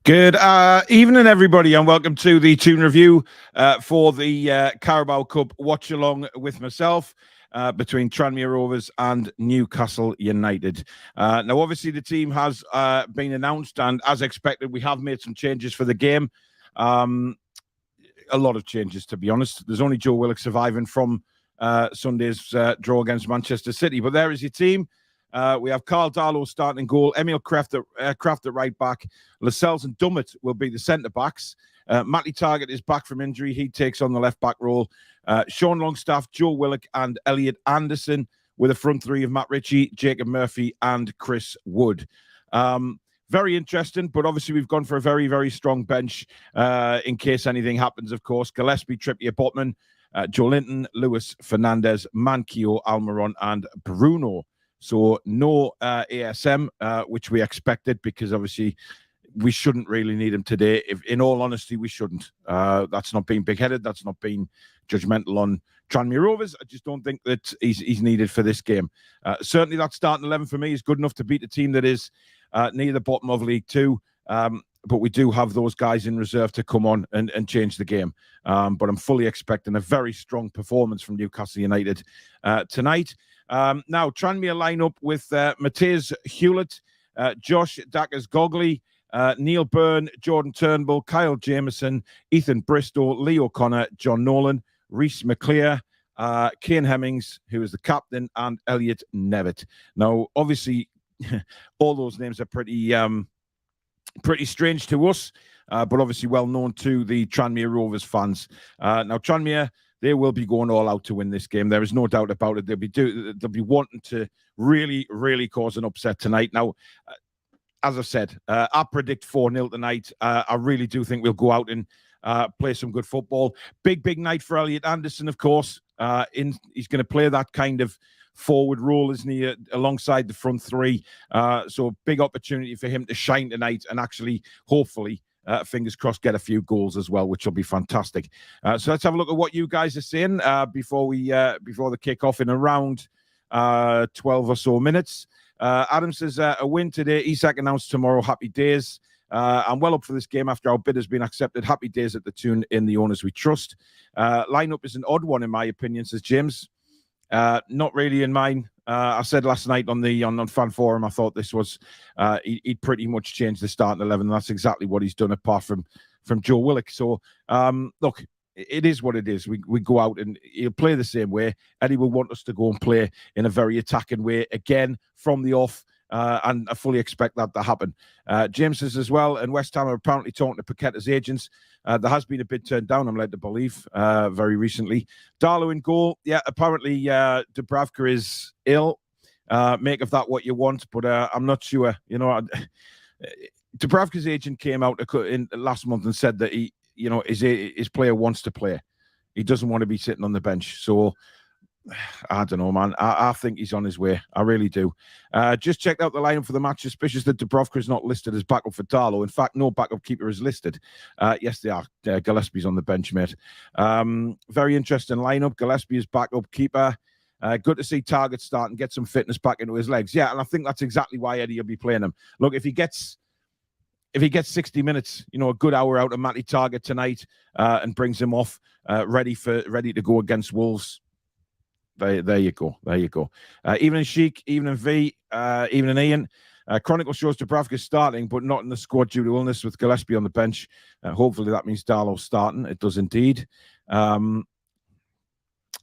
Good evening, everybody, and welcome to the Toon review for the Carabao Cup watch-along with myself between Tranmere Rovers and Newcastle United. Now, obviously, the team has been announced, and as expected, we have made some changes for the game. A lot of changes, to be honest. There's only Joe Willock surviving from Sunday's draw against Manchester City, but there is your team. We have Carl Darlow starting in goal, Emil Kraft at right back, Lascelles and Dummett will be the centre-backs. Matty Targett is back from injury. He takes on the left-back role. Sean Longstaff, Joe Willock and Elliot Anderson with a front three of Matt Ritchie, Jacob Murphy and Chris Wood. Very interesting, but obviously we've gone for a very, very strong bench in case anything happens, of course. Gillespie, Trippier, Botman, Joe Linton, Lewis, Fernandez, Manquillo, Almiron and Bruno. So no ASM, which we expected, because obviously we shouldn't really need him today. If, in all honesty, we shouldn't. That's not being big-headed. That's not being judgmental on Tranmere Rovers. I just don't think that he's needed for this game. Certainly that starting 11 for me is good enough to beat a team that is near the bottom of League Two. But we do have those guys in reserve to come on and change the game. But I'm fully expecting a very strong performance from Newcastle United tonight. Now, Tranmere line up with Matthias Hewlett, Josh Dackers-Gogley, Neil Byrne, Jordan Turnbull, Kyle Jameson, Ethan Bristow, Lee O'Connor, John Nolan, Reece McClear, Kane Hemmings, who is the captain, and Elliot Nevitt. Now, obviously, all those names are pretty strange to us, but obviously well known to the Tranmere Rovers fans. Now, Tranmere, they will be going all out to win this game. There is no doubt about it. They'll be wanting to really, really cause an upset tonight. Now, as I said, I predict 4-0 tonight. I really do think we'll go out and play some good football. Big night for Elliot Anderson, of course. He's going to play that kind of forward role, isn't he, alongside the front three. So big opportunity for him to shine tonight and actually, hopefully, fingers crossed, get a few goals as well, which will be fantastic. So let's have a look at what you guys are saying before the kick-off in around 12 or so minutes. Adam says, a win today. Isak announced tomorrow. Happy days. I'm well up for this game after our bid has been accepted. Happy days at the Toon in the owners we trust. Lineup is an odd one, in my opinion, says James. Not really in mine. I said last night on Fan Forum, I thought this was he'd pretty much changed the starting 11. And that's exactly what he's done, apart from Joe Willock. So look, it is what it is. We go out and he'll play the same way. Eddie will want us to go and play in a very attacking way again from the off. And I fully expect that to happen. James says as well, and West Ham are apparently talking to Paqueta's agents. There has been a bid turned down, I'm led to believe, very recently. Darlow in goal. Yeah, apparently Dubravka is ill. Make of that what you want, but I'm not sure. You know, Dubravka's agent came out in last month and said that his player wants to play. He doesn't want to be sitting on the bench. So I don't know, man. I think he's on his way. I really do. Just checked out the lineup for the match. Suspicious that Dubravka is not listed as backup for Darlow. In fact, no backup keeper is listed. Yes, they are. Gillespie's on the bench, mate. Very interesting lineup. Gillespie is backup keeper. Good to see Targett start and get some fitness back into his legs. Yeah, and I think that's exactly why Eddie will be playing him. Look, if he gets 60 minutes, a good hour out of Matty Targett tonight, and brings him off ready to go against Wolves. There you go. Evening Sheik, evening V, evening Ian. Chronicle shows Dubravka starting, but not in the squad due to illness, with Gillespie on the bench. Hopefully that means Darlow starting. It does indeed.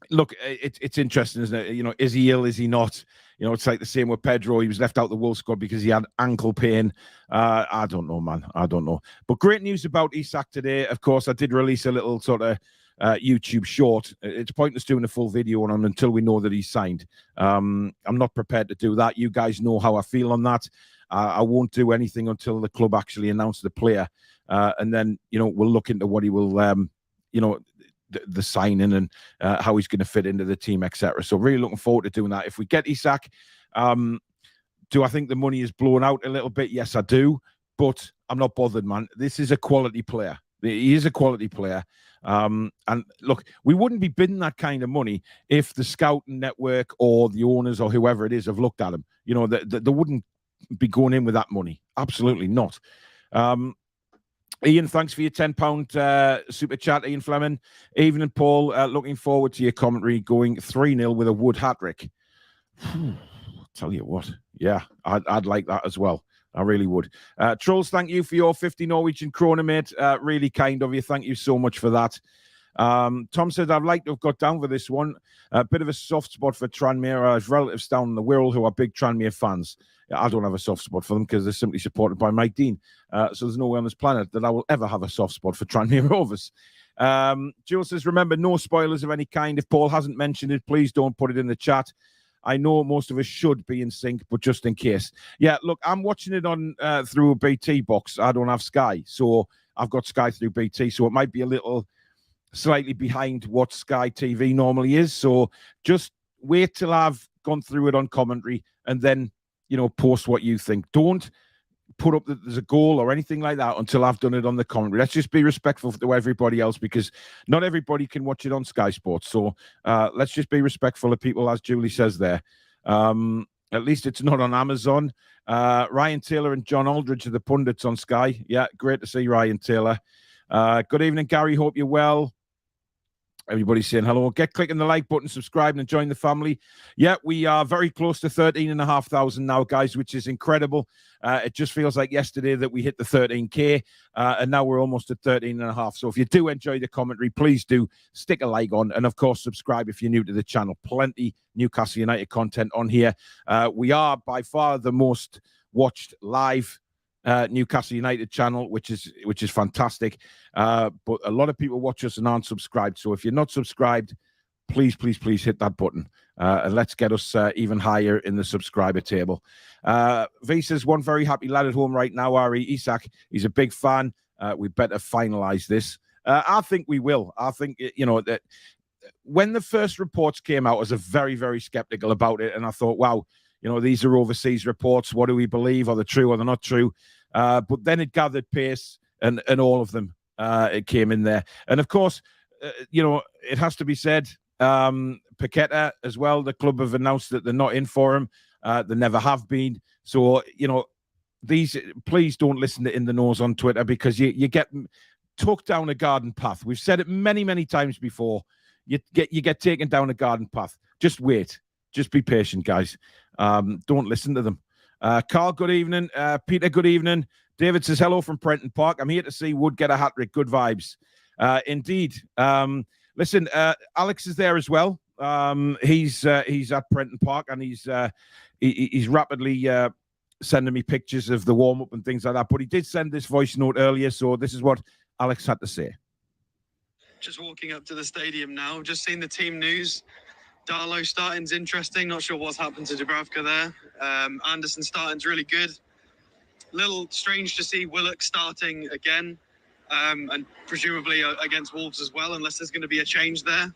Look, it's interesting, isn't it? Is he ill? Is he not? It's like the same with Pedro. He was left out the Wolves squad because he had ankle pain. I don't know, man. I don't know. But great news about Isak today. Of course, I did release a little sort of YouTube short. It's pointless doing a full video on him until we know that he's signed. I'm not prepared to do that. You guys know how I feel on that. I won't do anything until the club actually announces the player, and then we'll look into what he will, the signing and how he's going to fit into the team, etc. So really looking forward to doing that. If we get Isak, do I think the money is blown out a little bit? Yes, I do, but I'm not bothered, man. This is a quality player. He is a quality player. And look, we wouldn't be bidding that kind of money if the scouting network or the owners or whoever it is have looked at him. They wouldn't be going in with that money. Absolutely not. Ian, thanks for your £10 super chat, Ian Fleming. Evening, Paul. Looking forward to your commentary going 3-0 with a Wood hat-trick. Tell you what, yeah, I'd like that as well. I really would. Trolls, thank you for your 50 Norwegian krona, mate. Really kind of you. Thank you so much for that. Tom said, I'd like to have got down for this one. A bit of a soft spot for Tranmere. As relatives down in the Wirral who are big Tranmere fans. I don't have a soft spot for them because they're simply supported by Mike Dean. So there's no way on this planet that I will ever have a soft spot for Tranmere Rovers. Jules says, remember, no spoilers of any kind. If Paul hasn't mentioned it, please don't put it in the chat. I know most of us should be in sync, but just in case. Yeah, look, I'm watching it on through a BT box. I don't have Sky, so I've got Sky through BT, so it might be a little slightly behind what Sky TV normally is. So just wait till I've gone through it on commentary and then, post what you think. Don't put up that there's a goal or anything like that until I've done it on the commentary. Let's just be respectful to everybody else because not everybody can watch it on Sky Sports. So let's just be respectful of people, as Julie says there. At least it's not on Amazon. Ryan Taylor and John Aldridge are the pundits on Sky. Yeah, great to see Ryan Taylor. Good evening, Gary. Hope you're well. Everybody's saying hello. Get clicking the like button, subscribe, and join the family. Yeah, we are very close to 13,500 now, guys, which is incredible. It just feels like yesterday that we hit the 13K, and now we're almost at 13.5. So if you do enjoy the commentary, please do stick a like on, and of course, subscribe if you're new to the channel. Plenty Newcastle United content on here. We are by far the most watched live Newcastle United channel, which is fantastic. But a lot of people watch us and aren't subscribed. So if you're not subscribed, please hit that button. And let's get us even higher in the subscriber table. V says, one very happy lad at home right now, Ari Isak. He's a big fan. We better finalize this. I think we will. I think, that when the first reports came out, I was very, very skeptical about it. And I thought, wow, these are overseas reports. What do we believe? Are they true or they're not true? But then it gathered pace and all of them, it came in there. And of course, it has to be said, Paqueta as well, the club have announced that they're not in for him. They never have been. So, please don't listen to In the Nose on Twitter because you get took down a garden path. We've said it many, many times before. You get taken down a garden path. Just wait. Just be patient, guys. Don't listen to them. Carl, good evening. Peter, good evening. David says, hello from Prenton Park. I'm here to see Wood get a hat-trick. Good vibes. Indeed. Listen, Alex is there as well. He's at Prenton Park, and he's rapidly sending me pictures of the warm-up and things like that. But he did send this voice note earlier, so this is what Alex had to say. Just walking up to the stadium now. Just seen the team news. Darlow starting's interesting. Not sure what's happened to Dubravka there. Anderson starting's really good. Little strange to see Willock starting again, and presumably against Wolves as well, unless there's going to be a change there.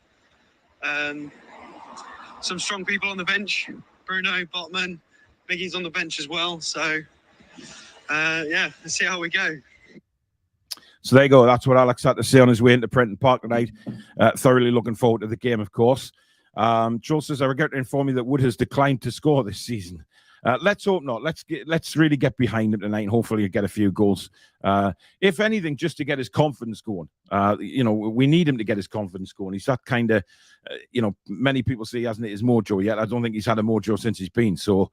Some strong people on the bench. Bruno, Botman, Biggie's on the bench as well. So, let's see how we go. So there you go. That's what Alex had to say on his way into Prenton Park tonight. Thoroughly looking forward to the game, of course. Joel says, I regret to inform you that Wood has declined to score this season. Let's hope not. Let's really get behind him tonight and hopefully get a few goals. If anything, just to get his confidence going. We need him to get his confidence going. He's that kind of, many people say he hasn't hit his mojo yet. I don't think he's had a mojo since he's been. So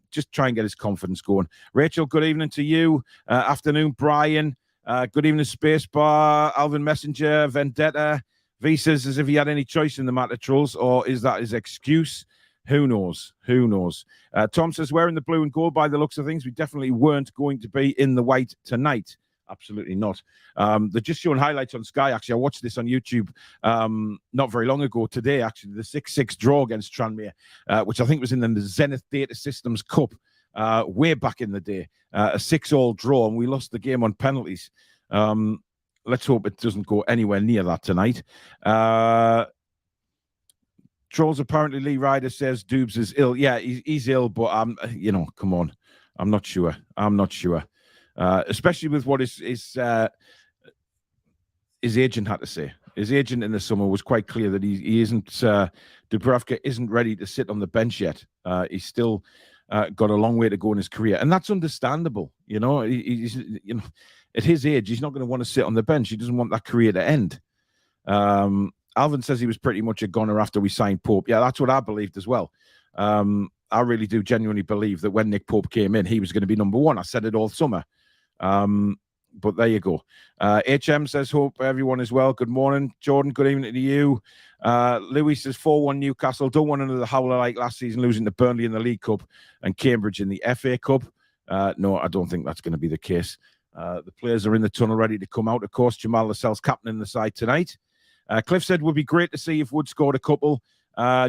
just try and get his confidence going. Rachel, good evening to you. Afternoon, Brian. Good evening, Spacebar, Alvin Messenger, Vendetta. V says as if he had any choice in the matter, Trolls, or is that his excuse? Who knows? Who knows? Tom says, wearing the blue and gold by the looks of things. We definitely weren't going to be in the white tonight. Absolutely not. They're just showing highlights on Sky. Actually, I watched this on YouTube not very long ago today, actually, the 6-6 draw against Tranmere, which I think was in the Zenith Data Systems Cup way back in the day. A 6-6 draw, and we lost the game on penalties. Let's hope it doesn't go anywhere near that tonight. Trolls, apparently Lee Ryder says Dubes is ill. Yeah, he's ill, but come on. I'm not sure. Especially with what his agent had to say. His agent in the summer was quite clear that he isn't, Dubravka isn't ready to sit on the bench yet. He's still got a long way to go in his career, and that's understandable. He's at his age, he's not going to want to sit on the bench. He doesn't want that career to end. Alvin says he was pretty much a goner after we signed Pope. Yeah, that's what I believed as well. I really do genuinely believe that when Nick Pope came in, he was going to be number one. I said it all summer. But there you go. HM says, hope everyone is well. Good morning. Jordan, good evening to you. Louis says, 4-1 Newcastle. Don't want another howler like last season, losing to Burnley in the League Cup and Cambridge in the FA Cup. No, I don't think that's going to be the case. The players are in the tunnel ready to come out. Of course, Jamal Lascelles captaining the side tonight. Cliff said, would be great to see if Wood scored a couple.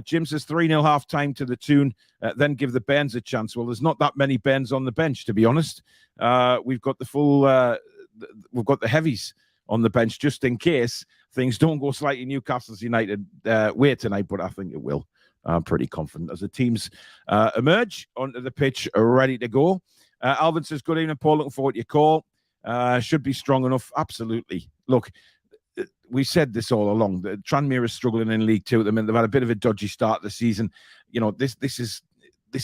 Jim says 3-0 half-time to the Toon, then give the Bairns a chance. Well, there's not that many Bairns on the bench, to be honest. We've got the full... we've got the heavies on the bench just in case things don't go slightly Newcastle United way tonight, but I think it will. I'm pretty confident as the teams emerge onto the pitch, ready to go. Alvin says, good evening, Paul. Looking forward to your call. Should be strong enough. Absolutely. Look, we said this all along. Tranmere is struggling in League Two at the minute. They've had a bit of a dodgy start of the season. This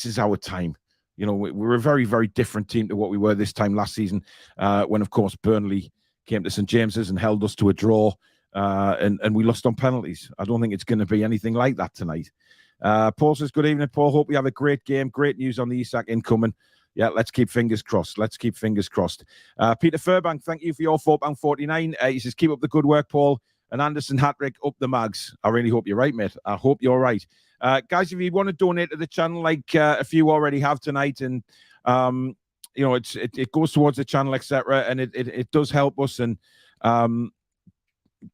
is our time. We're a very, very different team to what we were this time last season, when, of course, Burnley came to St James's and held us to a draw, and we lost on penalties. I don't think it's going to be anything like that tonight. Paul says, good evening, Paul. Hope we have a great game. Great news on the Isak incoming. Yeah, let's keep fingers crossed. Peter Furbank, thank you for your £4.49. He says, keep up the good work, Paul. And Anderson Hattrick, up the mags. I really hope you're right, mate. I hope you're right. Guys, if you want to donate to the channel like a few already have tonight, and it goes towards the channel, etc., and it does help us, and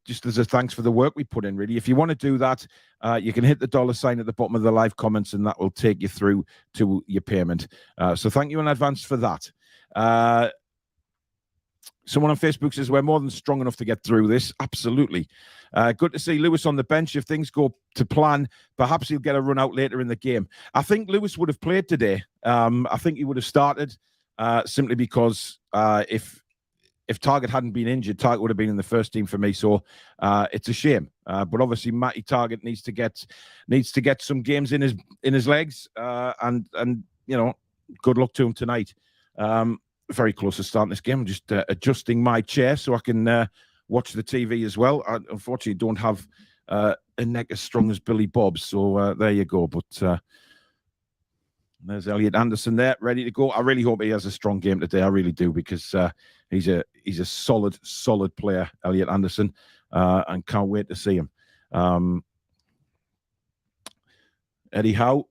just as a thanks for the work we put in, really. If you want to do that, you can hit the $ at the bottom of the live comments, and that will take you through to your payment. So thank you in advance for that. Someone on Facebook says, we're more than strong enough to get through this. Absolutely. Good to see Lewis on the bench. If things go to plan, perhaps he'll get a run out later in the game. I think Lewis would have played today. I think he would have started simply because if Targett hadn't been injured, Targett would have been in the first team for me. So it's a shame. But obviously, Matty Targett needs to get some games in his legs. And good luck to him tonight. Very close to starting this game. I'm just adjusting my chair so I can watch the TV as well. I unfortunately don't have a neck as strong as Billy Bob's, so there you go. But there's Elliot Anderson there, ready to go. I really hope he has a strong game today. I really do, because he's a solid player, Elliot Anderson, and can't wait to see him. Eddie Howe.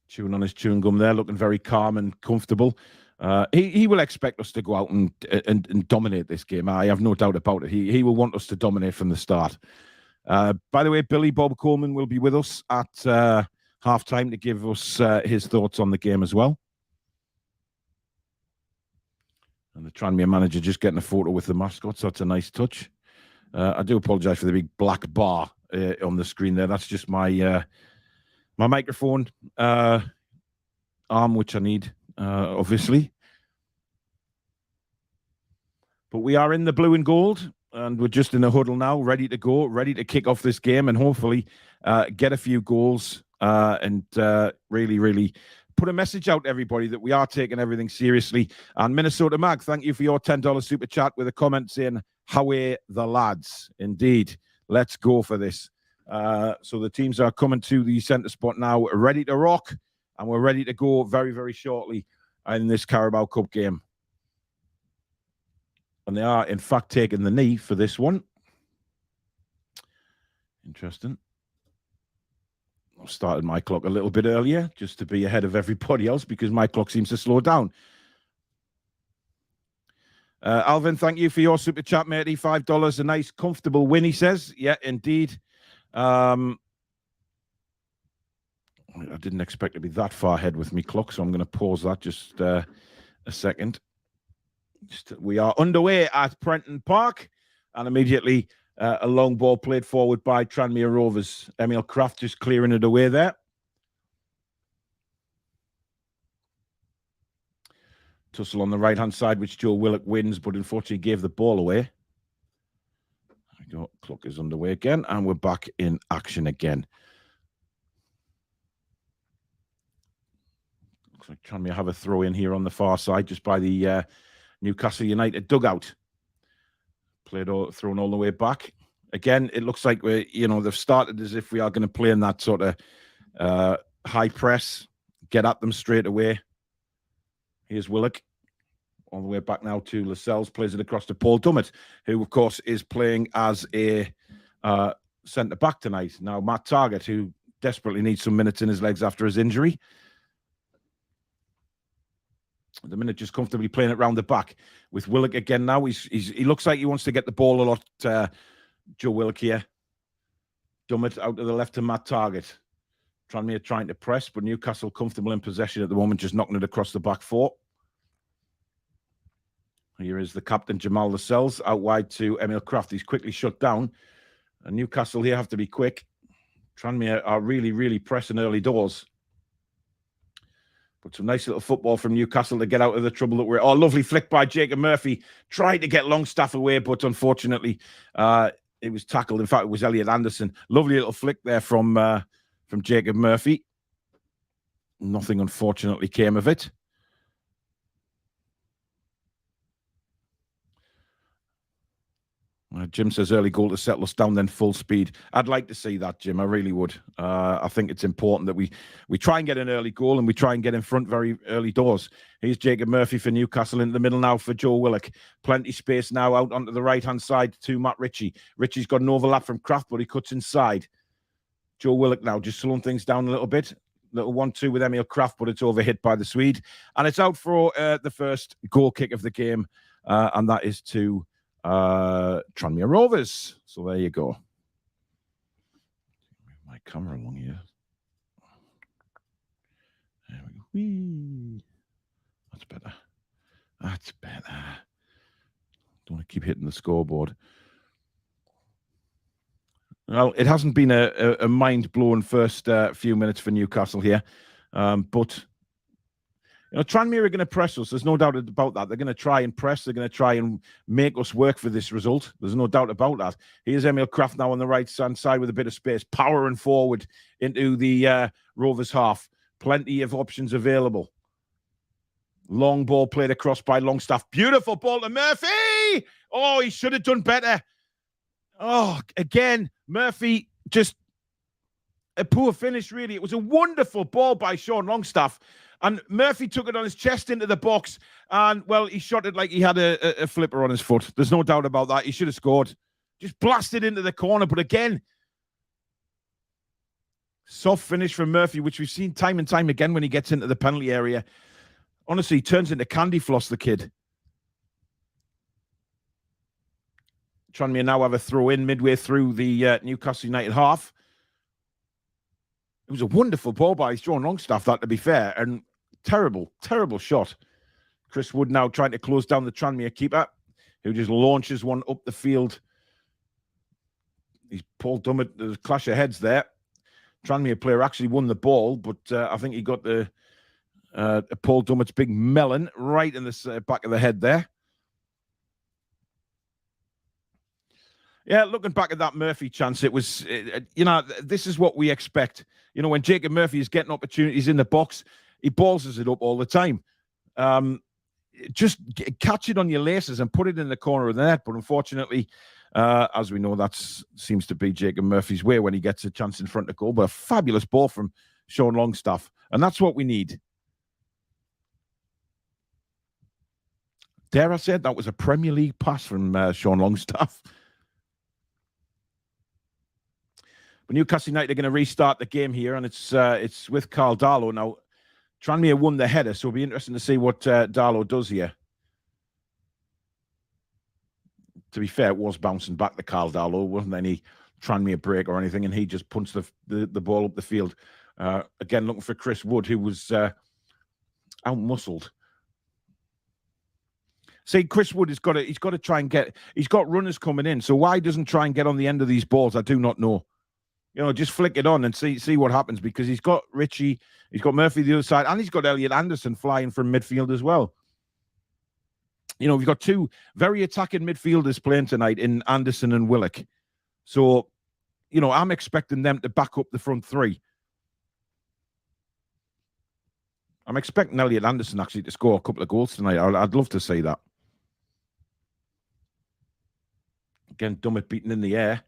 Chewing on his chewing gum there, looking very calm and comfortable. He will expect us to go out and dominate this game. I have no doubt about it. He will want us to dominate from the start. By the way, Billy Bob Coleman will be with us at half-time to give us his thoughts on the game as well. And the Tranmere manager just getting a photo with the mascots. That's a nice touch. I do apologise for the big black bar on the screen there. That's just my microphone arm, which I need, obviously. But we are in the blue and gold, and we're just in a huddle now, ready to go, ready to kick off this game, and hopefully get a few goals and really, really put a message out to everybody that we are taking everything seriously. And Minnesota Mag, thank you for your $10 super chat with a comment saying, how are the lads? Indeed. Let's go for this. So the teams are coming to the centre spot now, ready to rock, and we're ready to go very, very shortly in this Carabao Cup game. And they are, in fact, taking the knee for this one. Interesting. I've started my clock a little bit earlier just to be ahead of everybody else because my clock seems to slow down. Alvin, thank you for your super chat, matey. $5. A nice, comfortable win, he says. Yeah, indeed. I didn't expect to be that far ahead with me clock, so I'm going to pause that just a second. We are underway at Prenton Park, and immediately a long ball played forward by Tranmere Rovers. Emil Kraft just clearing it away there. Tussle on the right-hand side, which Joe Willock wins, but unfortunately gave the ball away. There we go. Clock is underway again, and we're back in action again. Looks like Tranmere have a throw in here on the far side, just by the Newcastle United dugout. Thrown all the way back. Again, it looks like they've started as if we are going to play in that sort of high press, get at them straight away. Here's Willock, all the way back now to Lascelles, plays it across to Paul Dummett, who, of course, is playing as a centre-back tonight. Now, Matt Targett, who desperately needs some minutes in his legs after his injury. At the minute, just comfortably playing it round the back with Willock again now. He looks like he wants to get the ball a lot, Joe Willock here. Dummett out to the left to Matt Targett. Tranmere trying to press, but Newcastle comfortable in possession at the moment, just knocking it across the back four. Here is the captain, Jamal Lascelles, out wide to Emil Kraft. He's quickly shut down. And Newcastle here have to be quick. Tranmere are really, really pressing early doors. But some nice little football from Newcastle to get out of the trouble that we're... Oh, lovely flick by Jacob Murphy. Tried to get Longstaff away, but unfortunately, it was tackled. In fact, it was Elliot Anderson. Lovely little flick there from Jacob Murphy. Nothing, unfortunately, came of it. Jim says early goal to settle us down, then full speed. I'd like to see that, Jim. I really would. I think it's important that we try and get an early goal and we try and get in front very early doors. Here's Jacob Murphy for Newcastle into the middle now for Joe Willock. Plenty space now out onto the right-hand side to Matt Ritchie. Ritchie's got an overlap from Kraft, but he cuts inside. Joe Willock now just slowing things down a little bit. Little 1-2 with Emil Kraft, but it's overhit by the Swede. And it's out for the first goal kick of the game, and that is to... Tranmere Rovers. So there you go. Move my camera along here. There we go. Whee. That's better. That's better. Don't want to keep hitting the scoreboard. Well, it hasn't been a mind-blowing first few minutes for Newcastle here, but Tranmere are going to press us. There's no doubt about that. They're going to try and press. They're going to try and make us work for this result. There's no doubt about that. Here's Emil Kraft now on the right-hand side with a bit of space, powering forward into the Rovers half. Plenty of options available. Long ball played across by Longstaff. Beautiful ball to Murphy! Oh, he should have done better. Oh, again, Murphy just a poor finish, really. It was a wonderful ball by Sean Longstaff. And Murphy took it on his chest into the box. And, well, he shot it like he had a flipper on his foot. There's no doubt about that. He should have scored. Just blasted into the corner. But again, soft finish from Murphy, which we've seen time and time again when he gets into the penalty area. Honestly, he turns into candy floss, the kid. Tranmere now have a throw in midway through the Newcastle United half. It was a wonderful ball by Sean Longstaff, that, to be fair. And terrible, terrible shot. Chris Wood now trying to close down the Tranmere keeper, who just launches one up the field. He's Paul Dummett. There's a clash of heads there. Tranmere player actually won the ball, but I think he got the Paul Dummett's big melon right in the back of the head there. Yeah, looking back at that Murphy chance, it was, this is what we expect. When Jacob Murphy is getting opportunities in the box, he balls it up all the time. Just catch it on your laces and put it in the corner of the net. But unfortunately, as we know, that seems to be Jacob Murphy's way when he gets a chance in front of goal. But a fabulous ball from Sean Longstaff. And that's what we need. Dare I say it, that was a Premier League pass from Sean Longstaff. But Newcastle United are going to restart the game here, and it's with Carl Darlow. Now, Tranmere won the header, so it'll be interesting to see what Darlow does here. To be fair, it was bouncing back to Carl Darlow. Wasn't any Tranmere break or anything, and he just punched the ball up the field. Again, looking for Chris Wood, who was out-muscled. See, Chris Wood he's got to try and he's got runners coming in, so why doesn't try and get on the end of these balls? I do not know. Just flick it on and see what happens, because he's got Ritchie, he's got Murphy the other side, and he's got Elliot Anderson flying from midfield as well. We've got two very attacking midfielders playing tonight in Anderson and Willock. So, I'm expecting them to back up the front three. I'm expecting Elliot Anderson actually to score a couple of goals tonight. I'd love to see that. Again, Dummett beaten in the air.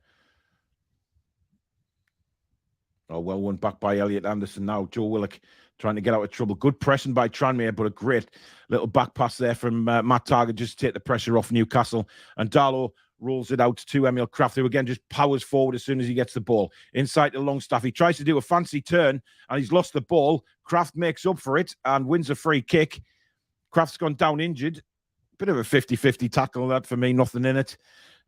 Oh, well won back by Elliot Anderson now. Joe Willock trying to get out of trouble. Good pressing by Tranmere, but a great little back pass there from Matt Targett just to take the pressure off Newcastle. And Darlow rolls it out to Emil Kraft, who again just powers forward as soon as he gets the ball. Inside to Longstaff. He tries to do a fancy turn, and he's lost the ball. Kraft makes up for it and wins a free kick. Kraft's gone down injured. Bit of a 50-50 tackle, that for me. Nothing in it.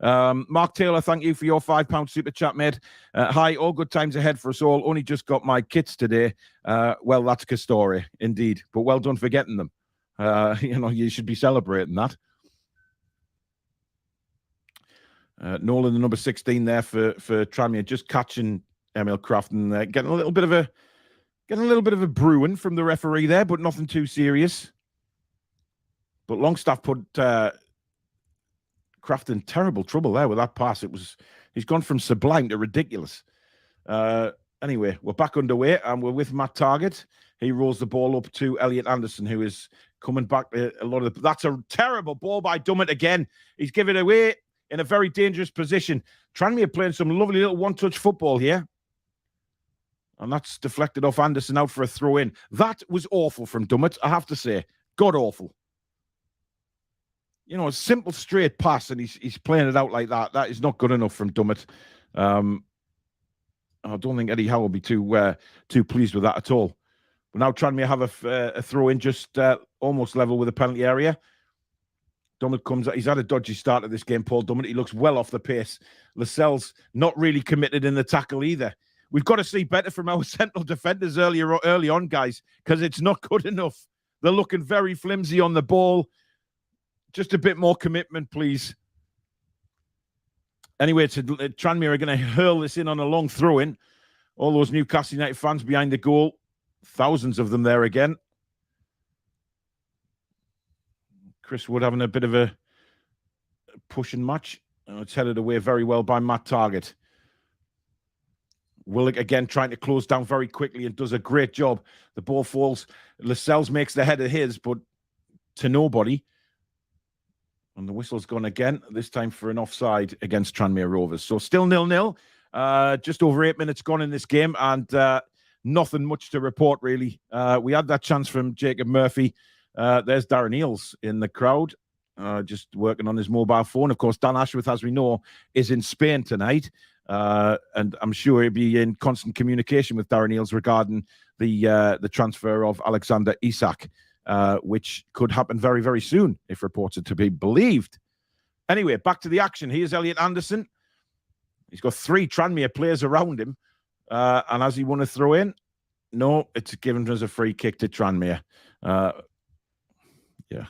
Mark Taylor, thank you for your £5 super chat, mate. Hi, all good times ahead for us all. Only just got my kits today. Well, that's a story, indeed. But well done for getting them. You should be celebrating that. Nolan, the number 16 there for Tranmere, just catching Emil Kraft and getting a little bit of a brewing from the referee there, but nothing too serious. But Longstaff put Kraft in terrible trouble there with that pass. He's gone from sublime to ridiculous. Anyway, we're back underway and we're with Matt Targett. He rolls the ball up to Elliot Anderson, who is coming back a lot of that's a terrible ball by Dummett again. He's given it away in a very dangerous position. Tranmere playing some lovely little one-touch football here. And that's deflected off Anderson out for a throw-in. That was awful from Dummett, I have to say. God awful. A simple straight pass, and he's playing it out like that. That is not good enough from Dummett. I don't think Eddie Howe will be too pleased with that at all. But now Tranmere have a throw-in just almost level with the penalty area. Dummett comes out. He's had a dodgy start of this game, Paul Dummett. He looks well off the pace. Lascelles not really committed in the tackle either. We've got to see better from our central defenders early on, guys, because it's not good enough. They're looking very flimsy on the ball. Just a bit more commitment, please. Anyway, Tranmere are going to hurl this in on a long throw-in. All those Newcastle United fans behind the goal. Thousands of them there again. Chris Wood having a bit of a pushing match. It's headed away very well by Matt Targett. Willock again trying to close down very quickly and does a great job. The ball falls. Lascelles makes the header his, but to nobody. And the whistle's gone again, this time for an offside against Tranmere Rovers. So still 0-0. Just over 8 minutes gone in this game, and nothing much to report, really. We had that chance from Jacob Murphy. There's Darren Eales in the crowd, just working on his mobile phone. Of course, Dan Ashworth, as we know, is in Spain tonight. And I'm sure he'll be in constant communication with Darren Eales regarding the transfer of Alexander Isak. Which could happen very, very soon, if reports are to be believed. Anyway, back to the action. Here's Elliot Anderson. He's got 3 Tranmere players around him. And has he won a throw-in? No, it's given as a free kick to Tranmere. Yeah.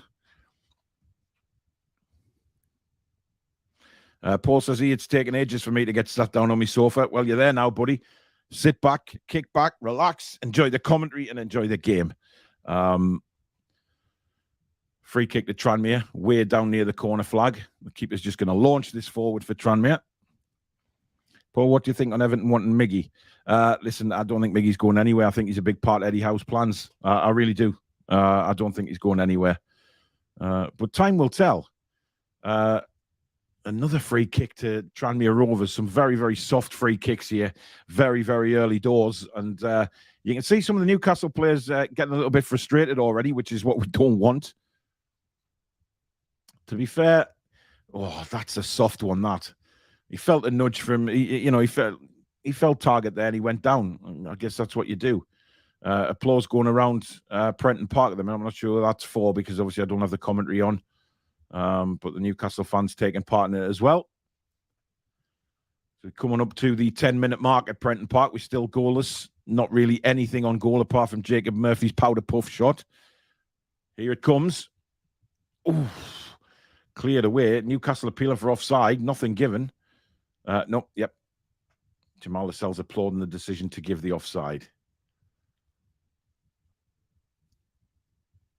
Paul says, it's taken ages for me to get sat down on my sofa. Well, you're there now, buddy. Sit back, kick back, relax, enjoy the commentary, and enjoy the game. Free kick to Tranmere, way down near the corner flag. The keeper's just going to launch this forward for Tranmere. Paul, what do you think on Everton wanting Miggy? Listen, I don't think Miggy's going anywhere. I think he's a big part of Eddie Howe's plans. I really do. I don't think he's going anywhere. But time will tell. Another free kick to Tranmere Rovers. Some very, very soft free kicks here. Very, very early doors. And you can see some of the Newcastle players getting a little bit frustrated already, which is what we don't want. To be fair, that's a soft one, that. He felt a nudge from, he felt Targett there and he went down. I guess that's what you do. Applause going around Prenton Park at the minute. I'm not sure what that's for because obviously I don't have the commentary on. But the Newcastle fans taking part in it as well. So coming up to the 10-minute mark at Prenton Park, we're still goalless. Not really anything on goal apart from Jacob Murphy's powder puff shot. Here it comes. Ooh. Cleared away. Newcastle appealing for offside. Nothing given. No, yep. Jamal Lascelles applauding the decision to give the offside.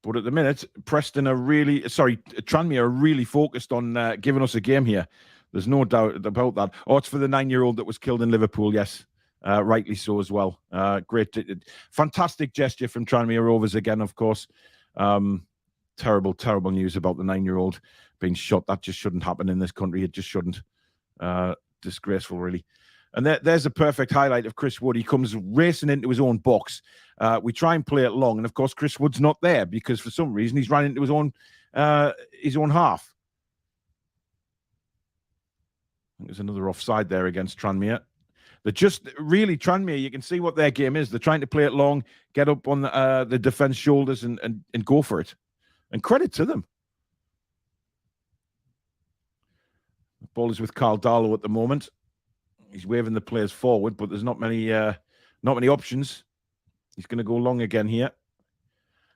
But at the minute, Tranmere are really focused on giving us a game here. There's no doubt about that. Oh, it's for the 9-year-old that was killed in Liverpool, yes. rightly so as well. Great, fantastic gesture from Tranmere Rovers again, of course. Terrible, terrible news about the 9-year-old being shot. That just shouldn't happen in this country. It just shouldn't. Disgraceful, really. And there's a perfect highlight of Chris Wood. He comes racing into his own box. We try and play it long, and of course, Chris Wood's not there because for some reason he's run into his own half. There's another offside there against Tranmere. They're just really Tranmere. You can see what their game is. They're trying to play it long, get up on the defense shoulders, and go for it. And credit to them. The ball is with Carl Darlow at the moment. He's waving the players forward, but there's not many options. He's going to go long again here.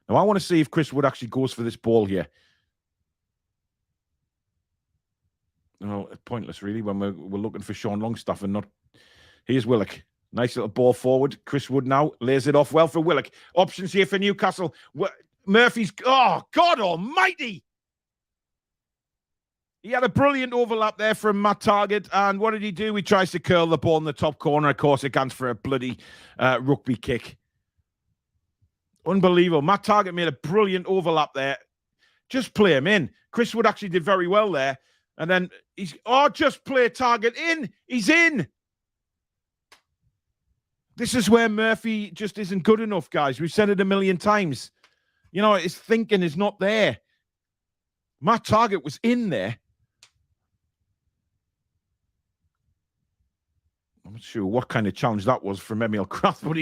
Now, I want to see if Chris Wood actually goes for this ball here. No, pointless, really, when we're looking for Sean Longstaff and not... Here's Willock. Nice little ball forward. Chris Wood now lays it off well for Willock. Options here for Newcastle. Murphy's... Oh, God almighty! He had a brilliant overlap there from Matt Targett, and what did he do? He tries to curl the ball in the top corner. Of course, it counts for a bloody rugby kick. Unbelievable. Matt Targett made a brilliant overlap there. Just play him in. Chris Wood actually did very well there. And then just play Targett in. He's in. This is where Murphy just isn't good enough, guys. We've said it a million times. You know, his thinking is not there. Matt Targett was in there. I'm not sure what kind of challenge that was from Emil Kraft, but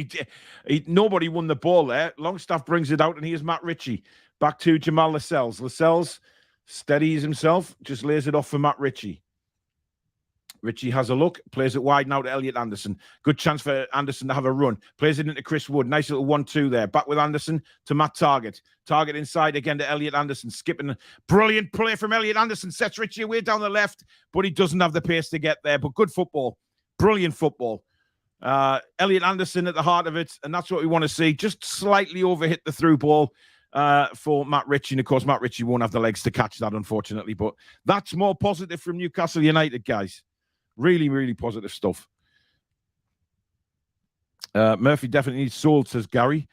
nobody won the ball there. Longstaff brings it out, and here's Matt Ritchie. Back to Jamal Lascelles. Lascelles steadies himself, just lays it off for Matt Ritchie. Ritchie has a look, plays it wide now to Elliot Anderson. Good chance for Anderson to have a run. Plays it into Chris Wood. Nice little 1-2 there. Back with Anderson to Matt Targett. Targett inside again to Elliot Anderson. Skipping. Brilliant play from Elliot Anderson. Sets Ritchie away down the left, but he doesn't have the pace to get there. But good football. Brilliant football. Elliot Anderson at the heart of it, and that's what we want to see. Just slightly overhit the through ball for Matt Ritchie. And, of course, Matt Ritchie won't have the legs to catch that, unfortunately. But that's more positive from Newcastle United, guys. Really, really positive stuff. Murphy definitely needs sold, says Gary.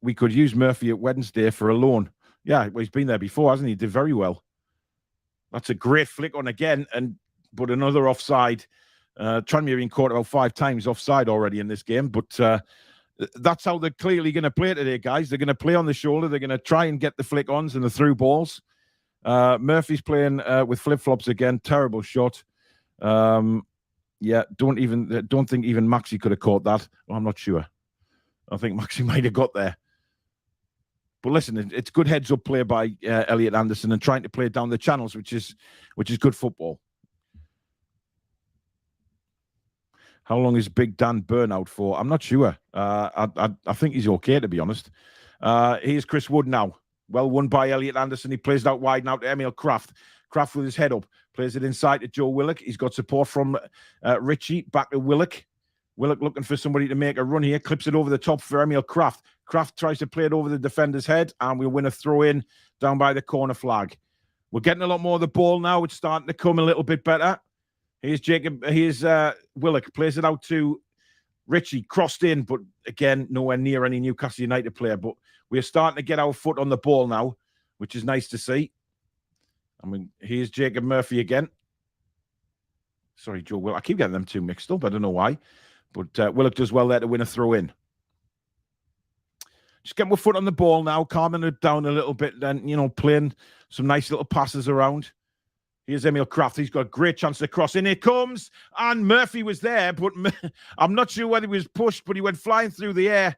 We could use Murphy at Wednesday for a loan. Yeah, well, he's been there before, hasn't he? He did very well. That's a great flick on again, but another offside. Tranmere being caught about 5 times offside already in this game, but that's how they're clearly going to play today, guys. They're going to play on the shoulder. They're going to try and get the flick-ons and the through balls. Murphy's playing with flip-flops again. Terrible shot. Yeah, don't think even Maxi could have caught that. Well, I'm not sure. I think Maxi might have got there. But listen, it's good heads-up play by Elliot Anderson and trying to play down the channels, which is good football. How long is Big Dan Burnout for? I'm not sure. I think he's okay, to be honest. Here's Chris Wood now. Well won by Elliot Anderson. He plays it out wide now to Emil Kraft. Kraft with his head up. Plays it inside to Joe Willock. He's got support from Ritchie. Back to Willock. Willock looking for somebody to make a run here. Clips it over the top for Emil Kraft. Kraft tries to play it over the defender's head, and we'll win a throw-in down by the corner flag. We're getting a lot more of the ball now. It's starting to come a little bit better. Here's Willock. Plays it out to Ritchie. Crossed in, but again, nowhere near any Newcastle United player. But we're starting to get our foot on the ball now, which is nice to see. I mean, here's Jacob Murphy again. Sorry, Joe Willock. I keep getting them two mixed up. I don't know why. But Willock does well there to win a throw-in. Just getting my foot on the ball now, calming it down a little bit, then, playing some nice little passes around. Here's Emil Kraft. He's got a great chance to cross. In it comes. And Murphy was there, but I'm not sure whether he was pushed, but he went flying through the air.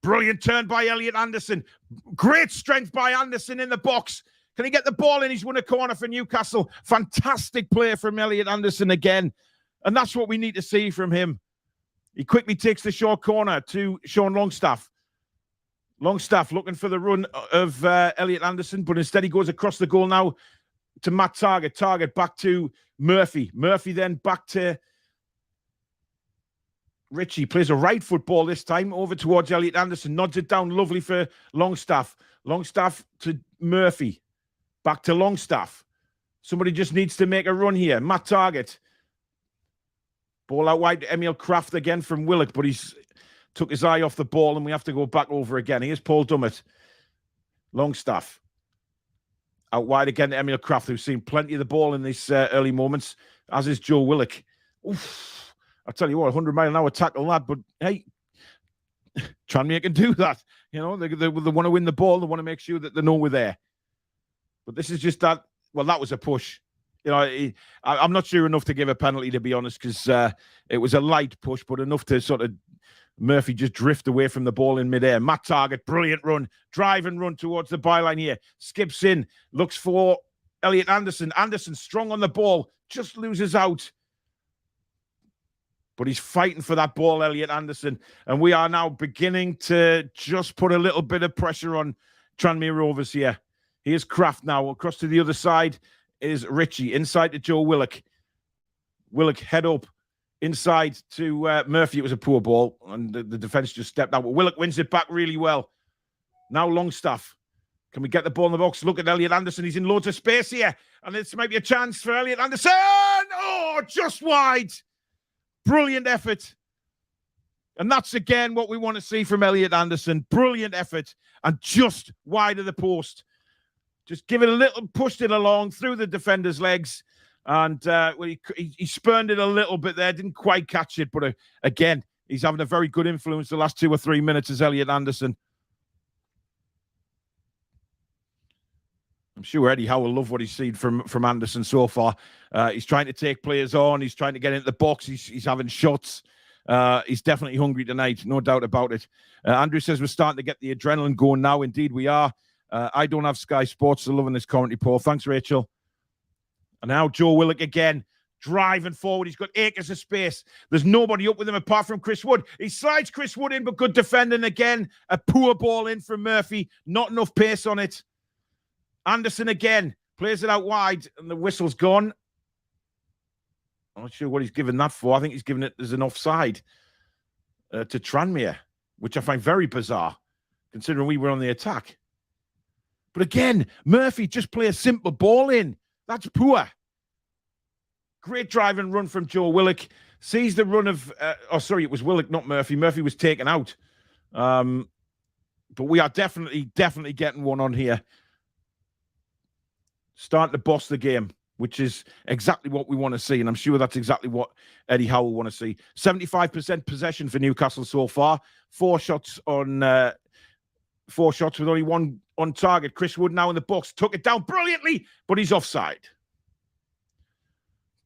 Brilliant turn by Elliot Anderson. Great strength by Anderson in the box. Can he get the ball in? He's won a corner for Newcastle. Fantastic play from Elliot Anderson again. And that's what we need to see from him. He quickly takes the short corner to Sean Longstaff. Longstaff looking for the run of Elliot Anderson, but instead he goes across the goal now to Matt Targett. Targett back to Murphy. Murphy then back to Ritchie. Plays a right foot ball this time over towards Elliot Anderson. Nods it down lovely for Longstaff. Longstaff to Murphy. Back to Longstaff. Somebody just needs to make a run here. Matt Targett. Ball out wide to Emil Kraft again from Willock, but he's took his eye off the ball and we have to go back over again. Here's Paul Dummett. Longstaff. Out wide again to Emil Kraft, who's seen plenty of the ball in these early moments, as is Joe Willock. Oof. I tell you what, 100-mile-an-hour tackle, lad, but hey, Tranmere can do that. You know, they want to win the ball. They want to make sure that they know we're there. But this is just that. Well, that was a push. You know, I'm not sure enough to give a penalty, to be honest, because it was a light push, but enough to sort of Murphy just drift away from the ball in midair. Matt Targett, brilliant run. Drive and run towards the byline here. Skips in, looks for Elliot Anderson. Anderson strong on the ball, just loses out. But he's fighting for that ball, Elliot Anderson. And we are now beginning to just put a little bit of pressure on Tranmere Rovers here. Here's Kraft now. Across to the other side is Ritchie. Inside to Joe Willock. Willock head up. Inside to Murphy. It was a poor ball. And the defence just stepped out. But Willock wins it back really well. Now Longstaff. Can we get the ball in the box? Look at Elliot Anderson. He's in loads of space here. And this might be a chance for Elliot Anderson. Oh, just wide. Brilliant effort. And that's, again, what we want to see from Elliot Anderson. Brilliant effort. And just wide of the post. Just give it a little, pushed it along through the defender's legs. And he spurned it a little bit there. Didn't quite catch it. But again, he's having a very good influence the last 2 or 3 minutes as Elliot Anderson. I'm sure Eddie Howe will love what he's seen from Anderson so far. He's trying to take players on. He's trying to get into the box. He's having shots. He's definitely hungry tonight, no doubt about it. Andrew says we're starting to get the adrenaline going now. Indeed, we are. I don't have Sky Sports, so loving this commentary, Paul. Thanks, Rachel. And now Joe Willock again, driving forward. He's got acres of space. There's nobody up with him apart from Chris Wood. He slides Chris Wood in, but good defending again. A poor ball in from Murphy. Not enough pace on it. Anderson again plays it out wide, and the whistle's gone. I'm not sure what he's given that for. I think he's given it as an offside to Tranmere, which I find very bizarre, considering we were on the attack. But again, Murphy just play a simple ball in. That's poor. Great drive and run from Joe Willock. Sees the run of... it was Willock, not Murphy. Murphy was taken out. But we are definitely getting one on here. Starting to boss the game, which is exactly what we want to see. And I'm sure that's exactly what Eddie Howe will want to see. 75% possession for Newcastle so far. 4 shots with only 1 on target. Chris Wood now in the box. Took it down brilliantly, but he's offside.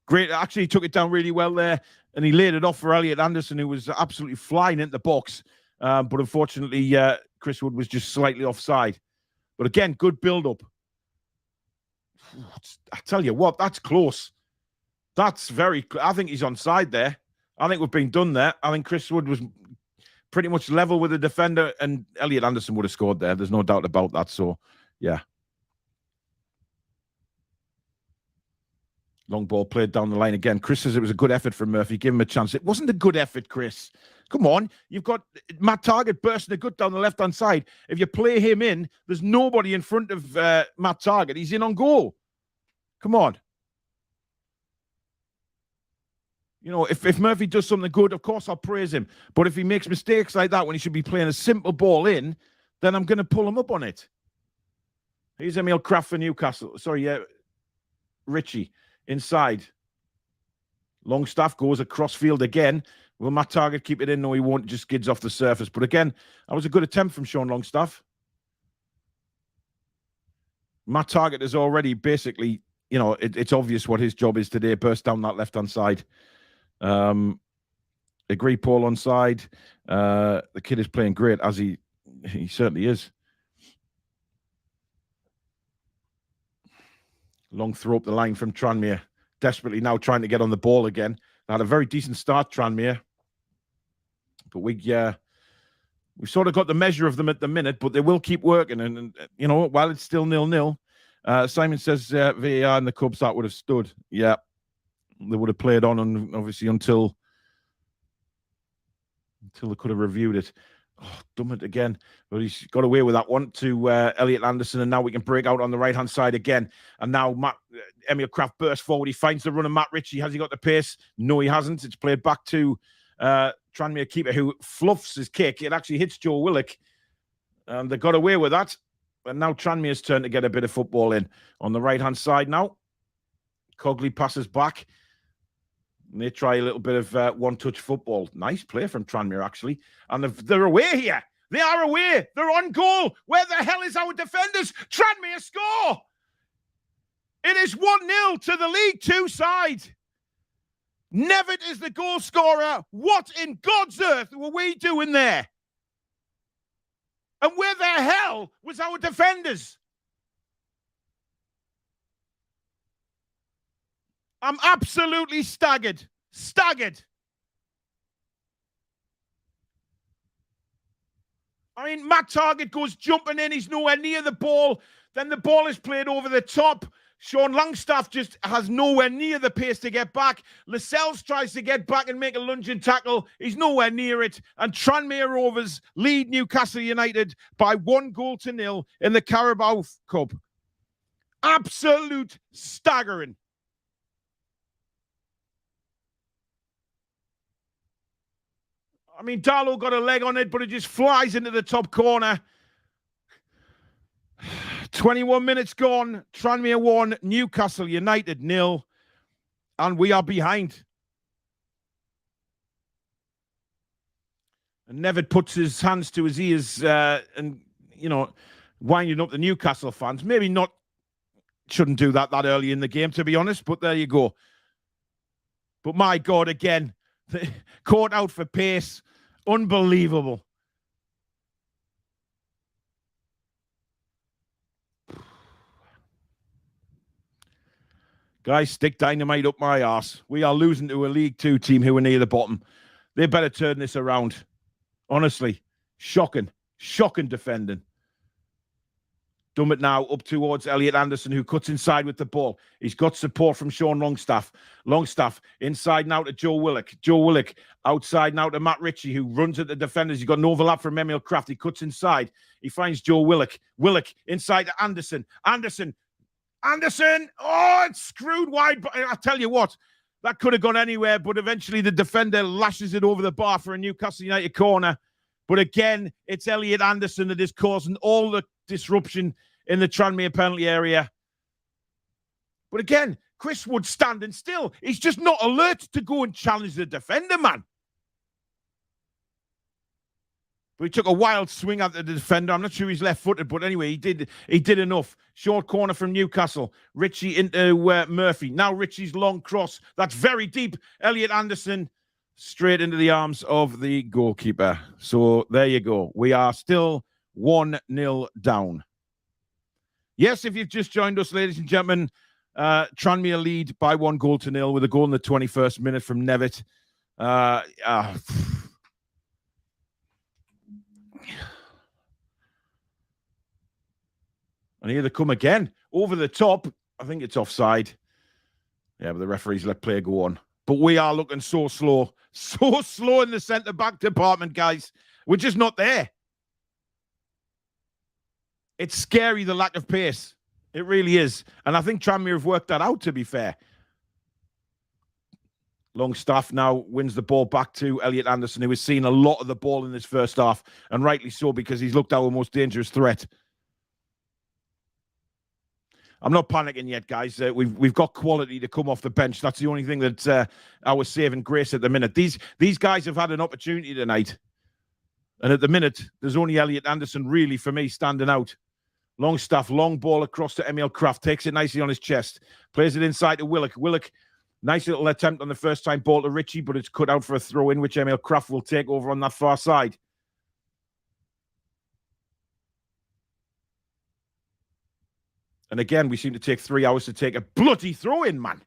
Great. Actually, he took it down really well there. And he laid it off for Elliot Anderson, who was absolutely flying into the box. But unfortunately, Chris Wood was just slightly offside. But again, good build-up. I tell you what, that's close. That's very close. I think he's onside there. I think we've been done there. I think Chris Wood was pretty much level with the defender, and Elliot Anderson would have scored there. There's no doubt about that. So, yeah. Long ball played down the line again. Chris says it was a good effort from Murphy. Give him a chance. It wasn't a good effort, Chris. Come on. You've got Matt Targett bursting a good down the left-hand side. If you play him in, there's nobody in front of Matt Targett. He's in on goal. Come on. You know, if Murphy does something good, of course I'll praise him. But if he makes mistakes like that when he should be playing a simple ball in, then I'm going to pull him up on it. Here's Emil Kraft for Newcastle. Ritchie inside. Longstaff goes across field again. Will Matt Targett keep it in? No, he won't. Just skids off the surface. But again, that was a good attempt from Sean Longstaff. Matt Targett is already basically, you know, it's obvious what his job is today. Burst down that left-hand side. Agree, Paul, on side. The kid is playing great, as he certainly is. Long throw up the line from Tranmere. Desperately now trying to get on the ball again. They had a very decent start, Tranmere. But we sort of got the measure of them at the minute, but they will keep working. And you know, while it's still 0-0, Simon says VAR and the Cubs, that would have stood. Yeah, they would have played on, and obviously until they could have reviewed it. Oh, Dummett again. But he's got away with that one to Elliot Anderson, and now we can break out on the right-hand side again. And now Emil Kraft bursts forward. He finds the run of Matt Ritchie. Has he got the pace? No, he hasn't. It's played back to Tranmere keeper, who fluffs his kick. It actually hits Joe Willock, and they got away with that. And now Tranmere's turn to get a bit of football in. On the right-hand side now, Cogley passes back. And they try a little bit of one-touch football. Nice play from Tranmere, actually. And they're away here. They are away. They're on goal. Where the hell is our defenders? Tranmere score. It is 1-0 to the League Two side. Nevitt is the goal scorer. What in God's earth were we doing there? And where the hell was our defenders? I'm absolutely staggered. Staggered. I mean, Matt Targett goes jumping in. He's nowhere near the ball. Then the ball is played over the top. Sean Longstaff just has nowhere near the pace to get back. Lascelles tries to get back and make a lunging tackle. He's nowhere near it. And Tranmere Rovers lead Newcastle United by 1-0 in the Carabao Cup. Absolute staggering. I mean, Darlow got a leg on it, but it just flies into the top corner. 21 minutes gone. Tranmere 1, Newcastle United 0. And we are behind. And Nevitt puts his hands to his ears and, winding up the Newcastle fans. Maybe not, shouldn't do that early in the game, to be honest, but there you go. But my God, again, caught out for pace. Unbelievable. Guys, stick dynamite up my arse. We are losing to a League Two team who are near the bottom. They better turn this around. Honestly, shocking. Shocking defending. Dummett now up towards Elliot Anderson, who cuts inside with the ball. He's got support from Sean Longstaff. Longstaff inside now to Joe Willock. Joe Willock outside now to Matt Ritchie, who runs at the defenders. He's got an overlap from Emil Kraft. He cuts inside. He finds Joe Willock. Willock inside to Anderson. Anderson. Oh, it's screwed wide. But I tell you what, that could have gone anywhere, but eventually the defender lashes it over the bar for a Newcastle United corner. But again, it's Elliot Anderson that is causing all the disruption in the Tranmere penalty area. But again, Chris Wood standing still. He's just not alert to go and challenge the defender, man. But he took a wild swing at the defender. I'm not sure he's left-footed, but anyway, he did enough. Short corner from Newcastle. Ritchie into Murphy. Now Ritchie's long cross. That's very deep. Elliot Anderson straight into the arms of the goalkeeper. So there you go. We are still 1-0 down. Yes, if you've just joined us, ladies and gentlemen, Tranmere lead by 1-0 with a goal in the 21st minute from Nevitt. And here they come again. Over the top. I think it's offside. Yeah, but the referees let play go on. But we are looking so slow. So slow in the centre-back department, guys. We're just not there. It's scary, the lack of pace. It really is. And I think Tranmere have worked that out, to be fair. Longstaff now wins the ball back to Elliot Anderson, who has seen a lot of the ball in this first half, and rightly so, because he's looked our most dangerous threat. I'm not panicking yet, guys. We've got quality to come off the bench. That's the only thing that's our saving grace at the minute. These guys have had an opportunity tonight. And at the minute, there's only Elliot Anderson, really, for me, standing out. Longstaff, long ball across to Emil Kraft. Takes it nicely on his chest. Plays it inside to Willock. Willock, nice little attempt on the first time ball to Ritchie, but it's cut out for a throw-in, which Emil Kraft will take over on that far side. And again, we seem to take 3 hours to take a bloody throw-in, man.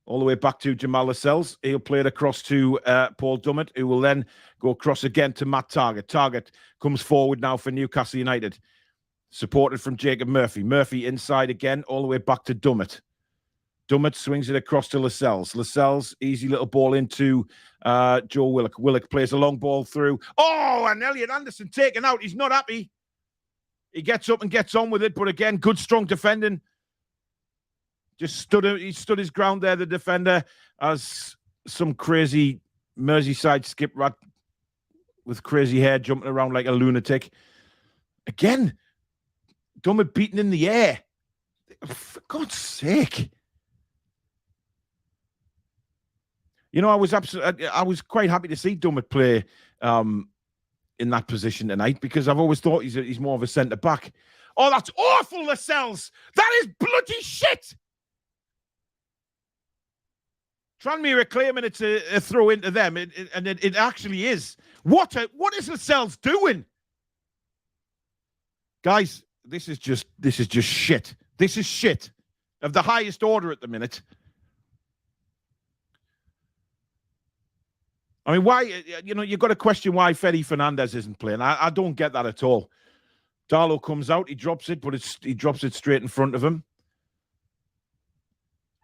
All the way back to Jamal Lascelles. He'll play it across to Paul Dummett, who will then go across again to Matt Targett. Targett comes forward now for Newcastle United. Supported from Jacob Murphy. Murphy inside again, all the way back to Dummett. Dummett swings it across to Lascelles. Lascelles, easy little ball into Joe Willock. Willock plays a long ball through. Oh, and Elliot Anderson taken out. He's not happy. He gets up and gets on with it. But again, good, strong defending. He stood his ground there, the defender, as some crazy Merseyside skip rat with crazy hair jumping around like a lunatic. Again, Dummett beaten in the air. For God's sake. You know, I was quite happy to see Dummett play in that position tonight because I've always thought he's more of a centre-back. Oh, that's awful, Lascelles. That is bloody shit. Tranmere are claiming it's a throw into them, and it actually is. What is Lascelles doing? Guys, this is just shit. This is shit of the highest order at the minute. I mean, why, you've got to question why Fede Fernandez isn't playing. I don't get that at all. Darlow comes out, he drops it, but he drops it straight in front of him.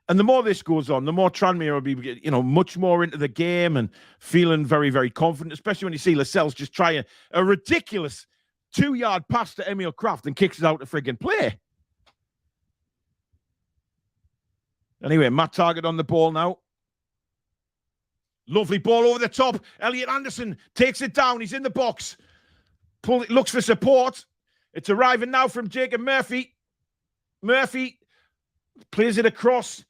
And the more this goes on, the more Tranmere will be, much more into the game and feeling very, very confident, especially when you see Lascelles just try a ridiculous 2-yard pass to Emil Kraft and kicks it out to friggin' play. Anyway, Matt Targett on the ball now. Lovely ball over the top. Elliot Anderson takes it down. He's in the box. Looks for support. It's arriving now from Jacob Murphy. Murphy plays it across.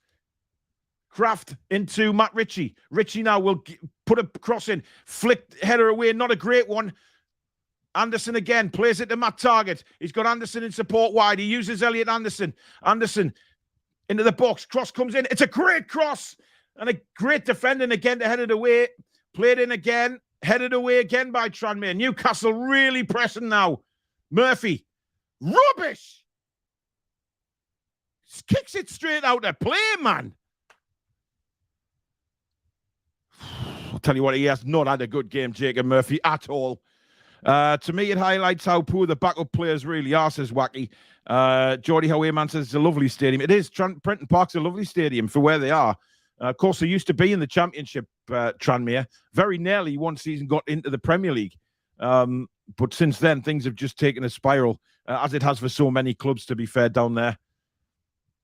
Kraft into Matt Ritchie. Ritchie now will put a cross in. Flick header away. Not a great one. Anderson again plays it to Matt Targett. He's got Anderson in support wide. He uses Elliot Anderson. Anderson into the box. Cross comes in. It's a great cross. And a great defending again to head it away. Played in again. Headed away again by Tranmere. Newcastle really pressing now. Murphy. Rubbish! Kicks it straight out of play, man. I'll tell you what, he has not had a good game, Jacob Murphy, at all. To me, it highlights how poor the backup players really are, says Wacky. Geordie Howe says it's a lovely stadium. It is. Prenton Park's a lovely stadium for where they are. Of course, they used to be in the Championship, Tranmere. Very nearly one season got into the Premier League. But since then, things have just taken a spiral, as it has for so many clubs, to be fair, down there.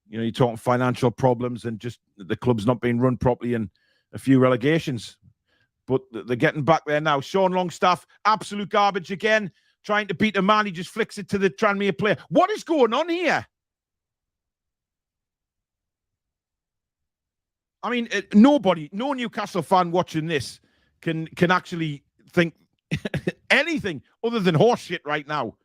You're talking financial problems and just the club's not being run properly and a few relegations. But they're getting back there now. Sean Longstaff, absolute garbage again. Trying to beat a man. He just flicks it to the Tranmere player. What is going on here? I mean, no Newcastle fan watching this can actually think anything other than horseshit right now.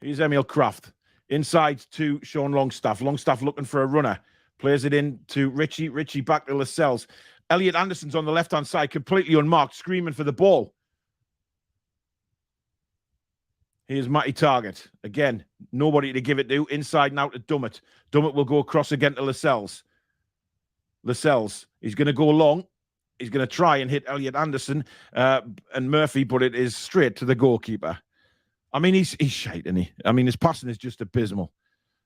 Here's Emil Kraft. Inside to Sean Longstaff. Longstaff looking for a runner. Plays it in to Ritchie. Ritchie back to Lascelles. Elliot Anderson's on the left-hand side, completely unmarked, screaming for the ball. Here's Matty Targett. Again, nobody to give it to. Inside now to Dummett. Dummett will go across again to Lascelles. Lascelles. He's going to go long. He's going to try and hit Elliot Anderson and Murphy, but it is straight to the goalkeeper. I mean, he's shite, isn't he? I mean, his passing is just abysmal.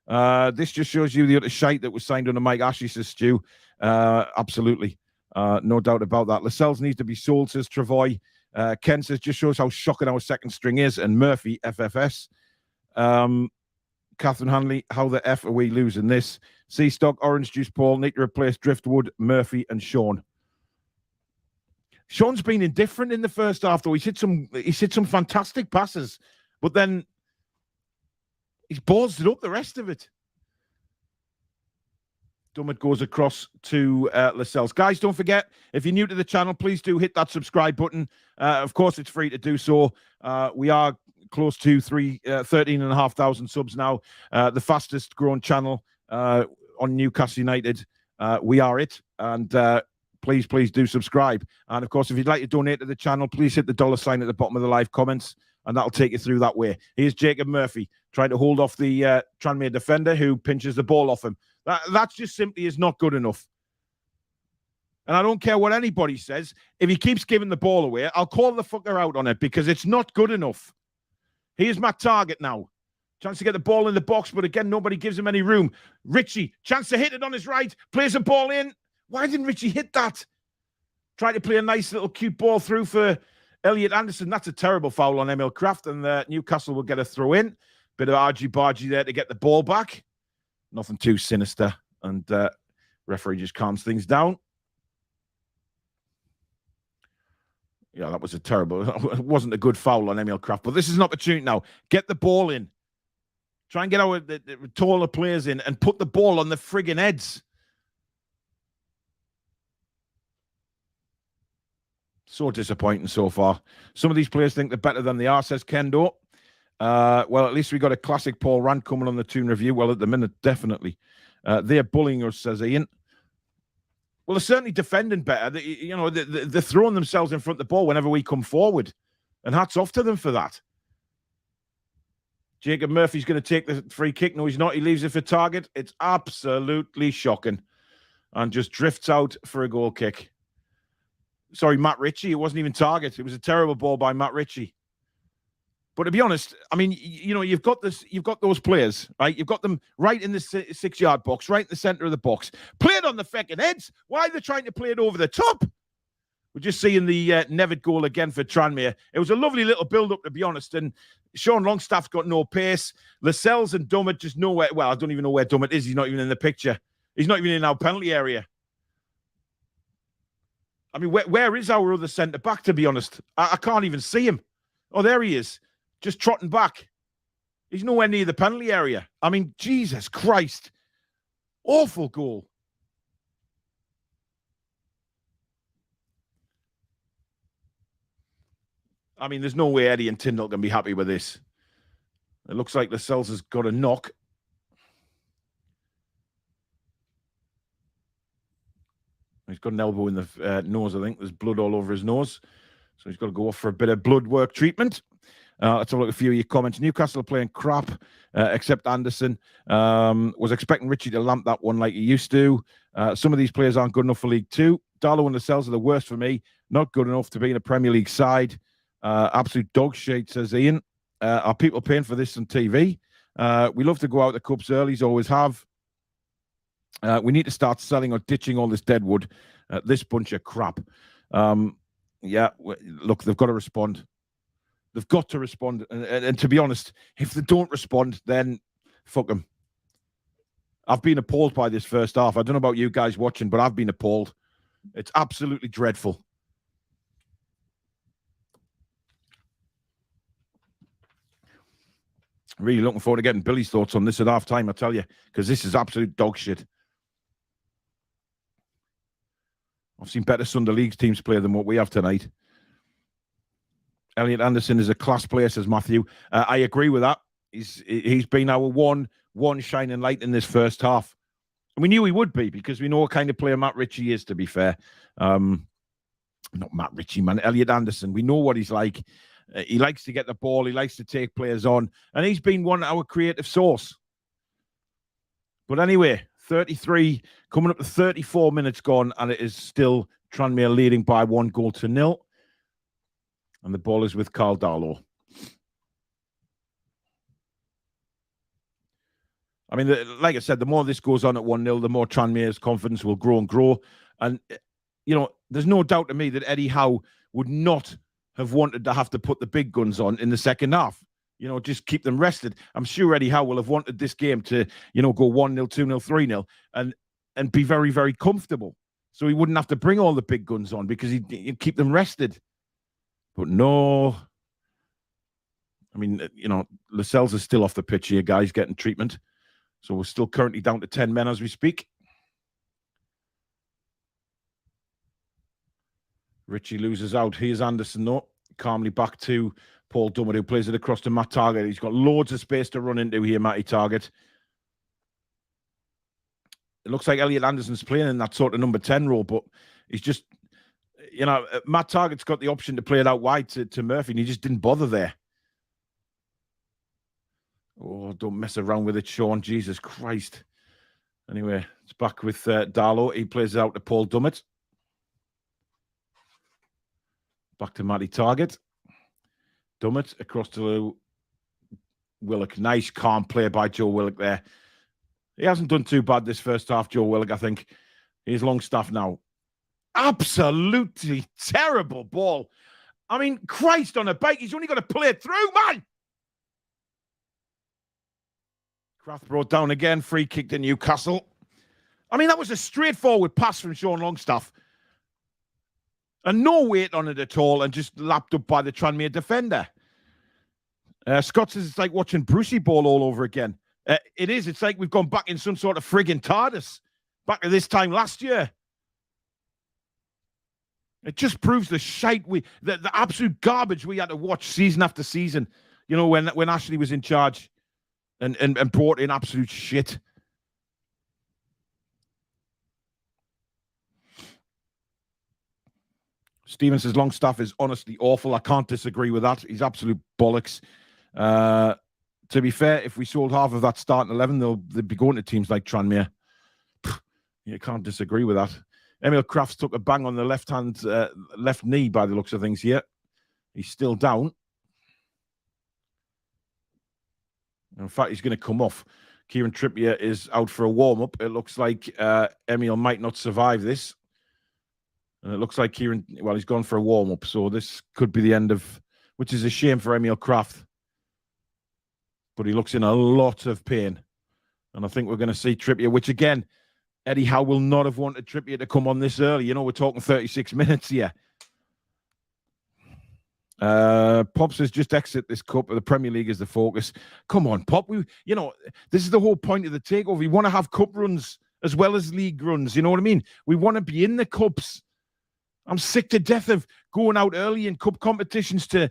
This just shows you the other shite that was signed under Mike Ashley, says Stu. Absolutely. No doubt about that. Lascelles needs to be sold, says Travoy. Ken says, just shows how shocking our second string is. And Murphy, FFS. Catherine Hanley, how the F are we losing this? Stock, Orange Juice Paul, need to replace Driftwood, Murphy, and Sean. Sean's been indifferent in the first half, though. He's hit some fantastic passes, but then he's ballsed it up the rest of it. Dummett goes across to Lascelles. Guys, don't forget, if you're new to the channel, please do hit that subscribe button. Of course, it's free to do so. We are close to 13,500 subs now. The fastest growing channel on Newcastle United. We are it. And please do subscribe. And of course, if you'd like to donate to the channel, please hit the $sign at the bottom of the live comments, and that'll take you through that way. Here's Jacob Murphy trying to hold off the Tranmere defender who pinches the ball off him. That just simply is not good enough. And I don't care what anybody says. If he keeps giving the ball away, I'll call the fucker out on it because it's not good enough. Here's Matt Targett now. Chance to get the ball in the box, but again, nobody gives him any room. Richie, chance to hit it on his right, plays the ball in. Why didn't Richie hit that? Try to play a nice little cute ball through for Elliot Anderson. That's a terrible foul on Emil Kraft, and Newcastle will get a throw in. Bit of argy-bargy there to get the ball back. Nothing too sinister, and referee just calms things down. Yeah, that was a terrible... It wasn't a good foul on Emil Kraft, but this is an opportunity now. Get the ball in. Try and get our the taller players in and put the ball on the friggin' heads. So disappointing so far. Some of these players think they're better than they are, says Kendo. Well, at least we got a classic Paul Rand coming on the Toon review. Well, at the minute, definitely. They're bullying us, says Ian. Well, they're certainly defending better. They're throwing themselves in front of the ball whenever we come forward. And hats off to them for that. Jacob Murphy's going to take the free kick. No, he's not. He leaves it for target. It's absolutely shocking. And just drifts out for a goal kick. Sorry, Matt Ritchie. It wasn't even target. It was a terrible ball by Matt Ritchie. But to be honest, I mean, you've got those players, right? You've got them right in the 6-yard box, right in the center of the box. Play it on the feckin' heads. Why are they trying to play it over the top? We're just seeing the Nevitt goal again for Tranmere. It was a lovely little build-up, to be honest. And Sean Longstaff's got no pace. Lascelles and Dummett just nowhere. Well, I don't even know where Dummett is. He's not even in the picture. He's not even in our penalty area. I mean, where is our other centre-back, to be honest? I can't even see him. Oh, there he is. Just trotting back. He's nowhere near the penalty area. I mean, Jesus Christ. Awful goal. I mean, there's no way Eddie and Tyndall can be happy with this. It looks like Lascelles has got a knock. He's got an elbow in the nose, I think. There's blood all over his nose. So he's got to go off for a bit of blood work treatment. Let's have a look at a few of your comments. Newcastle are playing crap, except Anderson. Was expecting Richie to lamp that one like he used to. Some of these players aren't good enough for League Two. Darlow and Lascelles are the worst for me. Not good enough to be in a Premier League side. Absolute dog shit, says Ian. Are people paying for this on TV? We love to go out the cups early, always have. We need to start selling or ditching all this deadwood. This bunch of crap. Yeah, look, they've got to respond. They've got to respond. And to be honest, if they don't respond, then fuck them. I've been appalled by this first half. I don't know about you guys watching, but I've been appalled. It's absolutely dreadful. Really looking forward to getting Billy's thoughts on this at half time, I tell you, because this is absolute dog shit. I've seen better Sunday League teams play than what we have tonight. Elliot Anderson is a class player, says Matthew. I agree with that. He's been our one shining light in this first half. And we knew he would be because we know what kind of player Matt Ritchie is, to be fair. Not Matt Ritchie, man. Elliot Anderson. We know what he's like. He likes to get the ball. He likes to take players on. And he's been our creative source. But anyway, 33, coming up to 34 minutes gone, and it is still Tranmere leading by 1-0. And the ball is with Carl Darlow. I mean, like I said, the more this goes on at 1-0, the more Tranmere's confidence will grow and grow. And, there's no doubt to me that Eddie Howe would not have wanted to have to put the big guns on in the second half. Just keep them rested. I'm sure Eddie Howe will have wanted this game to, go 1-0, 2-0, 3-0 and be very, very comfortable. So he wouldn't have to bring all the big guns on because he'd keep them rested. But no. I mean, Lascelles is still off the pitch here, guys, getting treatment. So we're still currently down to 10 men as we speak. Richie loses out. Here's Anderson, though. Calmly back to Paul Dummett, who plays it across to Matt Target. He's got loads of space to run into here, Matty Target. It looks like Elliot Anderson's playing in that sort of number 10 role, but he's just, Matt Target's got the option to play it out wide to Murphy, and he just didn't bother there. Oh, don't mess around with it, Sean. Jesus Christ. Anyway, it's back with Darlow. He plays it out to Paul Dummett. Back to Matty Target. Dummett across to Willock. Nice, calm play by Joe Willock there. He hasn't done too bad this first half, Joe Willock, I think. He's Longstaff now. Absolutely terrible ball. I mean, Christ on a bike. He's only got to play it through, man. Kraft brought down again. Free kick to Newcastle. I mean, that was a straightforward pass from Sean Longstaff. And no weight on it at all, and just lapped up by the Tranmere defender. Scott says it's like watching Brucey ball all over again. It is. It's like we've gone back in some sort of frigging TARDIS. Back at this time last year. It just proves the shite the absolute garbage we had to watch season after season. You know, when Ashley was in charge and brought in absolute shit. Stephen says Longstaff is honestly awful. I can't disagree with that. He's absolute bollocks. To be fair, if we sold half of that starting 11, they'd be going to teams like Tranmere. You can't disagree with that. Emil Crafts took a bang on the left knee by the looks of things here. He's still down. In fact, he's going to come off. Kieran Trippier is out for a warm-up. It looks like Emil might not survive this. And it looks like Kieran, well, he's gone for a warm-up. So this could be the end of, which is a shame for Emil Kraft. But he looks in a lot of pain. And I think we're going to see Trippier, which again, Eddie Howe will not have wanted Trippier to come on this early. You know, we're talking 36 minutes here. Pop says just exit this cup. The Premier League is the focus. Come on, Pop. This is the whole point of the takeover. We want to have cup runs as well as league runs. You know what I mean? We want to be in the cups. I'm sick to death of going out early in cup competitions to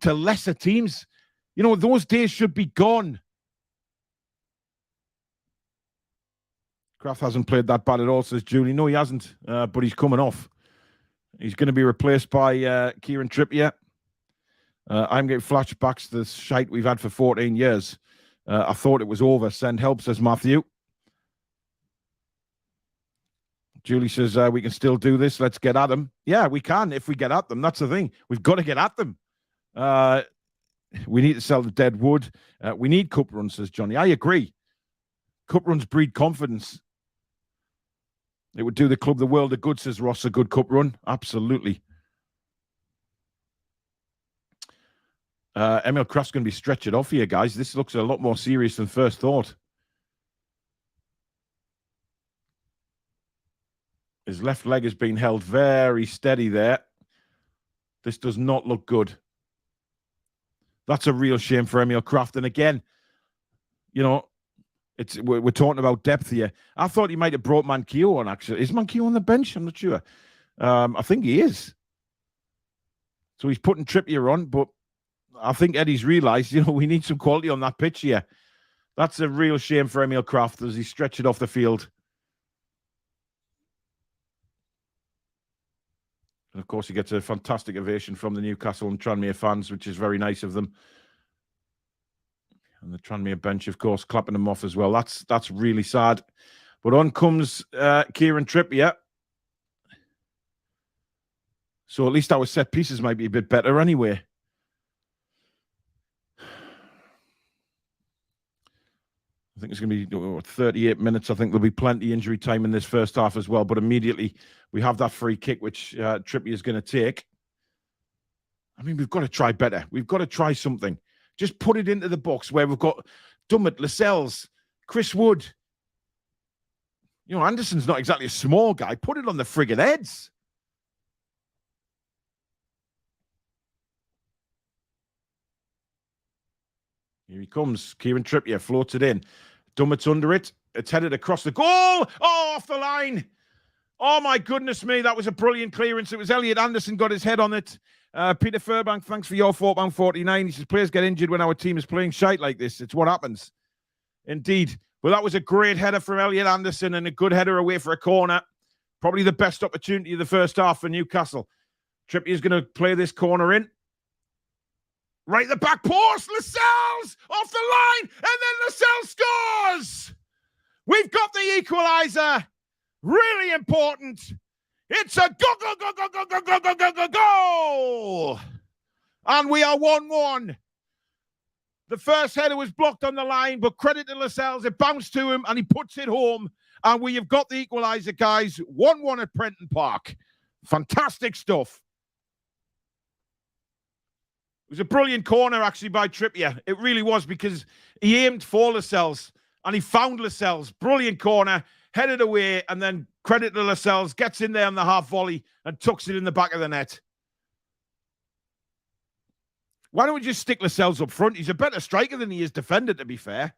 lesser teams. You know, those days should be gone. Kraft hasn't played that bad at all, says Julie. No, he hasn't, but he's coming off. He's going to be replaced by Kieran Trippier. I'm getting flashbacks to the shite we've had for 14 years. I thought it was over. Send help, says Matthew. Julie says, we can still do this. Let's get at them. Yeah, we can if we get at them. That's the thing. We've got to get at them. We need to sell the dead wood. We need cup runs, says Johnny. I agree. Cup runs breed confidence. It would do the club the world of good, says Ross, a good cup run. Absolutely. Emil Kraft's going to be stretched off here, guys. This looks a lot more serious than first thought. His left leg has been held very steady there. This does not look good. That's a real shame for Emil Kraft. And again, you know, we're talking about depth here. I thought he might have brought Manquillo on, actually. Is Manquillo on the bench? I'm not sure. I think he is. So he's putting Trippier on, but I think Eddie's realised, you know, we need some quality on that pitch here. That's a real shame for Emil Kraft as he stretched it off the field. And, of course, he gets a fantastic ovation from the Newcastle and Tranmere fans, which is very nice of them. And the Tranmere bench, of course, clapping him off as well. That's really sad. But on comes Kieran Trippier. So at least our set pieces might be a bit better anyway. I think it's going to be 38 minutes. I think there'll be plenty injury time in this first half as well. But immediately we have that free kick, which Trippier is going to take. I mean, we've got to try better. We've got to try something. Just put it into the box where we've got Dummett, Lascelles, Chris Wood. You know, Anderson's not exactly a small guy. Put it on the friggin' heads. Here he comes. Kieran Trippier floats it in. Dummett's under it. It's headed across the goal. Oh, off the line. Oh, my goodness me. That was a brilliant clearance. It was Elliot Anderson got his head on it. Peter Furbank, thanks for your £4.49. He says, players get injured when our team is playing shite like this. It's what happens. Indeed. Well, that was a great header from Elliot Anderson and a good header away for a corner. Probably the best opportunity of the first half for Newcastle. Trippier's going to play this corner in. Right at the back post. Lascelles off the line. And then Lascelles scores. We've got the equaliser. Really important. It's a goal. And we are 1-1. The first header was blocked on the line, but credit to Lascelles. It bounced to him, and he puts it home. And we have got the equaliser, guys. 1-1 at Prenton Park. Fantastic stuff. It was a brilliant corner, actually, by Trippier. It really was, because he aimed for Lascelles, and he found Lascelles. Brilliant corner, headed away, and then credit to Lascelles, gets in there on the half volley and tucks it in the back of the net. Why don't we just stick Lascelles up front? He's a better striker than he is defender, to be fair.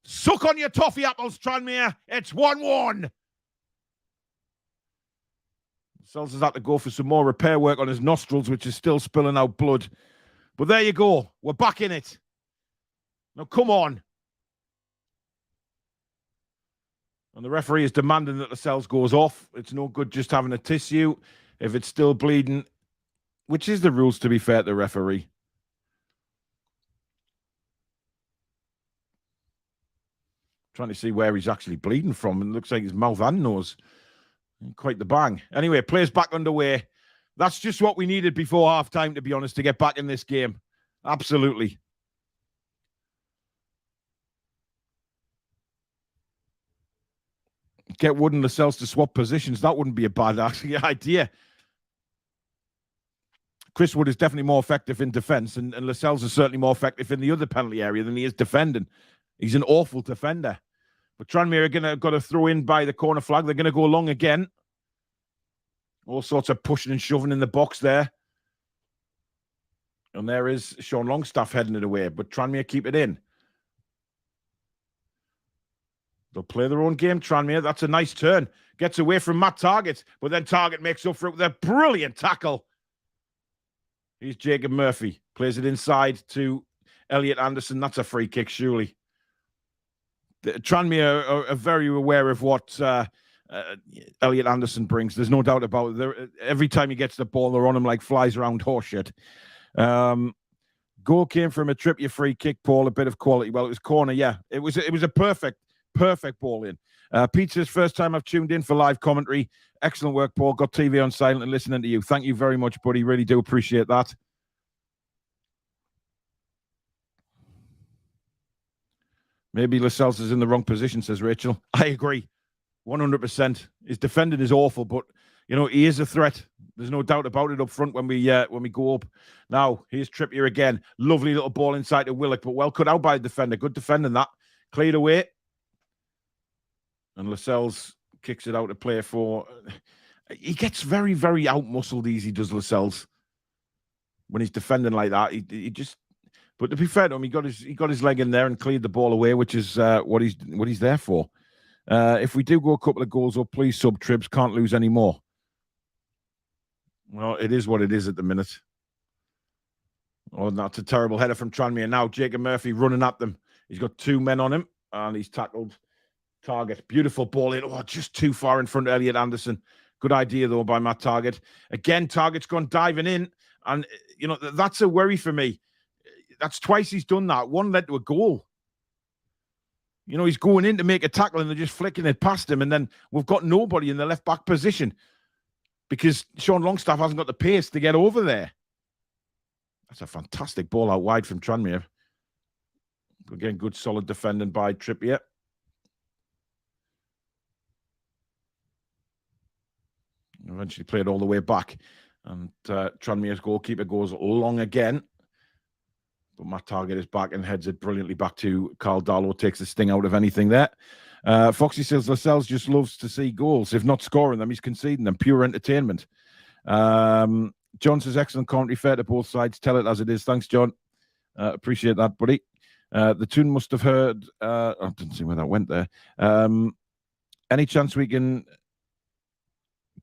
Suck on your toffee apples, Tranmere. It's 1-1. Lascelles has had to go for some more repair work on his nostrils, which is still spilling out blood. But there you go. We're back in it. Now, come on. And the referee is demanding that Lascelles goes off. It's no good just having a tissue if it's still bleeding, which is the rules, to be fair to the referee. Trying to see where he's actually bleeding from. It looks like his mouth and nose. Quite the bang. Anyway, play's back underway. That's just what we needed before half-time, to be honest, to get back in this game. Absolutely. Get Wood and Lascelles to swap positions. That wouldn't be a bad idea. Chris Wood is definitely more effective in defence, and Lascelles is certainly more effective in the other penalty area than he is defending. He's an awful defender. But Tranmere are got to throw in by the corner flag. They're going to go long again. All sorts of pushing and shoving in the box there. And there is Sean Longstaff heading it away, but Tranmere keep it in. They'll play their own game, Tranmere. That's a nice turn. Gets away from Matt Targett, but then Targett makes up for it with a brilliant tackle. Here's Jacob Murphy. Plays it inside to Elliot Anderson. That's a free kick, surely. Tranmere are very aware of what Elliot Anderson brings. There's no doubt about it. Every time he gets the ball, they're on him like flies around horseshit. Goal came from a Trippier free kick, Paul. A bit of quality. Well, it was corner, yeah. It was a perfect ball in. Peter's first time I've tuned in for live commentary. Excellent work, Paul. Got TV on silent and listening to you. Thank you very much, buddy. Really do appreciate that. Maybe Lascelles is in the wrong position, says Rachel. I agree. 100%. His defending is awful, but you know, he is a threat. There's no doubt about it up front when we go up. Now, here's Trippier again. Lovely little ball inside to Willock, but well cut out by the defender. Good defending that. Cleared away. And Lascelles kicks it out to play for... He gets very, very out-muscled easy, does Lascelles. When he's defending like that, he just... But to be fair to him, he got his leg in there and cleared the ball away, which is what he's there for. If we do go a couple of goals up, please sub Tribs. Can't lose any more. Well, it is what it is at the minute. Oh, that's a terrible header from Tranmere. Now Jacob Murphy running at them. He's got two men on him, and he's tackled Targett. Beautiful ball in. Oh, just too far in front of Elliot Anderson. Good idea, though, by Matt Targett. Again, Targett's gone diving in, and, you know, that's a worry for me. That's twice he's done that. One led to a goal. You know, he's going in to make a tackle and they're just flicking it past him. And then we've got nobody in the left back position because Sean Longstaff hasn't got the pace to get over there. That's a fantastic ball out wide from Tranmere. Again, good solid defending by Trippier. Eventually played all the way back. And Tranmere's goalkeeper goes long again. But Matt Targett is back and heads it brilliantly back to Carl Darlow. Takes the sting out of anything there. Foxy says Lascelles just loves to see goals. If not scoring them, he's conceding them. Pure entertainment. John says excellent commentary. Fair to both sides. Tell it as it is. Thanks, John. Appreciate that, buddy. The Toon must have heard... I didn't see where that went there. Any chance we can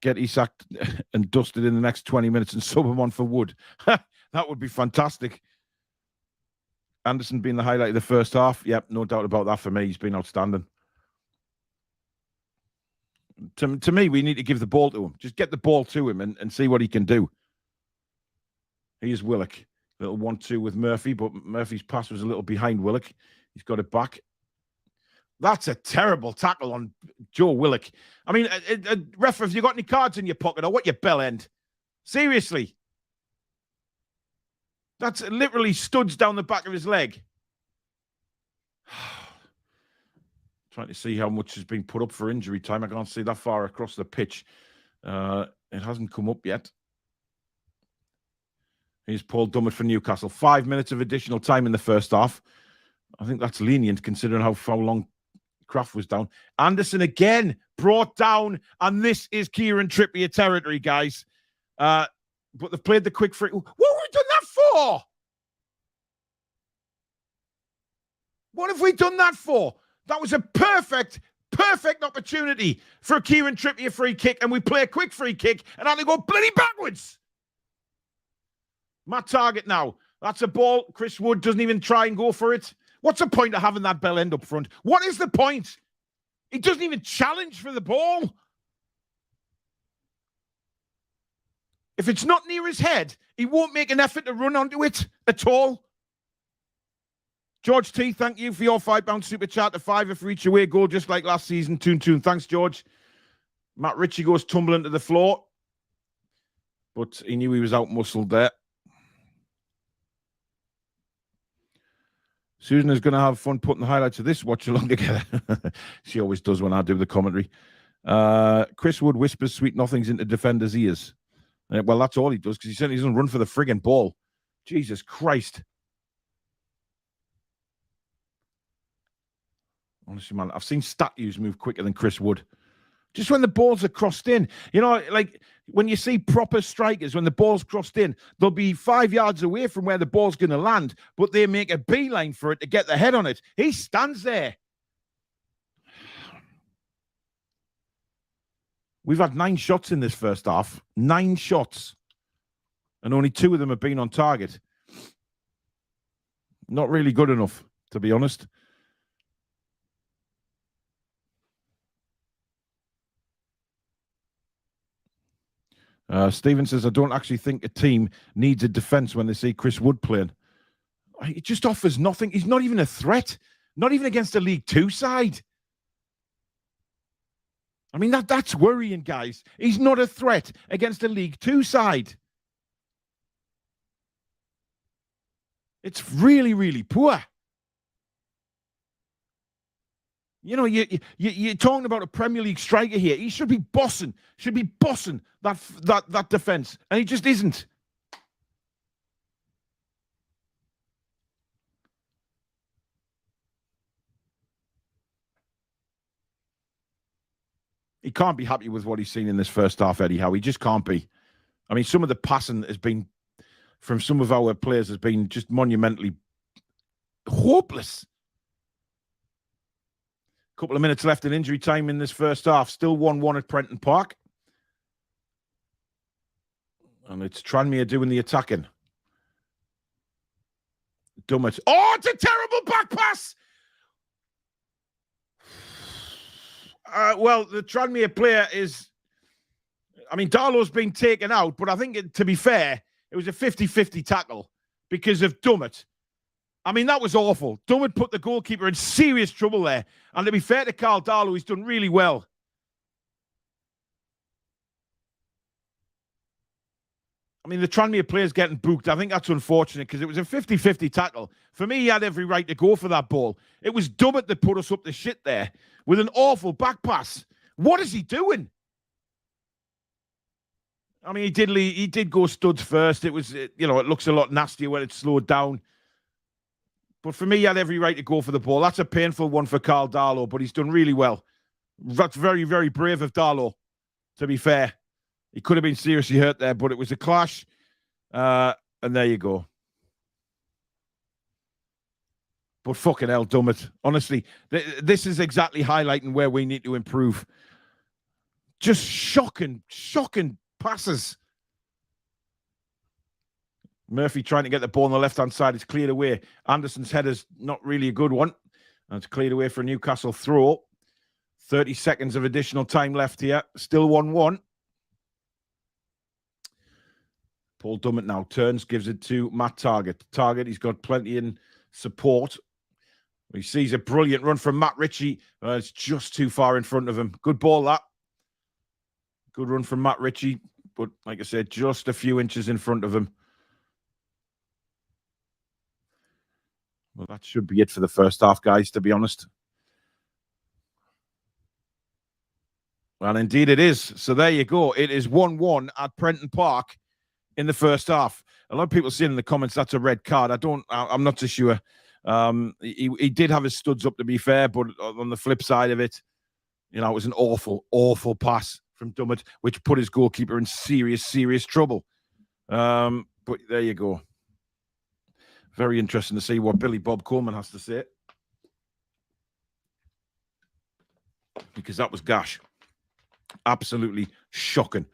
get Isak and dusted in the next 20 minutes and sub him on for Wood? That would be fantastic. Anderson being the highlight of the first half. Yep, no doubt about that for me. He's been outstanding. To me, we need to give the ball to him. Just get the ball to him and see what he can do. Here's Willock. Little 1-2 with Murphy, but Murphy's pass was a little behind Willock. He's got it back. That's a terrible tackle on Joe Willock. I mean, ref, have you got any cards in your pocket or what, you bell end? Seriously. That's literally studs down the back of his leg. Trying to see how much has been put up for injury time. I can't see that far across the pitch. It hasn't come up yet. Here's Paul Dummett for Newcastle. 5 minutes of additional time in the first half. I think that's lenient considering how long Kraft was down. Anderson again brought down, and this is Kieran Trippier territory, guys. But they've played the quick free. What have we done that for? What have we done that for? That was a perfect opportunity for a Kieran Trippier free kick, and we play a quick free kick, and I go bloody backwards. Matt Targett now. That's a ball. Chris Wood doesn't even try and go for it. What's the point of having that bell end up front? What is the point? He doesn't even challenge for the ball. If it's not near his head, he won't make an effort to run onto it at all. George T, thank you for your £5 super chat. A fiver for each away goal, just like last season. Toon. Thanks, George. Matt Ritchie goes tumbling to the floor. But he knew he was out-muscled there. Susan is going to have fun putting the highlights of this watch-along together. She always does when I do the commentary. Chris Wood whispers sweet nothings into defenders' ears. Well, that's all he does, because he certainly doesn't run for the friggin' ball. Jesus Christ. Honestly, man, I've seen statues move quicker than Chris Wood. Just when the balls are crossed in. You know, like when you see proper strikers, when the ball's crossed in, they'll be 5 yards away from where the ball's going to land, but they make a beeline for it to get the head on it. He stands there. We've had 9 shots in this first half. 9 shots. And only 2 of them have been on target. Not really good enough, to be honest. Stephen says, I don't actually think a team needs a defence when they see Chris Wood playing. He just offers nothing. He's not even a threat. Not even against a League Two side. I mean, that's worrying, guys. He's not a threat against a League Two side. It's really, really poor. You know, you're talking about a Premier League striker here. He should be bossing that defence, and he just isn't. He can't be happy with what he's seen in this first half, Eddie Howe. He just can't be. I mean, some of the passing has been, from some of our players, has been just monumentally hopeless. Couple of minutes left in injury time in this first half. Still 1-1 at Prenton Park. And it's Tranmere doing the attacking. Dummett. Oh, it's a terrible back pass! Well, the Tranmere player is... I mean, Darlow's been taken out, but I think, to be fair, it was a 50-50 tackle because of Dummett. I mean, that was awful. Dummett put the goalkeeper in serious trouble there. And to be fair to Carl Darlow, he's done really well. I mean, the Tranmere player's getting booked. I think that's unfortunate because it was a 50-50 tackle. For me, he had every right to go for that ball. It was Dummett that put us up the shit there with an awful back pass. What is he doing? I mean, he did go studs first. It was, it looks a lot nastier when it's slowed down. But for me, he had every right to go for the ball. That's a painful one for Carl Darlow, but he's done really well. That's very, very brave of Darlow, to be fair. He could have been seriously hurt there, but it was a clash. And there you go. But fucking hell, Dummett. Honestly, this is exactly highlighting where we need to improve. Just shocking passes. Murphy trying to get the ball on the left-hand side. It's cleared away. Anderson's header's not really a good one. And it's cleared away for a Newcastle throw. 30 seconds of additional time left here. Still 1-1. Paul Dummett now turns, gives it to Matt Targett. Targett, he's got plenty in support. He sees a brilliant run from Matt Ritchie. It's just too far in front of him. Good ball, that. Good run from Matt Ritchie. But like I said, just a few inches in front of him. Well, that should be it for the first half, guys, to be honest. Well, indeed it is. So there you go. It is 1-1 at Prenton Park in the first half. A lot of people saying in the comments that's a red card. I'm not so sure. He did have his studs up, to be fair, but on the flip side of it, it was an awful, awful pass from Dummett, which put his goalkeeper in serious, serious trouble. But there you go. Very interesting to see what Billy Bob Coleman has to say. Because that was gash. Absolutely shocking.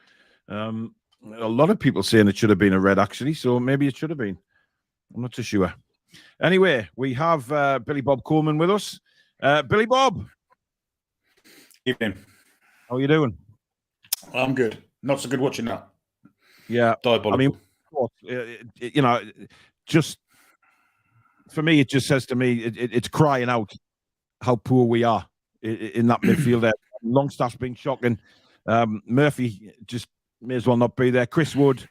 A lot of people saying it should have been a red, actually, so maybe it should have been. I'm not too sure. Anyway, we have Billy Bob Coleman with us. Billy Bob. Evening. How are you doing? I'm good. Not so good watching that. Yeah. Diabolical. I mean, just for me, it just says to me, it's crying out how poor we are in that midfield there. Longstaff's been shocking. Murphy just may as well not be there. Chris Wood.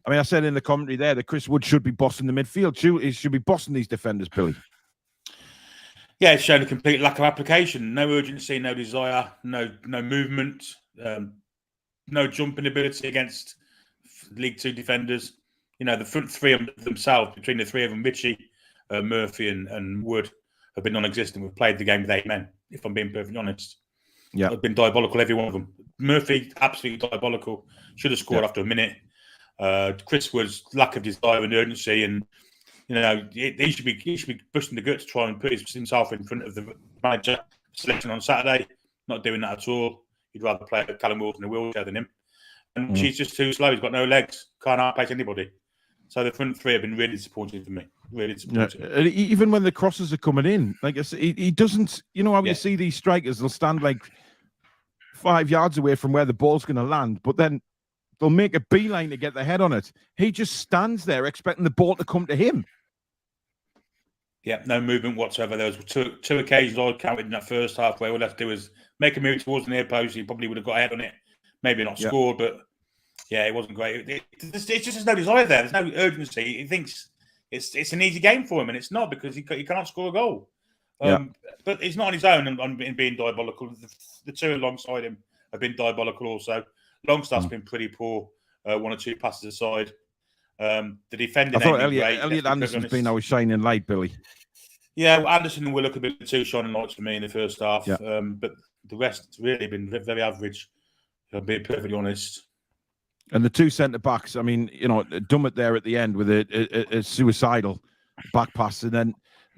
I mean, I said in the commentary there that Chris Wood should be bossing the midfield. He should be bossing these defenders, Billy. Yeah, it's shown a complete lack of application. No urgency, no desire, no movement, no jumping ability against League Two defenders. The front three of themselves, between the three of them, Richie, Murphy and Wood, have been non-existent. We've played the game with 8 men, if I'm being perfectly honest. Yeah. They've been diabolical, every one of them. Murphy, absolutely diabolical. Should have scored after a minute. Chris Wood's lack of desire and urgency, and he should be busting the gut to try and put himself in front of the manager selection on Saturday. Not doing that at all. He'd rather play Callum Wilson in a wheelchair than him. And she's just too slow. He's got no legs. Can't outpace anybody. So the front three have been really disappointing for me. Really disappointing. Yeah. Even when the crosses are coming in, like I say, he doesn't. You know how you see these strikers? They'll stand like 5 yards away from where the ball's going to land, but then they'll make a beeline to get their head on it. He just stands there expecting the ball to come to him. Yeah, no movement whatsoever. There was two occasions I counted in that first half where all they had to do was make a move towards the near post. He probably would have got ahead on it, maybe not scored, but it wasn't great. It's just there's no desire there. There's no urgency. He thinks it's an easy game for him, and it's not, because he can't score a goal. But he's not on his own and being diabolical. The two alongside him have been diabolical also. Longstaff's been pretty poor, 1 or 2 passes aside. The defending. I thought Elliot Anderson's been our shining light, Billy. Yeah, Anderson and Willock have been the 2 shining lights for me in the first half. But the rest has really been very average, if I'm being perfectly honest. And the 2 centre-backs, I mean, Dummett there at the end with a suicidal back pass. And then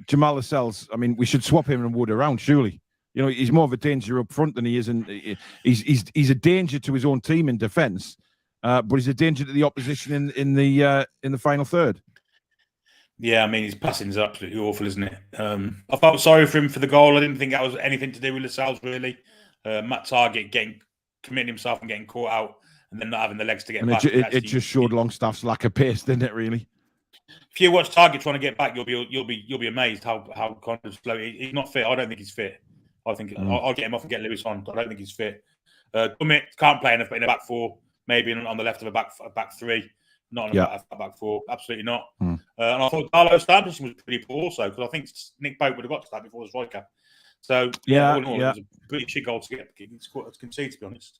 Jamal Lascelles, I mean, we should swap him and Wood around, surely. He's more of a danger up front than he is. He's a danger to his own team in defence, but he's a danger to the opposition in the final third. Yeah, I mean, his passing is absolutely awful, isn't it? I felt sorry for him for the goal. I didn't think that was anything to do with Lascelles, really. Matt Targett committing himself and getting caught out, and then not having the legs to get back. It just showed Longstaff's lack of pace, didn't it? Really. If you watch Targett trying to get back, you'll be amazed how kind of slow he's not fit. I don't think he's fit. I think I'll get him off and get Lewis on. I don't think he's fit. Dummett can't play in a back four. Maybe on the left of a back three, not in a back four. Absolutely not. And I thought Darlow Anderson was pretty poor also, because I think Nick Pope would have got to that before the striker. So all in all, it was a pretty shit goal to concede, to be honest.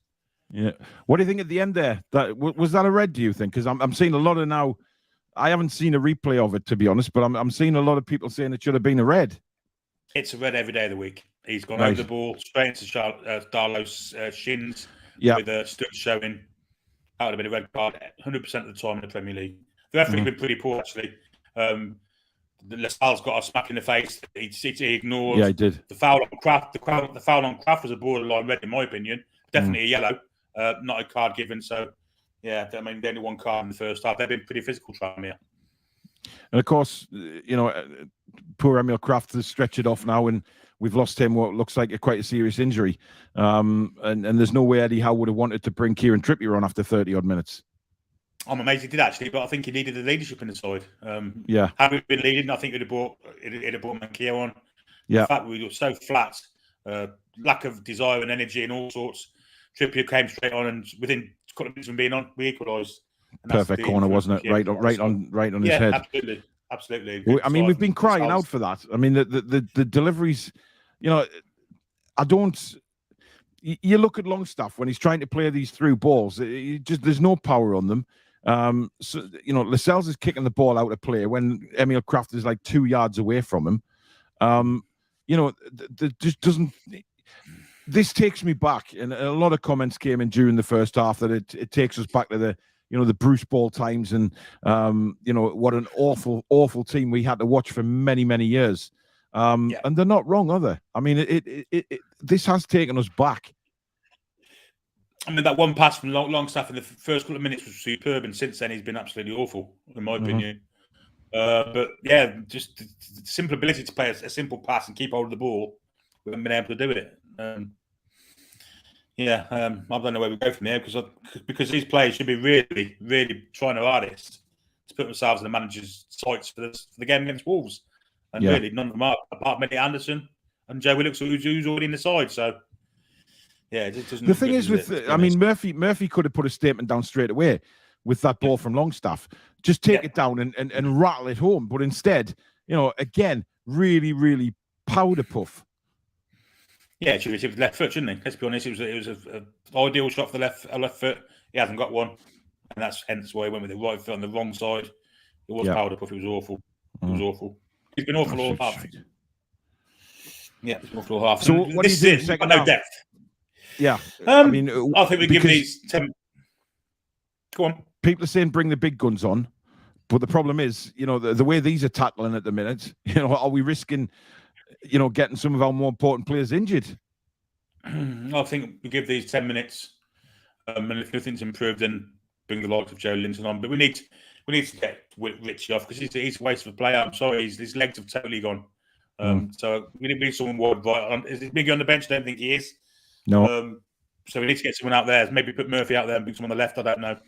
Yeah. What do you think at the end there? Was that a red? Do you think? Because I'm seeing a lot of now. I haven't seen a replay of it, to be honest, but I'm seeing a lot of people saying it should have been a red. It's a red every day of the week. He's gone over the ball straight into Darlow's shins with a stud showing. That would have been a red card 100% of the time in the Premier League. The referee's been pretty poor, actually. Lascelles got a smack in the face. He ignored. Yeah, he did. The foul on Kraft. The foul on Kraft was a borderline red, in my opinion. Definitely a yellow, not a card given. So, yeah, I mean, only 1 card in the first half. They've been pretty physical, Tranmere. And of course, poor Emil Kraft has stretched it off now, and we've lost him what looks like quite a serious injury. And there's no way Eddie Howe would have wanted to bring Kieran Trippier on after 30-odd minutes. I'm amazed he did, actually, but I think he needed the leadership in the side. Had we been leading, I think it'd have brought Mankio on. Yeah. The fact we were so flat, lack of desire and energy and all sorts. Trippier came straight on, and within a couple of minutes from being on, we equalised. Perfect corner, wasn't it? Right on his head. Absolutely. absolutely. I mean, we've been crying out for that. I mean, the deliveries, I don't. You look at Longstaff when he's trying to play these through balls. There's no power on them. So Lascelles is kicking the ball out of play when Emil Kraft is like 2 yards away from him. Just doesn't. This takes me back, and a lot of comments came in during the first half that it takes us back to the Bruce Ball times, and what an awful team we had to watch for many, many years. And they're not wrong, are they? I mean, this has taken us back. I mean, that one pass from Longstaff in the first couple of minutes was superb, and since then he's been absolutely awful, in my opinion. But yeah, just the simple ability to play a simple pass and keep hold of the ball, we haven't been able to do it. I don't know where we go from here because these players should be really, really trying their hardest to put themselves in the manager's sights for the game against Wolves. And really, none of them are, apart from Eddie Anderson and Joe Willox, who's already in the side. So, yeah, it doesn't. The thing is, Murphy could have put a statement down straight away with that ball from Longstaff. Just take it down and rattle it home. But instead, again, really, really powder puff. Yeah, it was left foot, shouldn't he? Let's be honest. It was an ideal shot for the left foot. He hasn't got one, and that's hence why he went with the right foot on the wrong side. It was powder puff. It was awful. It was awful. He's been awful all half. Yeah, it's awful all half. So what do you do? No depth. Yeah, I think we give these 10. Go on. People are saying bring the big guns on, but the problem is, the way these are tackling at the minute. Are we risking? Getting some of our more important players injured? I think we give these 10 minutes, and if nothing's improved, then bring the likes of Joe Linton on. But we need to get Richie off because he's a waste of a player. I'm sorry, his legs have totally gone. So we need someone wide right. Is Miggy on the bench? I don't think he is. No. So we need to get someone out there. Maybe put Murphy out there and bring someone on the left. I don't know.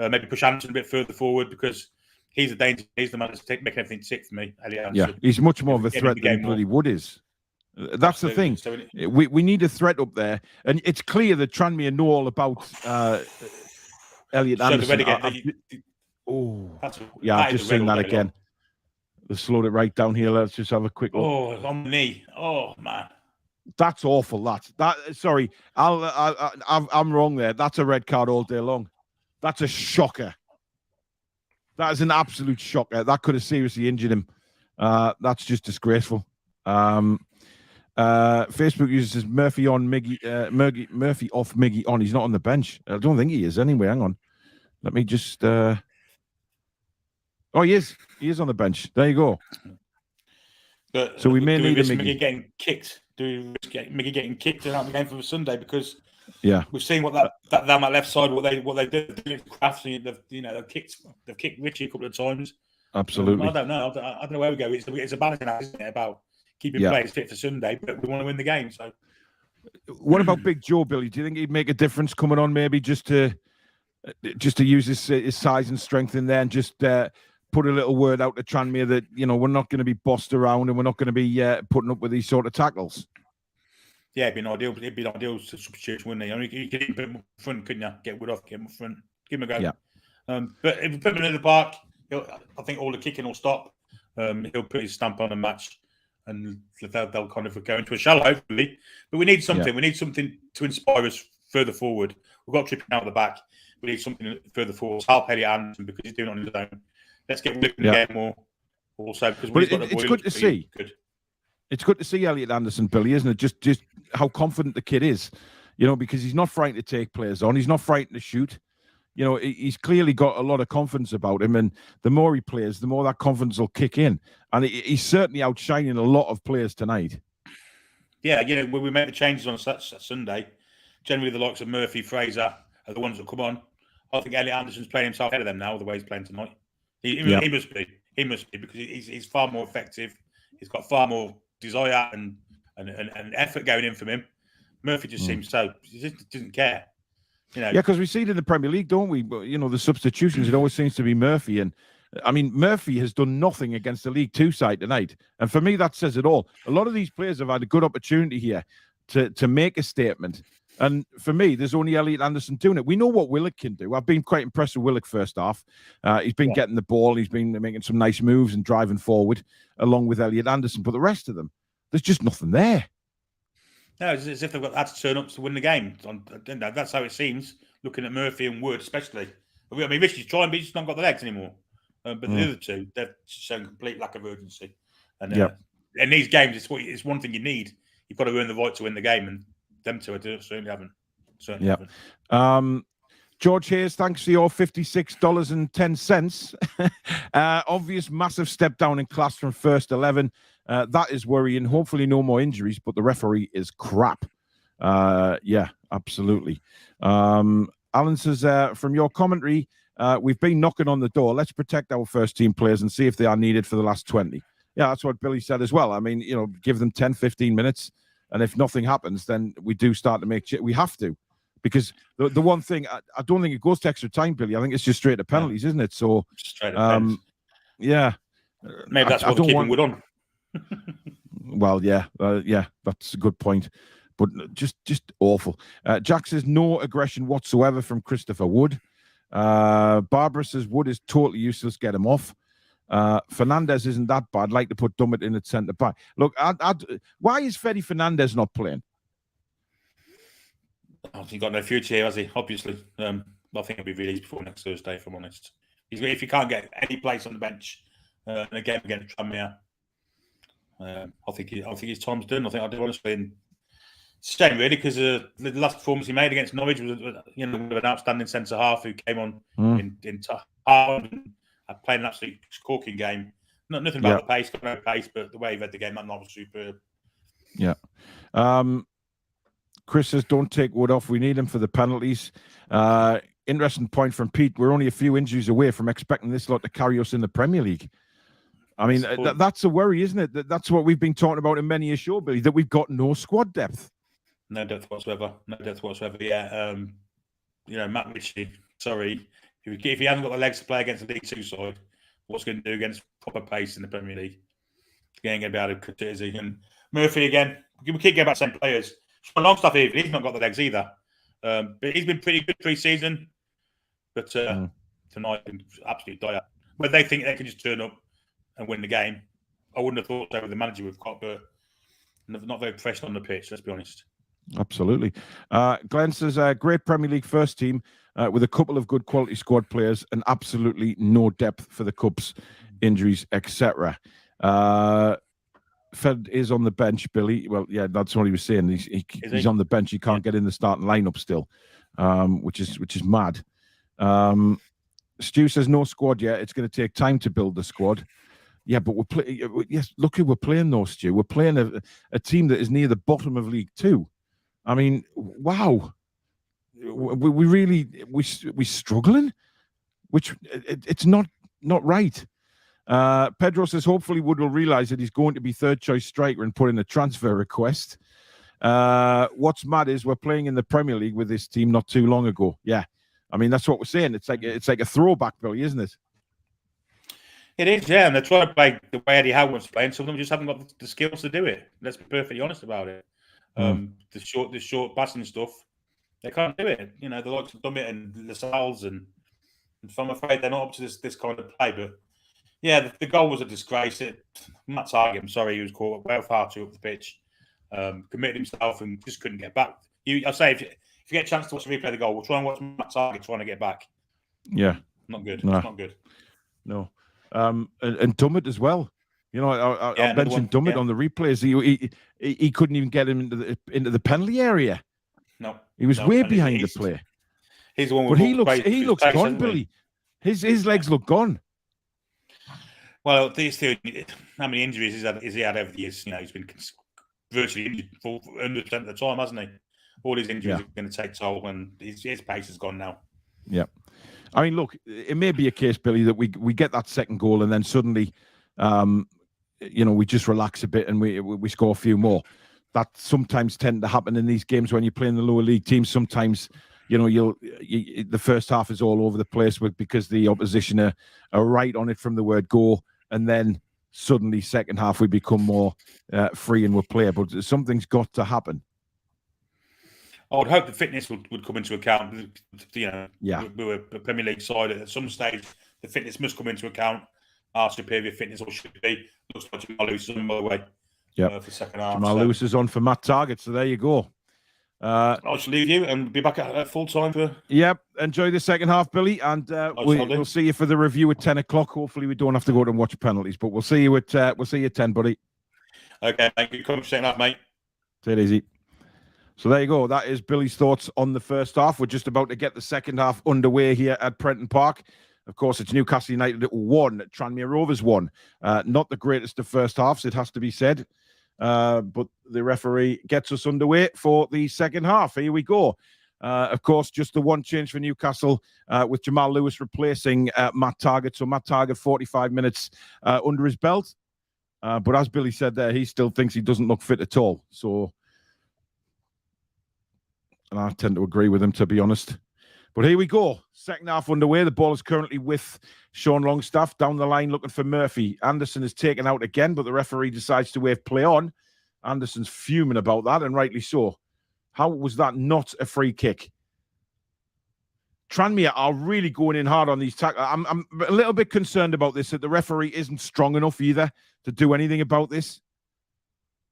Maybe push Anderson a bit further forward because he's a danger. He's the man that's making everything tick for me. Yeah, he's much more of a threat than bloody Wood is. That's the thing. So we need a threat up there, and it's clear that Tranmere know all about Elliot Anderson. I've just seen that again. They slowed it right down here. Let's just have a quick look. Oh, on the knee. Oh man, that's awful. Sorry, I'm wrong there. That's a red card all day long. That's a shocker. That is an absolute shocker. That could have seriously injured him. That's just disgraceful. Facebook user says Murphy on Miggy, Murphy off Miggy on. He's not on the bench. I don't think he is anyway. Hang on. Let me just. Oh, he is. He is on the bench. There you go. But so we may need Miggy getting kicked. Do we risk Miggy getting kicked out of the game for Sunday because? Yeah, we've seen what that down that left side what they did. Crafty, they've kicked Richie a couple of times. Absolutely. I don't know. I don't know where we go. It's a balancing act, isn't it? About keeping players fit for Sunday, but we want to win the game. So, what about Big Joe, Billy? Do you think he'd make a difference coming on? Maybe just to use his size and strength in there, and just put a little word out to Tranmere that we're not going to be bossed around and we're not going to be putting up with these sort of tackles. Yeah, it'd be an ideal. It'd be an ideal substitution, wouldn't it? I mean, you could even put him up front, couldn't you? Get Wood off, get him up front, give him a go. Yeah. But if we put him in the park, I think all the kicking will stop. He'll put his stamp on the match, and they'll kind of go into a shell, hopefully. But we need something. Yeah. We need something to inspire us further forward. We've got Tripping out the back. We need something further forward. Help Eddie Anderson because he's doing it on his own. Let's get Wood in the game more. Also, because it's good to see. Good. It's good to see Elliot Anderson, Billy, isn't it? Just how confident the kid is, because he's not frightened to take players on. He's not frightened to shoot. He's clearly got a lot of confidence about him. And the more he plays, the more that confidence will kick in. And he's certainly outshining a lot of players tonight. Yeah, when we make the changes on Sunday, generally the likes of Murphy, Fraser are the ones that come on. I think Elliot Anderson's playing himself ahead of them now, the way he's playing tonight. He must be. He must be because he's far more effective. He's got far more desire and effort going in from him. Murphy just seems he just doesn't care. Yeah, because we see it in the Premier League, don't we? The substitutions, it always seems to be Murphy. And I mean, Murphy has done nothing against the League Two side tonight. And for me, that says it all. A lot of these players have had a good opportunity here to make a statement. And for me, there's only Elliot Anderson doing it. We know what Willock can do. I've been quite impressed with Willock first half. He's been getting the ball. He's been making some nice moves and driving forward along with Elliot Anderson. But the rest of them, there's just nothing there. No, it's as if they've had to turn up to win the game. That's how it seems, looking at Murphy and Wood especially. I mean, Richie's trying, but he's just not got the legs anymore. But the other two, they've shown complete lack of urgency. And in these games, it's one thing you need. You've got to earn the right to win the game, and them two certainly haven't. Haven't. George Hayes, thanks for your $56.10. Obvious massive step down in class from first 11. That is worrying. Hopefully no more injuries, but the referee is crap. Yeah, absolutely. Alan says, from your commentary, we've been knocking on the door. Let's protect our first team players and see if they are needed for the last 20. Yeah, that's what Billy said as well. I mean, give them 10, 15 minutes. And if nothing happens, then we do start to make we have to. Because the one thing, I don't think it goes to extra time, Billy. I think it's just straight to penalties, isn't it? So, straight to penalties. Yeah. Maybe that's what they're keeping Wood on. Well, yeah, that's a good point. But just awful. Jack says no aggression whatsoever from Christopher Wood. Barbara says Wood is totally useless. Get him off. Fernandez isn't that bad. I'd like to put Dummett in at centre back. Look, why is Freddy Fernandez not playing? He's got no future here, has he? Obviously. I think he'll be released before next Thursday, if I'm honest. If he can't get any place on the bench again against Tranmere, I think his time's done. I do honestly. And it's a shame, really, because the last performance he made against Norwich was, with an outstanding centre half who came on in hard and played an absolute corking game. Nothing about the pace, got no pace, but the way he read the game, that was superb. Yeah. Chris says, don't take Wood off. We need him for the penalties. Interesting point from Pete. We're only a few injuries away from expecting this lot to carry us in the Premier League. I mean, that's a worry, isn't it? That's what we've been talking about in many a show, Billy, that we've got no squad depth. No depth whatsoever. Yeah. Matt Ritchie, sorry. If he hasn't got the legs to play against the League 2 side, what's going to do against proper pace in the Premier League? He ain't going to be able to criticise. And Murphy again. We keep getting back to the same players. Longstaff even, he's not got the legs either. But he's been pretty good pre-season. But tonight, absolutely dire. Whether they think they can just turn up and win the game, I wouldn't have thought so with the manager we've got, but not very professional on the pitch, let's be honest. Absolutely. Glenn says, great Premier League first team with a couple of good quality squad players and absolutely no depth for the Cups, injuries, etc. Fed is on the bench, Billy. Well, yeah, that's what he was saying. He's on the bench. He can't get in the starting lineup still, which is mad. Stu says no squad yet. It's going to take time to build the squad. Yeah, but look who we're playing though, Stu. We're playing a team that is near the bottom of League Two. I mean, wow. We struggling, which it's not right. Pedro says hopefully Wood will realise that he's going to be third choice striker and put in a transfer request. What's mad is we're playing in the Premier League with this team not too long ago. Yeah, I mean that's what we're saying. It's like a throwback, Billy, isn't it? It is, yeah. And they're trying to play the way Eddie Howe wants to play, and some of them just haven't got the skills to do it. Let's be perfectly honest about it. The short passing stuff, they can't do it. The likes of Dummett and Lascelles, and so I'm afraid they're not up to this kind of play. But yeah, the goal was a disgrace. Matt Target, I'm sorry, he was caught well far too up the pitch, committed himself and just couldn't get back. I say if you get a chance to watch the replay of the goal, we'll try and watch Matt Target trying to get back. Yeah, not good. No. It's not good. No, and Dummett as well. I mentioned Dummett on the replays. He couldn't even get him into the penalty area. No, he was way behind the play. He's the one. But he looks gone, Billy. His legs look gone. Well, how many injuries has he had over the years? He's been virtually injured for 100% of the time, hasn't he? All his injuries are going to take toll, and his pace has gone now. Yeah. I mean, look, it may be a case, Billy, that we get that second goal and then suddenly, we just relax a bit and we score a few more. That sometimes tend to happen in these games when you're playing the lower league teams. Sometimes, the first half is all over the place because the opposition are right on it from the word go, and then suddenly second half we become more free and we'll play. But something's got to happen. I would hope the fitness would come into account. You know, Yeah. we were a Premier League side. At some stage, the fitness must come into account. Our superior fitness or should be. Looks like Jamal Lewis is on the way for the second half. Jamal Lewis is on for Matt Targett, so there you go. I shall leave you and be back at full time for. Yep. Enjoy the second half, Billy, and we'll see you for the review at 10 o'clock. Hopefully, we don't have to go out and watch penalties, but we'll see you at 10, buddy. Okay, thank you. Come second half, mate. Take it easy. So there you go. That is Billy's thoughts on the first half. We're just about to get the second half underway here at Prenton Park. Of course, it's Newcastle United 1, Tranmere Rovers 1. Not the greatest of first halves, it has to be said. But the referee gets us underway for the second half. Here we go. Of course, just the one change for Newcastle with Jamal Lewis replacing Matt Targett. So Matt Targett, 45 minutes under his belt. But as Billy said there, he still thinks he doesn't look fit at all. So, and I tend to agree with him, to be honest. But here we go. Second half underway. The ball is currently with Sean Longstaff. Down the line looking for Murphy. Anderson is taken out again, but the referee decides to wave play on. Anderson's fuming about that, and rightly so. How was that not a free kick? Tranmere are really going in hard on these tackles. I'm a little bit concerned about this, that the referee isn't strong enough either to do anything about this.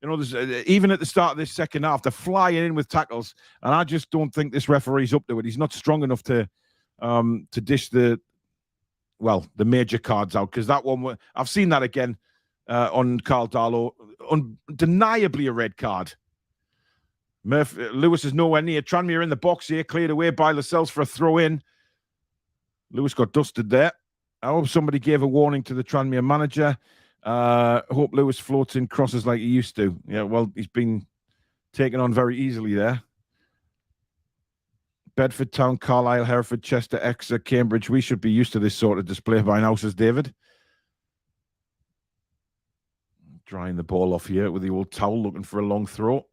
You know, even at the start of this second half, they're flying in with tackles, and I just don't think this referee's up to it. He's not strong enough to dish the major cards out, because that one, I've seen that again on Carl Darlow, undeniably a red card. Lewis is nowhere near. Tranmere in the box here, cleared away by Lascelles for a throw-in. Lewis got dusted there. I hope somebody gave a warning to the Tranmere manager. Hope Lewis floats in crosses like he used to. Yeah, well, he's been taken on very easily there. Bedford Town, Carlisle, Hereford, Chester, Exeter, Cambridge. We should be used to this sort of display by now, says David. Drying the ball off here with the old towel, looking for a long throw.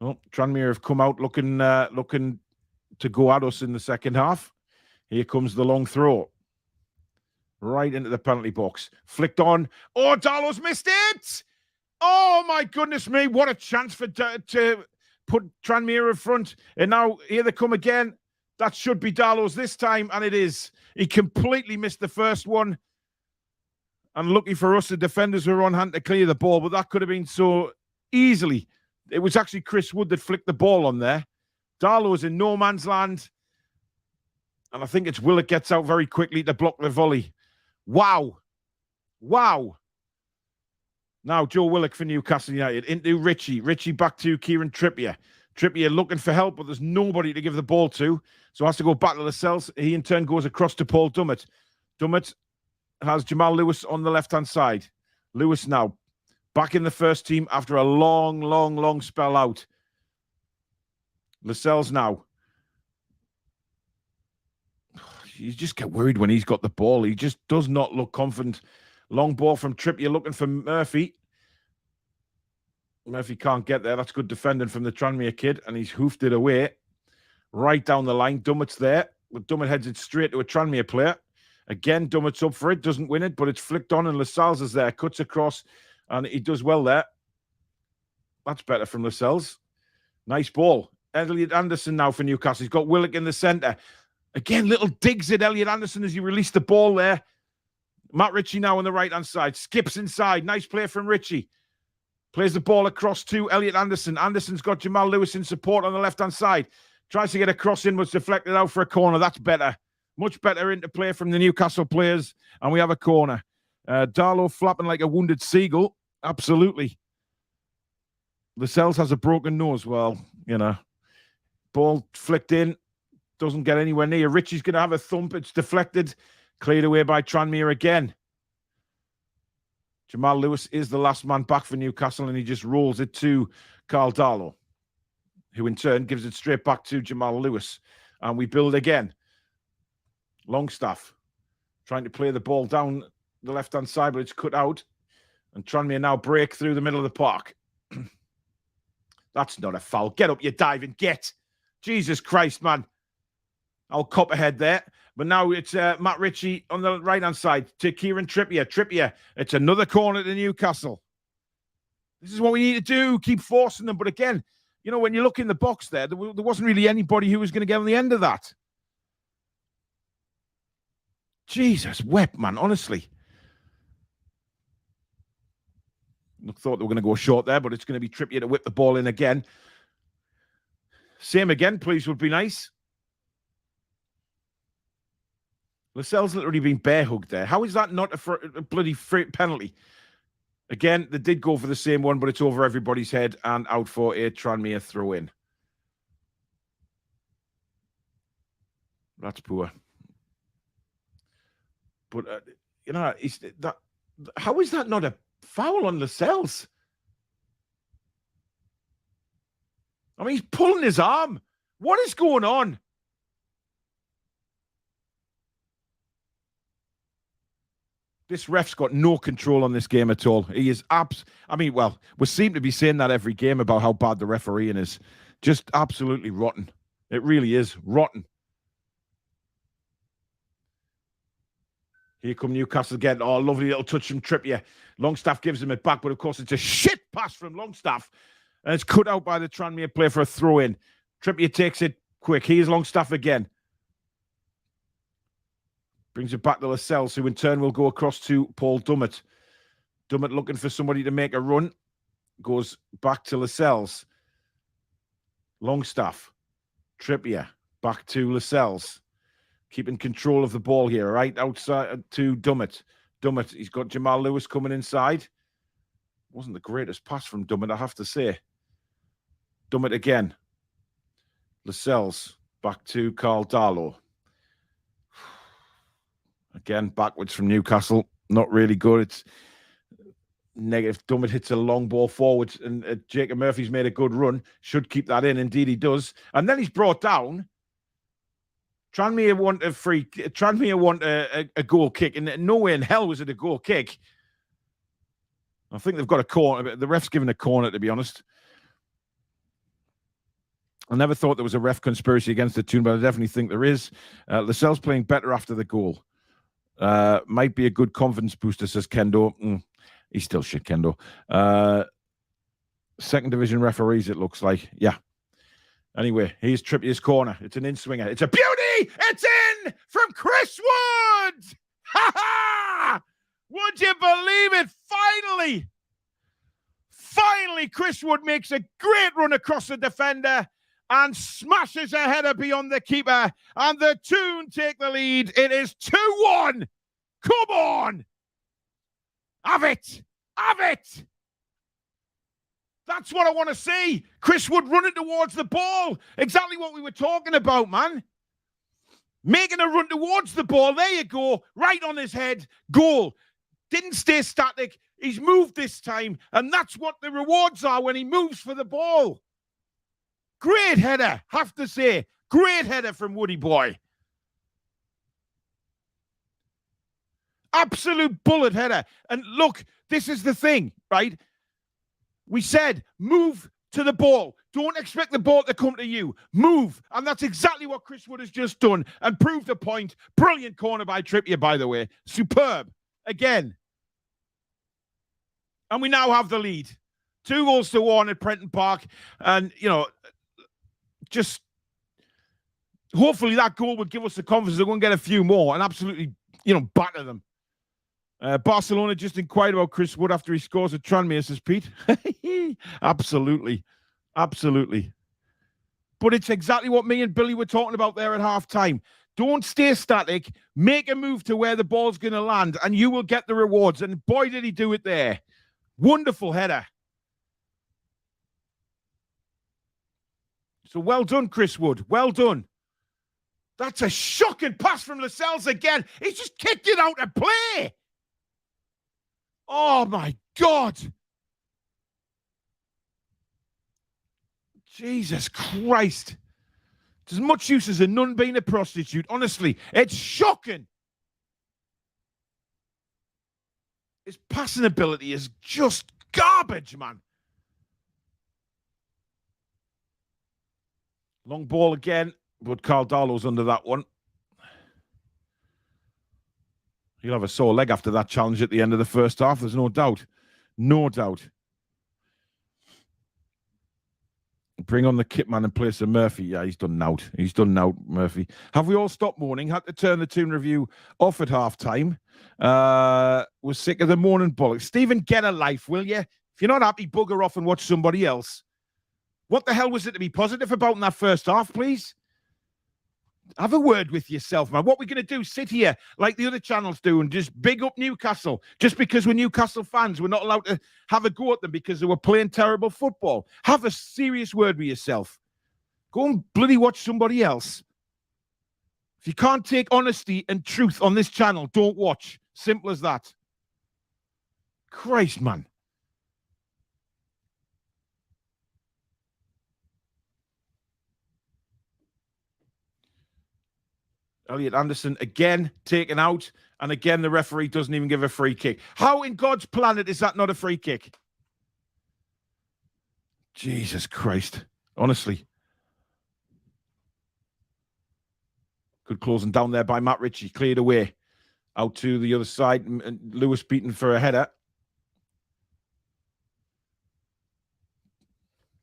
Oh, Tranmere have come out looking to go at us in the second half. Here comes the long throw. Right into the penalty box. Flicked on. Oh, Darlow's missed it! Oh, my goodness me. What a chance to put Tranmere in front. And now here they come again. That should be Darlow's this time, and it is. He completely missed the first one. And lucky for us, the defenders were on hand to clear the ball, but that could have been so easily. It was actually Chris Wood that flicked the ball on there. Darlow is in no man's land. And I think it's Willock gets out very quickly to block the volley. Wow. Wow. Now Joe Willock for Newcastle United. Into Richie. Richie back to Kieran Trippier. Trippier looking for help, but there's nobody to give the ball to. So has to go back to Lascelles. He in turn goes across to Paul Dummett. Dummett has Jamal Lewis on the left-hand side. Lewis now back in the first team after a long, long, long spell out. Lascelles now. You just get worried when he's got the ball. He just does not look confident. Long ball from Trippier looking for Murphy. Murphy can't get there. That's good defending from the Tranmere kid, and he's hoofed it away. Right down the line. Dummett's there, but Dummett heads it straight to a Tranmere player. Again, Dummett's up for it, doesn't win it, but it's flicked on, and Lascelles is there. Cuts across, and he does well there. That's better from Lascelles. Nice ball. Elliot Anderson now for Newcastle. He's got Willock in the centre. Again, little digs at Elliot Anderson as he released the ball there. Matt Ritchie now on the right-hand side. Skips inside. Nice play from Ritchie. Plays the ball across to Elliot Anderson. Anderson's got Jamal Lewis in support on the left-hand side. Tries to get a cross in, was deflected out for a corner. That's better. Much better interplay from the Newcastle players. And we have a corner. Darlow flapping like a wounded seagull. Absolutely. Lascelles has a broken nose. Well, you know. Ball flicked in. Doesn't get anywhere near. Ritchie's going to have a thump. It's deflected. Cleared away by Tranmere again. Jamal Lewis is the last man back for Newcastle, and he just rolls it to Carl Darlow, who in turn gives it straight back to Jamal Lewis. And we build again. Longstaff trying to play the ball down the left-hand side, but it's cut out. And Tranmere now break through the middle of the park. That's not a foul. Get up, you diving. Get. Jesus Christ, man. I'll cop ahead there. But now it's Matt Ritchie on the right-hand side to Kieran Trippier. Trippier, it's another corner to Newcastle. This is what we need to do. Keep forcing them. But again, you know, when you look in the box there wasn't really anybody who was going to get on the end of that. Jesus wept, man, honestly. Thought they were going to go short there, but it's going to be Trippier to whip the ball in again. Same again, please, would be nice. Lascelles literally been bear hugged there. How is that not a bloody penalty? Again, they did go for the same one, but it's over everybody's head and out for a Tranmere throw in. That's poor. But, you know, how is that not a foul on Lascelles? I mean, he's pulling his arm. What is going on? This ref's got no control on this game at all. He is I mean, well, we seem to be saying that every game about how bad the refereeing is. Just absolutely rotten. It really is rotten. Here come Newcastle again. Oh, lovely little touch from Trippier. Longstaff gives him it back, but of course it's a shit pass from Longstaff. And it's cut out by the Tranmere player for a throw-in. Trippier takes it quick. Here's Longstaff again. Brings it back to Lascelles, who in turn will go across to Paul Dummett. Dummett looking for somebody to make a run. Goes back to Lascelles. Longstaff. Trippier. Back to Lascelles. Keeping control of the ball here, right? Outside to Dummett. Dummett, he's got Jamal Lewis coming inside. Wasn't the greatest pass from Dummett, I have to say. Dummett again. Lascelles. Back to Carl Darlow. Again, backwards from Newcastle. Not really good. It's negative. Dummett hits a long ball forwards, and Jacob Murphy's made a good run. Should keep that in. Indeed, he does. And then he's brought down. Tranmere want a free. Tranmere want a goal kick, and no way in hell was it a goal kick. I think they've got a corner. The ref's given a corner, to be honest. I never thought there was a ref conspiracy against the Toon, but I definitely think there is. Lascelles playing better after the goal. Might be a good confidence booster, says Kendo. He's still shit, Kendo. Second division referees, it looks like. Yeah. Anyway, here's Trippier's corner. It's an in-swinger. It's a beauty! It's in from Chris Wood! Ha ha! Would you believe it? Finally, Chris Wood makes a great run across the defender and smashes a header beyond the keeper. And the Toon take the lead. It is 2-1. Come on. Have it. Have it. That's what I want to see. Chris Wood running towards the ball. Exactly what we were talking about, man. Making a run towards the ball. There you go. Right on his head. Goal. Didn't stay static. He's moved this time. And that's what the rewards are when he moves for the ball. Great header, have to say. Great header from Woody Boy. Absolute bullet header. And look, this is the thing, right? We said, move to the ball. Don't expect the ball to come to you. Move. And that's exactly what Chris Wood has just done and proved a point. Brilliant corner by Trippier, by the way. Superb. Again. And we now have the lead. 2-1 at Prenton Park. And, you know, just hopefully that goal would give us the confidence they're going to get a few more and absolutely, you know, batter them. Barcelona just inquired about Chris Wood after he scores at Tranmere, says Pete. Absolutely. Absolutely. But it's exactly what me and Billy were talking about there at half-time. Don't stay static. Make a move to where the ball's going to land and you will get the rewards. And boy, did he do it there. Wonderful header. So well done, Chris Wood. Well done. That's a shocking pass from Lascelles again. He's just kicked it out of play. Oh, my God. Jesus Christ. It's as much use as a nun being a prostitute. Honestly, it's shocking. His passing ability is just garbage, man. Long ball again, but Carl Darlow's under that one. He'll have a sore leg after that challenge at the end of the first half. There's no doubt. No doubt. Bring on the kit man and play some Murphy. Yeah, he's done now. He's done now, Murphy. Have we all stopped mourning? Had to turn the Toon review off at half-time. Was sick of the morning bollocks. Stephen, get a life, will you? If you're not happy, bugger off and watch somebody else. What the hell was it to be positive about in that first half, please? Have a word with yourself, man. What are we going to do? Sit here like the other channels do and just big up Newcastle just because we're Newcastle fans. We're not allowed to have a go at them because they were playing terrible football. Have a serious word with yourself. Go and bloody watch somebody else. If you can't take honesty and truth on this channel, don't watch. Simple as that. Christ, man. Elliot Anderson again taken out, and again the referee doesn't even give a free kick. How in God's planet is that not a free kick? Jesus Christ. Honestly. Good closing down there by Matt Ritchie. Cleared away. Out to the other side. And Lewis beaten for a header.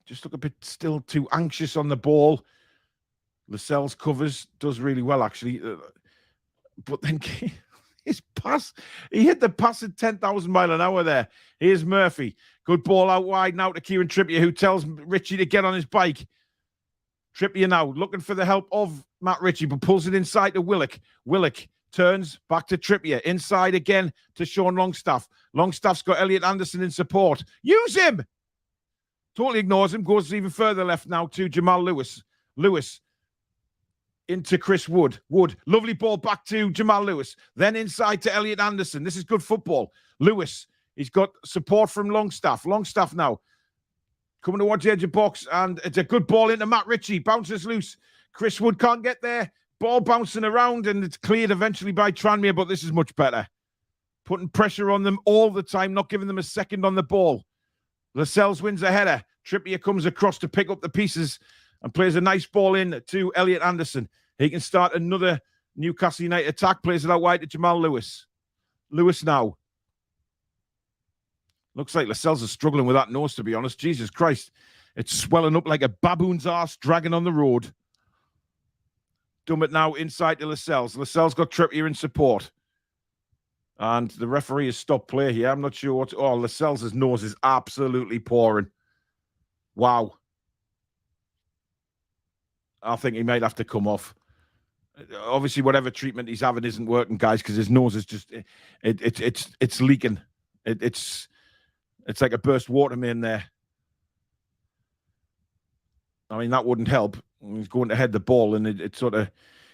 Just look a bit still too anxious on the ball. Lascelles covers, does really well, actually. But then his pass, he hit the pass at 10,000 mile an hour there. Here's Murphy. Good ball out wide now to Kieran Trippier, who tells Ritchie to get on his bike. Trippier now looking for the help of Matt Ritchie, but pulls it inside to Willock. Willock turns back to Trippier. Inside again to Sean Longstaff. Longstaff's got Elliot Anderson in support. Use him! Totally ignores him. Goes even further left now to Jamal Lewis. Lewis into Chris Wood. Wood, lovely ball back to Jamal Lewis. Then inside to Elliot Anderson. This is good football. Lewis, he's got support from Longstaff. Longstaff now coming towards the edge of box, and it's a good ball into Matt Ritchie. Bounces loose. Chris Wood can't get there. Ball bouncing around, and it's cleared eventually by Tranmere, but this is much better. Putting pressure on them all the time, not giving them a second on the ball. Lascelles wins a header. Trippier comes across to pick up the pieces and plays a nice ball in to Elliot Anderson. He can start another Newcastle United attack. Plays it out wide to Jamal Lewis. Lewis now. Looks like Lascelles is struggling with that nose, to be honest. Jesus Christ. It's swelling up like a baboon's arse dragging on the road. Dumb it now inside to Lascelles. Lascelles got Trippier in support. And the referee has stopped play here. I'm not sure what... Oh, Lascelles' nose is absolutely pouring. Wow. I think he might have to come off. Obviously, whatever treatment he's having isn't working, guys, because his nose is just it's leaking. It's like a burst water main there. I mean, that wouldn't help. He's going to head the ball, and it sort of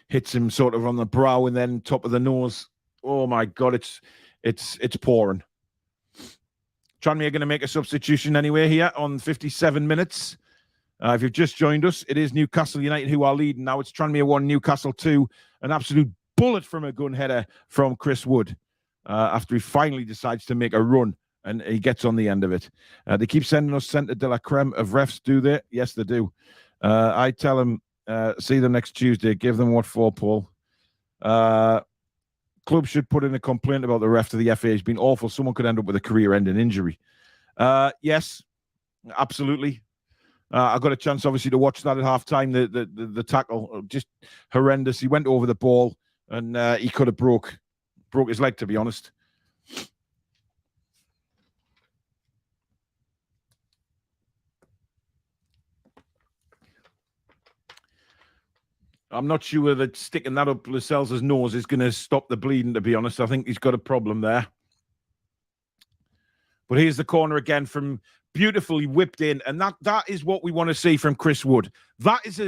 hits him sort of on the brow and then top of the nose. Oh my God, it's pouring. Tranmere are going to make a substitution anyway here on 57 minutes. If you've just joined us, it is Newcastle United who are leading now. It's Tranmere 1, Newcastle 2. An absolute bullet from a gun header from Chris Wood after he finally decides to make a run, and he gets on the end of it. They keep sending us Centre de la Creme of refs, do they? Yes, they do. I tell them, see them next Tuesday. Give them what for, Paul. Club should put in a complaint about the ref to the FA. He's been awful. Someone could end up with a career-ending injury. Yes, absolutely. I got a chance, obviously, to watch that at half-time. The tackle, just horrendous. He went over the ball, and he could have broke his leg, to be honest. I'm not sure that sticking that up Lascelles' nose is going to stop the bleeding, to be honest. I think he's got a problem there. But here's the corner again from beautifully whipped in, and that is what we want to see from Chris Wood. That is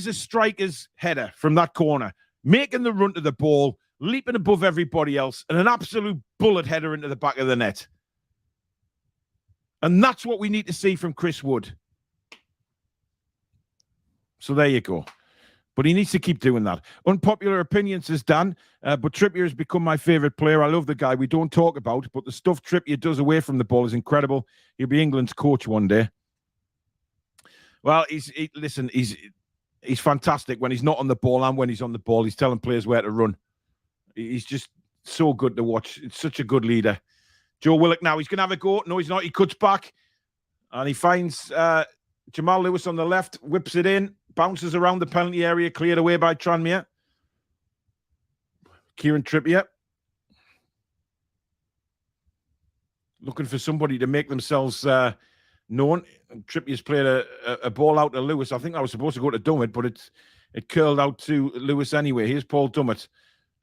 a striker's header from that corner, making the run to the ball, leaping above everybody else, and an absolute bullet header into the back of the net. And that's what we need to see from Chris Wood. So there you go. But he needs to keep doing that. Unpopular opinion, says Dan, but Trippier has become my favourite player. I love the guy we don't talk about, but the stuff Trippier does away from the ball is incredible. He'll be England's coach one day. Well, he's fantastic when he's not on the ball, and when he's on the ball, he's telling players where to run. He's just so good to watch. It's such a good leader. Joe Willock now, he's going to have a go. No, he's not. He cuts back, and he finds Jamal Lewis on the left, whips it in, bounces around the penalty area, cleared away by Tranmere. Kieran Trippier looking for somebody to make themselves known. Trippier's played a ball out to Lewis. I think that was supposed to go to Dummett, but it curled out to Lewis anyway. Here's Paul Dummett.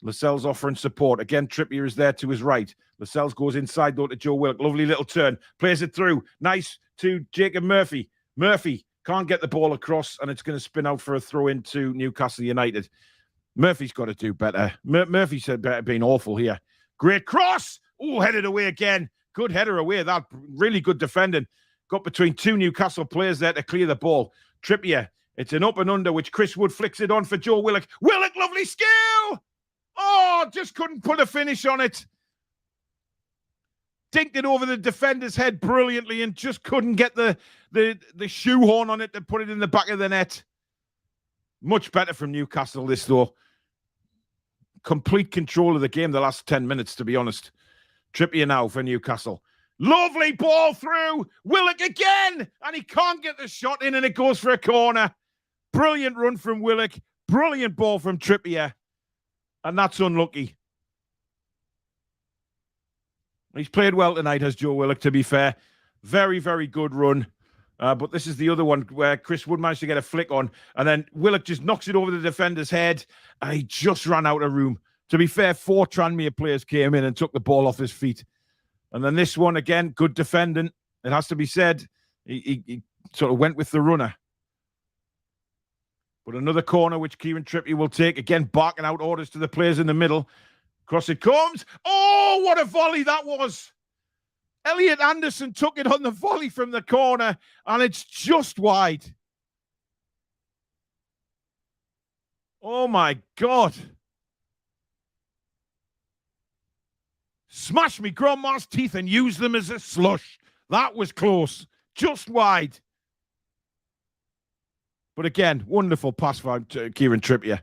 Lascelles offering support. Again, Trippier is there to his right. Lascelles goes inside, though, to Joe Willock. Lovely little turn. Plays it through. Nice to Jacob Murphy. Murphy can't get the ball across, and it's going to spin out for a throw into Newcastle United. Murphy's got to do better. Murphy's been awful here. Great cross. Oh, headed away again. Good header away. That really good defending. Got between two Newcastle players there to clear the ball. Trippier. It's an up and under, which Chris Wood flicks it on for Joe Willock. Willock, lovely skill. Oh, just couldn't put a finish on it. Dinked it over the defender's head brilliantly and just couldn't get the shoehorn on it to put it in the back of the net. Much better from Newcastle, this, though. Complete control of the game the last 10 minutes, to be honest. Trippier now for Newcastle. Lovely ball through. Willock again. And he can't get the shot in, and it goes for a corner. Brilliant run from Willock. Brilliant ball from Trippier. And that's unlucky. He's played well tonight, has Joe Willock, to be fair. Very, very good run. But this is the other one where Chris Wood managed to get a flick on, and then Willock just knocks it over the defender's head, and he just ran out of room. To be fair, 4 Tranmere players came in and took the ball off his feet. And then this one, again, good defending. It has to be said. He sort of went with the runner. But another corner, which Kieran Trippier will take. Again, barking out orders to the players in the middle. Cross it comes. Oh, what a volley that was. Elliot Anderson took it on the volley from the corner, and it's just wide. Oh, my God. Smash me grandma's teeth and use them as a slush. That was close. Just wide. But again, wonderful pass by Kieran Trippier.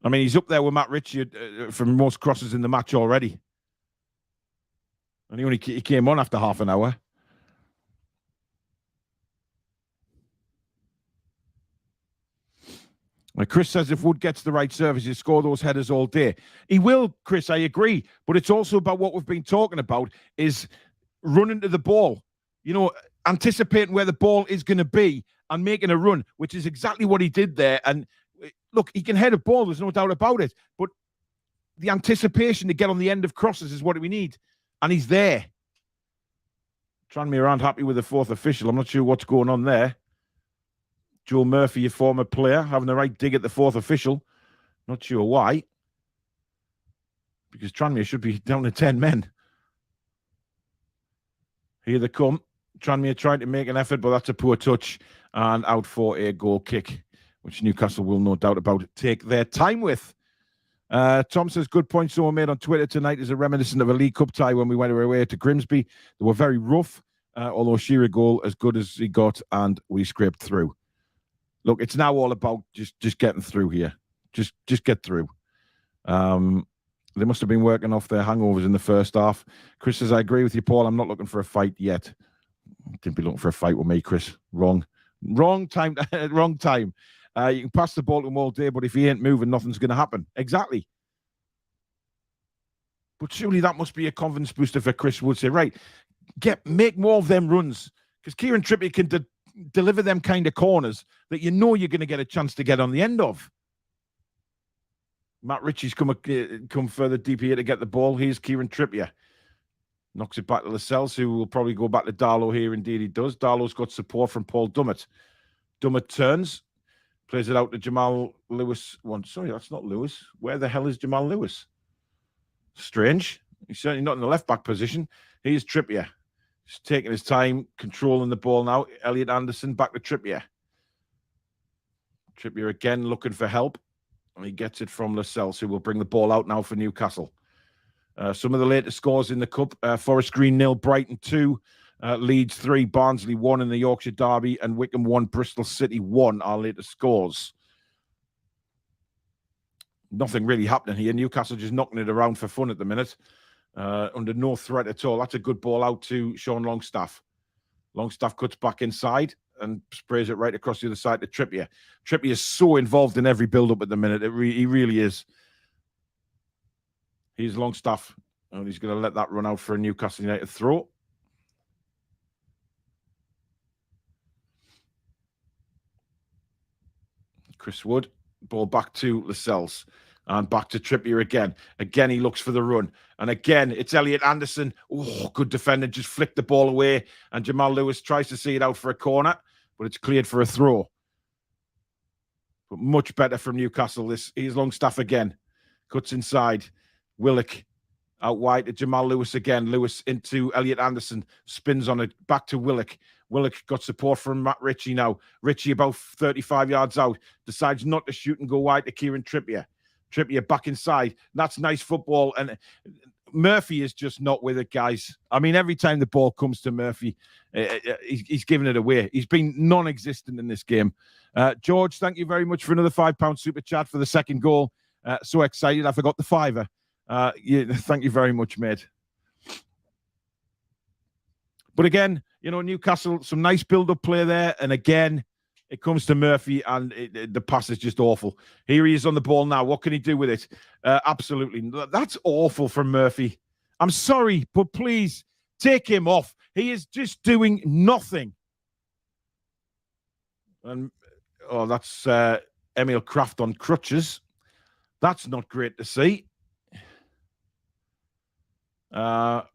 I mean, he's up there with Matt Ritchie for most crosses in the match already. And he came on after half an hour. Well, Chris says if Wood gets the right service, he'll score those headers all day. He will, Chris, I agree. But it's also about what we've been talking about, is running to the ball. You know, anticipating where the ball is going to be and making a run, which is exactly what he did there. And look, he can head a ball, there's no doubt about it. But the anticipation to get on the end of crosses is what we need. And he's there. Tranmere aren't happy with the fourth official. I'm not sure what's going on there. Joe Murphy, a former player, having the right dig at the fourth official. Not sure why. Because Tranmere should be down to 10 men. Here they come. Tranmere trying to make an effort, but that's a poor touch. And out for a goal kick, which Newcastle will, no doubt about it, take their time with. Tom says, good point someone made on Twitter tonight is a reminiscent of a League Cup tie when we went away to Grimsby. They were very rough, although Shearer goal as good as he got, and we scraped through. Look, it's now all about just getting through here. Just get through. They must have been working off their hangovers in the first half. Chris says, I agree with you, Paul. I'm not looking for a fight yet. Didn't be looking for a fight with me, Chris. Wrong time. Wrong time. You can pass the ball to him all day, but if he ain't moving, nothing's going to happen. Exactly. But surely that must be a confidence booster for Chris Wood. Say, right, make more of them runs. Because Kieran Trippier can deliver them kind of corners that you know you're going to get a chance to get on the end of. Matt Ritchie's come further deep here to get the ball. Here's Kieran Trippier. Knocks it back to Lascelles, who will probably go back to Darlow here. Indeed, he does. Darlow's got support from Paul Dummett. Dummett turns. Plays it out to Jamal Lewis. Sorry, that's not Lewis. Where the hell is Jamal Lewis? Strange. He's certainly not in the left-back position. Here's Trippier. He's taking his time, controlling the ball now. Elliot Anderson back to Trippier. Trippier again looking for help. And he gets it from Lascelles, who will bring the ball out now for Newcastle. Some of the latest scores in the Cup. Forest Green 0, Brighton 2. Leeds 3, Barnsley 1 in the Yorkshire Derby, and Wickham 1, Bristol City 1, our latest scores. Nothing really happening here. Newcastle just knocking it around for fun at the minute, under no threat at all. That's a good ball out to Sean Longstaff. Longstaff cuts back inside. and sprays it right across the other side to Trippier. Trippier is so involved in every build-up at the minute. He really is. He's Longstaff, and he's going to let that run out for a Newcastle United throw. Chris Wood, ball back to Lascelles. And back to Trippier again. Again, he looks for the run. And again, it's Elliot Anderson. Oh, good defender. Just flicked the ball away. And Jamal Lewis tries to see it out for a corner. But it's cleared for a throw. But much better from Newcastle. Here's Longstaff again. Cuts inside. Willock out wide to Jamal Lewis again. Lewis into Elliot Anderson. Spins on it. Back to Willock. Willock got support from Matt Ritchie now. Ritchie about 35 yards out. Decides not to shoot and go wide to Kieran Trippier. Trippier back inside. That's nice football. And Murphy is just not with it, guys. I mean, every time the ball comes to Murphy, he's giving it away. He's been non-existent in this game. George, thank you very much for another £5 super chat for the second goal. So excited. I forgot the fiver. Thank you very much, mate. But again, Newcastle, some nice build-up play there. And again, it comes to Murphy, and the pass is just awful. Here he is on the ball now. What can he do with it? Absolutely. That's awful from Murphy. I'm sorry, but please take him off. He is just doing nothing. And that's Emil Kraft on crutches. That's not great to see. That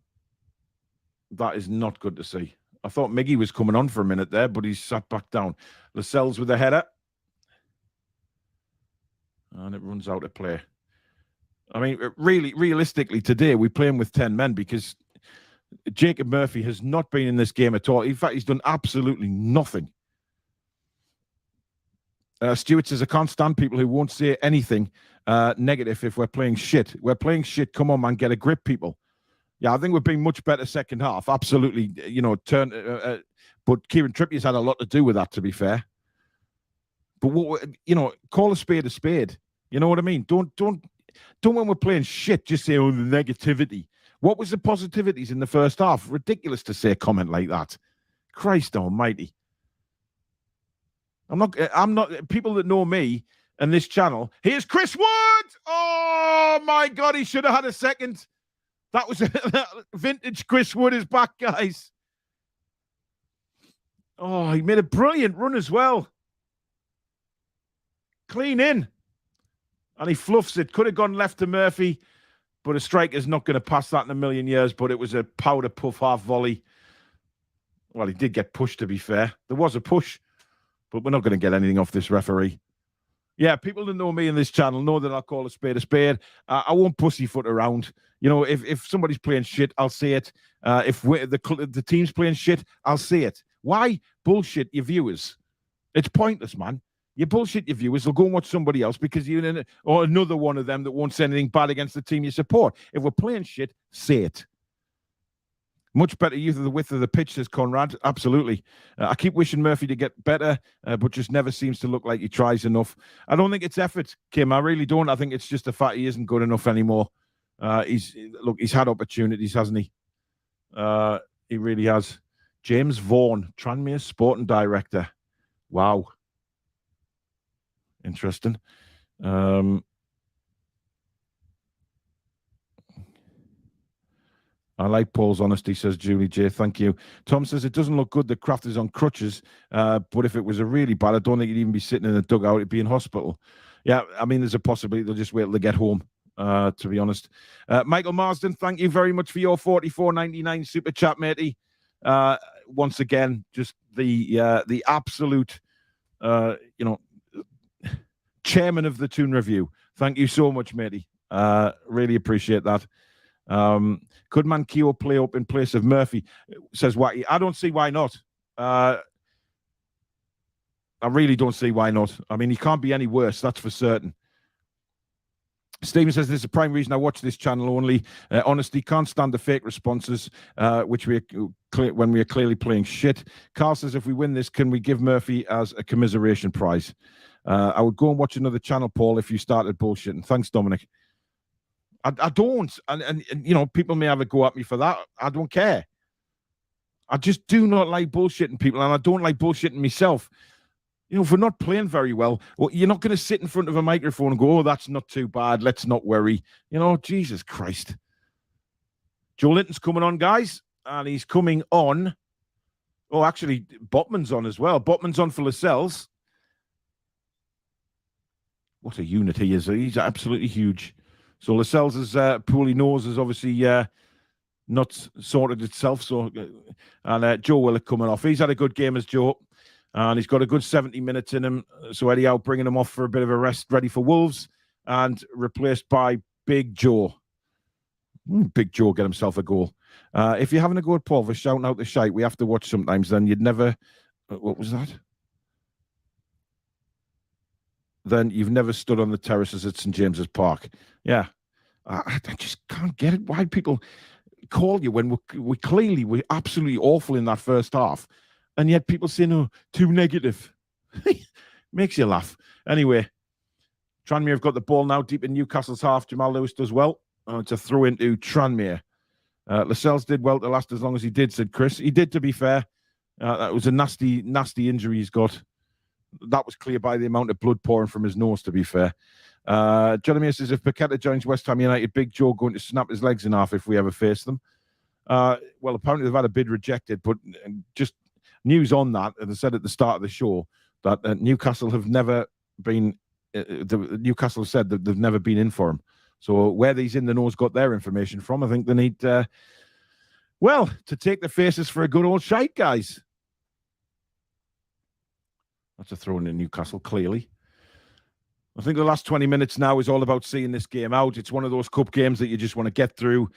is not good to see. I thought Miggy was coming on for a minute there, but he's sat back down. Lascelles with the header. And it runs out of play. I mean, really, realistically, today we're playing with 10 men because Jacob Murphy has not been in this game at all. In fact, he's done absolutely nothing. Stuart says, I can't stand people who won't say anything negative if we're playing shit. We're playing shit. Come on, man, get a grip, people. Yeah, I think we've been much better second half. Absolutely, but Kieran Trippier's had a lot to do with that, to be fair. But call a spade a spade. You know what I mean? Don't when we're playing shit just say, the negativity. What was the positivities in the first half? Ridiculous to say a comment like that. Christ almighty. I'm not people that know me and this channel. Here's Chris Wood. Oh my God, he should have had a second. That was vintage Chris Wood is back, guys. Oh, he made a brilliant run as well. Clean in. And he fluffs it. Could have gone left to Murphy, but a striker's not going to pass that in a million years, but it was a powder puff half volley. Well, he did get pushed, to be fair. There was a push, but we're not going to get anything off this referee. Yeah, people that know me in this channel know that I'll call a spade a spade. I won't pussyfoot around. If somebody's playing shit, I'll say it. If the team's playing shit, I'll say it. Why bullshit your viewers? It's pointless, man. You bullshit your viewers. They'll go and watch somebody else because or another one of them that won't say anything bad against the team you support. If we're playing shit, say it. Much better use of the width of the pitch, says Conrad. Absolutely. I keep wishing Murphy to get better, but just never seems to look like he tries enough. I don't think it's effort, Kim. I really don't. I think it's just the fact he isn't good enough anymore. He's had opportunities, hasn't he? He really has. James Vaughan, Tranmere Sporting Director. Wow. Interesting. I like Paul's honesty, says Julie J. Thank you. Tom says, it doesn't look good that Kraft is on crutches, but if it was a really bad, I don't think he'd even be sitting in a dugout. He'd be in hospital. Yeah, I mean, there's a possibility they'll just wait till they get home, to be honest. Michael Marsden, thank you very much for your $44.99 super chat, matey. Once again, just the absolute, chairman of the Toon Review. Thank you so much, matey. Really appreciate that. Could Manquillo play up in place of Murphy? Says why? I don't see why not. I really don't see why not. I mean, he can't be any worse, that's for certain. Stephen says this is the prime reason I watch this channel only. Honesty, can't stand the fake responses, which when we are clearly playing shit. Carl says if we win this, can we give Murphy as a commiseration prize? I would go and watch another channel, Paul, if you started bullshitting. Thanks, Dominic. I don't. And people may have a go at me for that. I don't care. I just do not like bullshitting people, and I don't like bullshitting myself. You know, if we're not playing very well, you're not going to sit in front of a microphone and go, oh, that's not too bad. Let's not worry. You know, Jesus Christ. Joe Linton's coming on, guys, and he's coming on. Oh, actually, Botman's on as well. Botman's on for Lascelles. What a unit he is. He's absolutely huge. So Lascelles' poorly nose is obviously not sorted itself. So, and Joe Willett coming off. He's had a good game as Joe. And he's got a good 70 minutes in him. So Eddie Howe bringing him off for a bit of a rest, ready for Wolves, and replaced by Big Joe. Big Joe get himself a goal. If you're having a go at Paul for shouting out the shite, we have to watch sometimes, then you'd never... What was that? Then you've never stood on the terraces at St. James's Park. Yeah. I just can't get it. Why people call you when we're absolutely awful in that first half. And yet people say, no, too negative. Makes you laugh. Anyway, Tranmere have got the ball now deep in Newcastle's half. Jamal Lewis does well. It's a throw into Tranmere. Lascelles did well to last as long as he did, said Chris. He did, to be fair. That was a nasty, nasty injury he's got. That was clear by the amount of blood pouring from his nose, to be fair. Jeremy says, if Paqueta joins West Ham United, Big Joe going to snap his legs in half if we ever face them. Well, apparently they've had a bid rejected, but just news on that, as I said at the start of the show, that Newcastle have never been, Newcastle said that they've never been in for him. So where these in the nose got their information from, I think they need, well, to take the faces for a good old shite, guys. That's a throw in Newcastle, clearly. I think the last 20 minutes now is all about seeing this game out. It's one of those cup games that you just want to get through,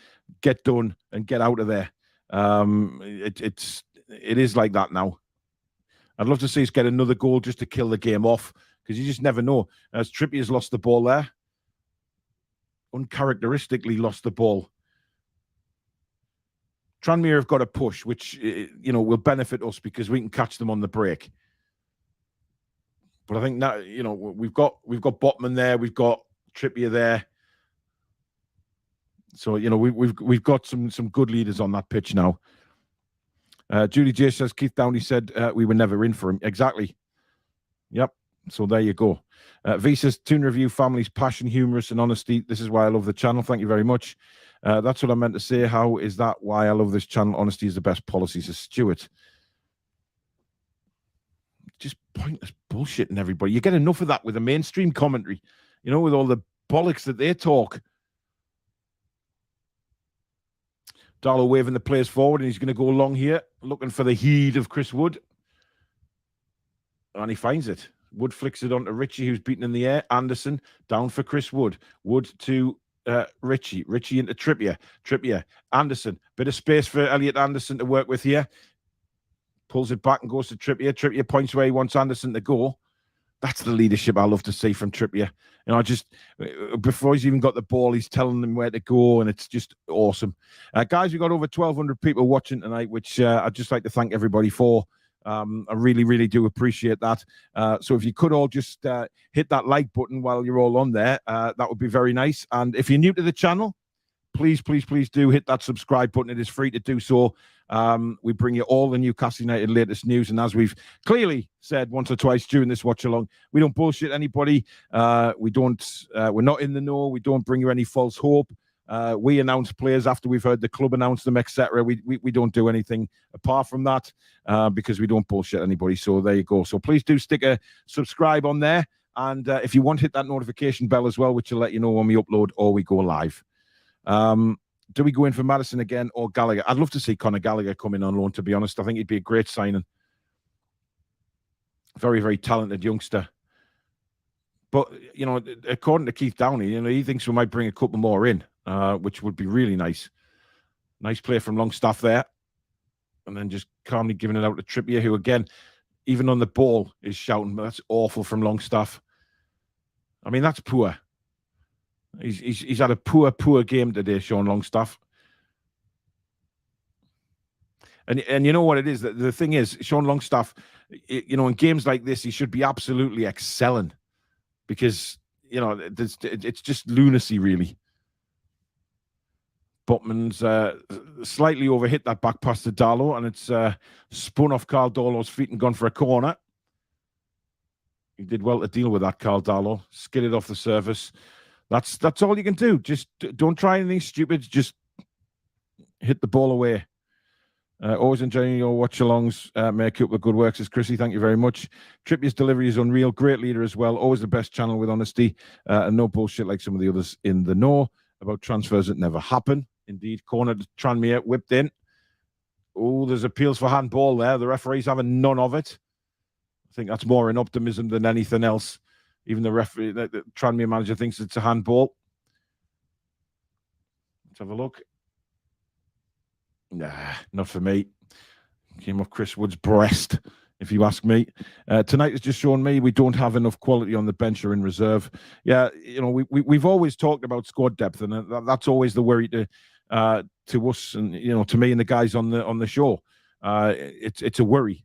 get done, and get out of there. It is like that now. I'd love to see us get another goal just to kill the game off, because you just never know. As Trippier's lost the ball there. Uncharacteristically lost the ball. Tranmere have got a push, which will benefit us because we can catch them on the break. But I think now, we've got Botman there, we've got Trippier there. So, we've got some good leaders on that pitch now. Julie J says, Keith Downey said we were never in for him. Exactly. Yep. So there you go. V says, Toon Review, families, passion, humorous and honesty. This is why I love the channel. Thank you very much. That's what I meant to say. How is that why I love this channel? Honesty is the best policy, says Stuart. Just pointless bullshitting everybody. You get enough of that with the mainstream commentary, with all the bollocks that they talk. Darlow waving the players forward, and he's going to go long here, looking for the heed of Chris Wood. And he finds it. Wood flicks it on to Richie, who's beaten in the air. Anderson down for Chris Wood. Wood to Richie. Richie into Trippier. Trippier. Anderson. Bit of space for Elliot Anderson to work with here. Pulls it back and goes to Trippier. Trippier points where he wants Anderson to go. That's the leadership I love to see from Trippier. Just before he's even got the ball, he's telling them where to go, and it's just awesome. Guys, we've got over 1,200 people watching tonight, which I'd just like to thank everybody for. I really, really do appreciate that. So if you could all just hit that like button while you're all on there, that would be very nice. And if you're new to the channel, please, please, please do hit that subscribe button. It is free to do so. We bring you all the Newcastle United latest news. And as we've clearly said once or twice during this watch along, we don't bullshit anybody. We're not in the know. We don't bring you any false hope. We announce players after we've heard the club announce them, etc. We don't do anything apart from that because we don't bullshit anybody. So there you go. So please do stick a subscribe on there. And if you want, hit that notification bell as well, which will let you know when we upload or we go live. Do we go in for Maddison again or Gallagher? I'd love to see Conor Gallagher come in on loan, to be honest. I think he'd be a great signing. Very, very talented youngster. But, according to Keith Downey, he thinks we might bring a couple more in, which would be really nice. Nice play from Longstaff there. And then just calmly giving it out to Trippier, who, again, even on the ball, is shouting. That's awful from Longstaff. I mean, that's poor. He's had a poor game today, Sean Longstaff. And you know what it is? The thing is, Sean Longstaff, in games like this, he should be absolutely excelling because, it's just lunacy, really. Botman's slightly overhit that back pass to Darlow, and it's spun off Carl Darlow's feet and gone for a corner. He did well to deal with that, Carl Darlow. Skidded off the surface. That's all you can do. Just don't try anything stupid. Just hit the ball away. Always enjoying your watch-alongs. May keep up the good work, says Chrissy. Thank you very much. Trippier's delivery is unreal. Great leader as well. Always the best channel with honesty. And no bullshit like some of the others in the know about transfers that never happen. Indeed, corner to Tranmere, whipped in. Oh, there's appeals for handball there. The referee's having none of it. I think that's more in optimism than anything else. Even the referee, the Tranmere manager thinks it's a handball. Let's have a look. Nah, not for me. Came off Chris Wood's breast, if you ask me. Tonight has just shown me we don't have enough quality on the bench or in reserve. Yeah, you know, we've always talked about squad depth, and that's always the worry to us, and you know, to me and the guys on the show. It's a worry,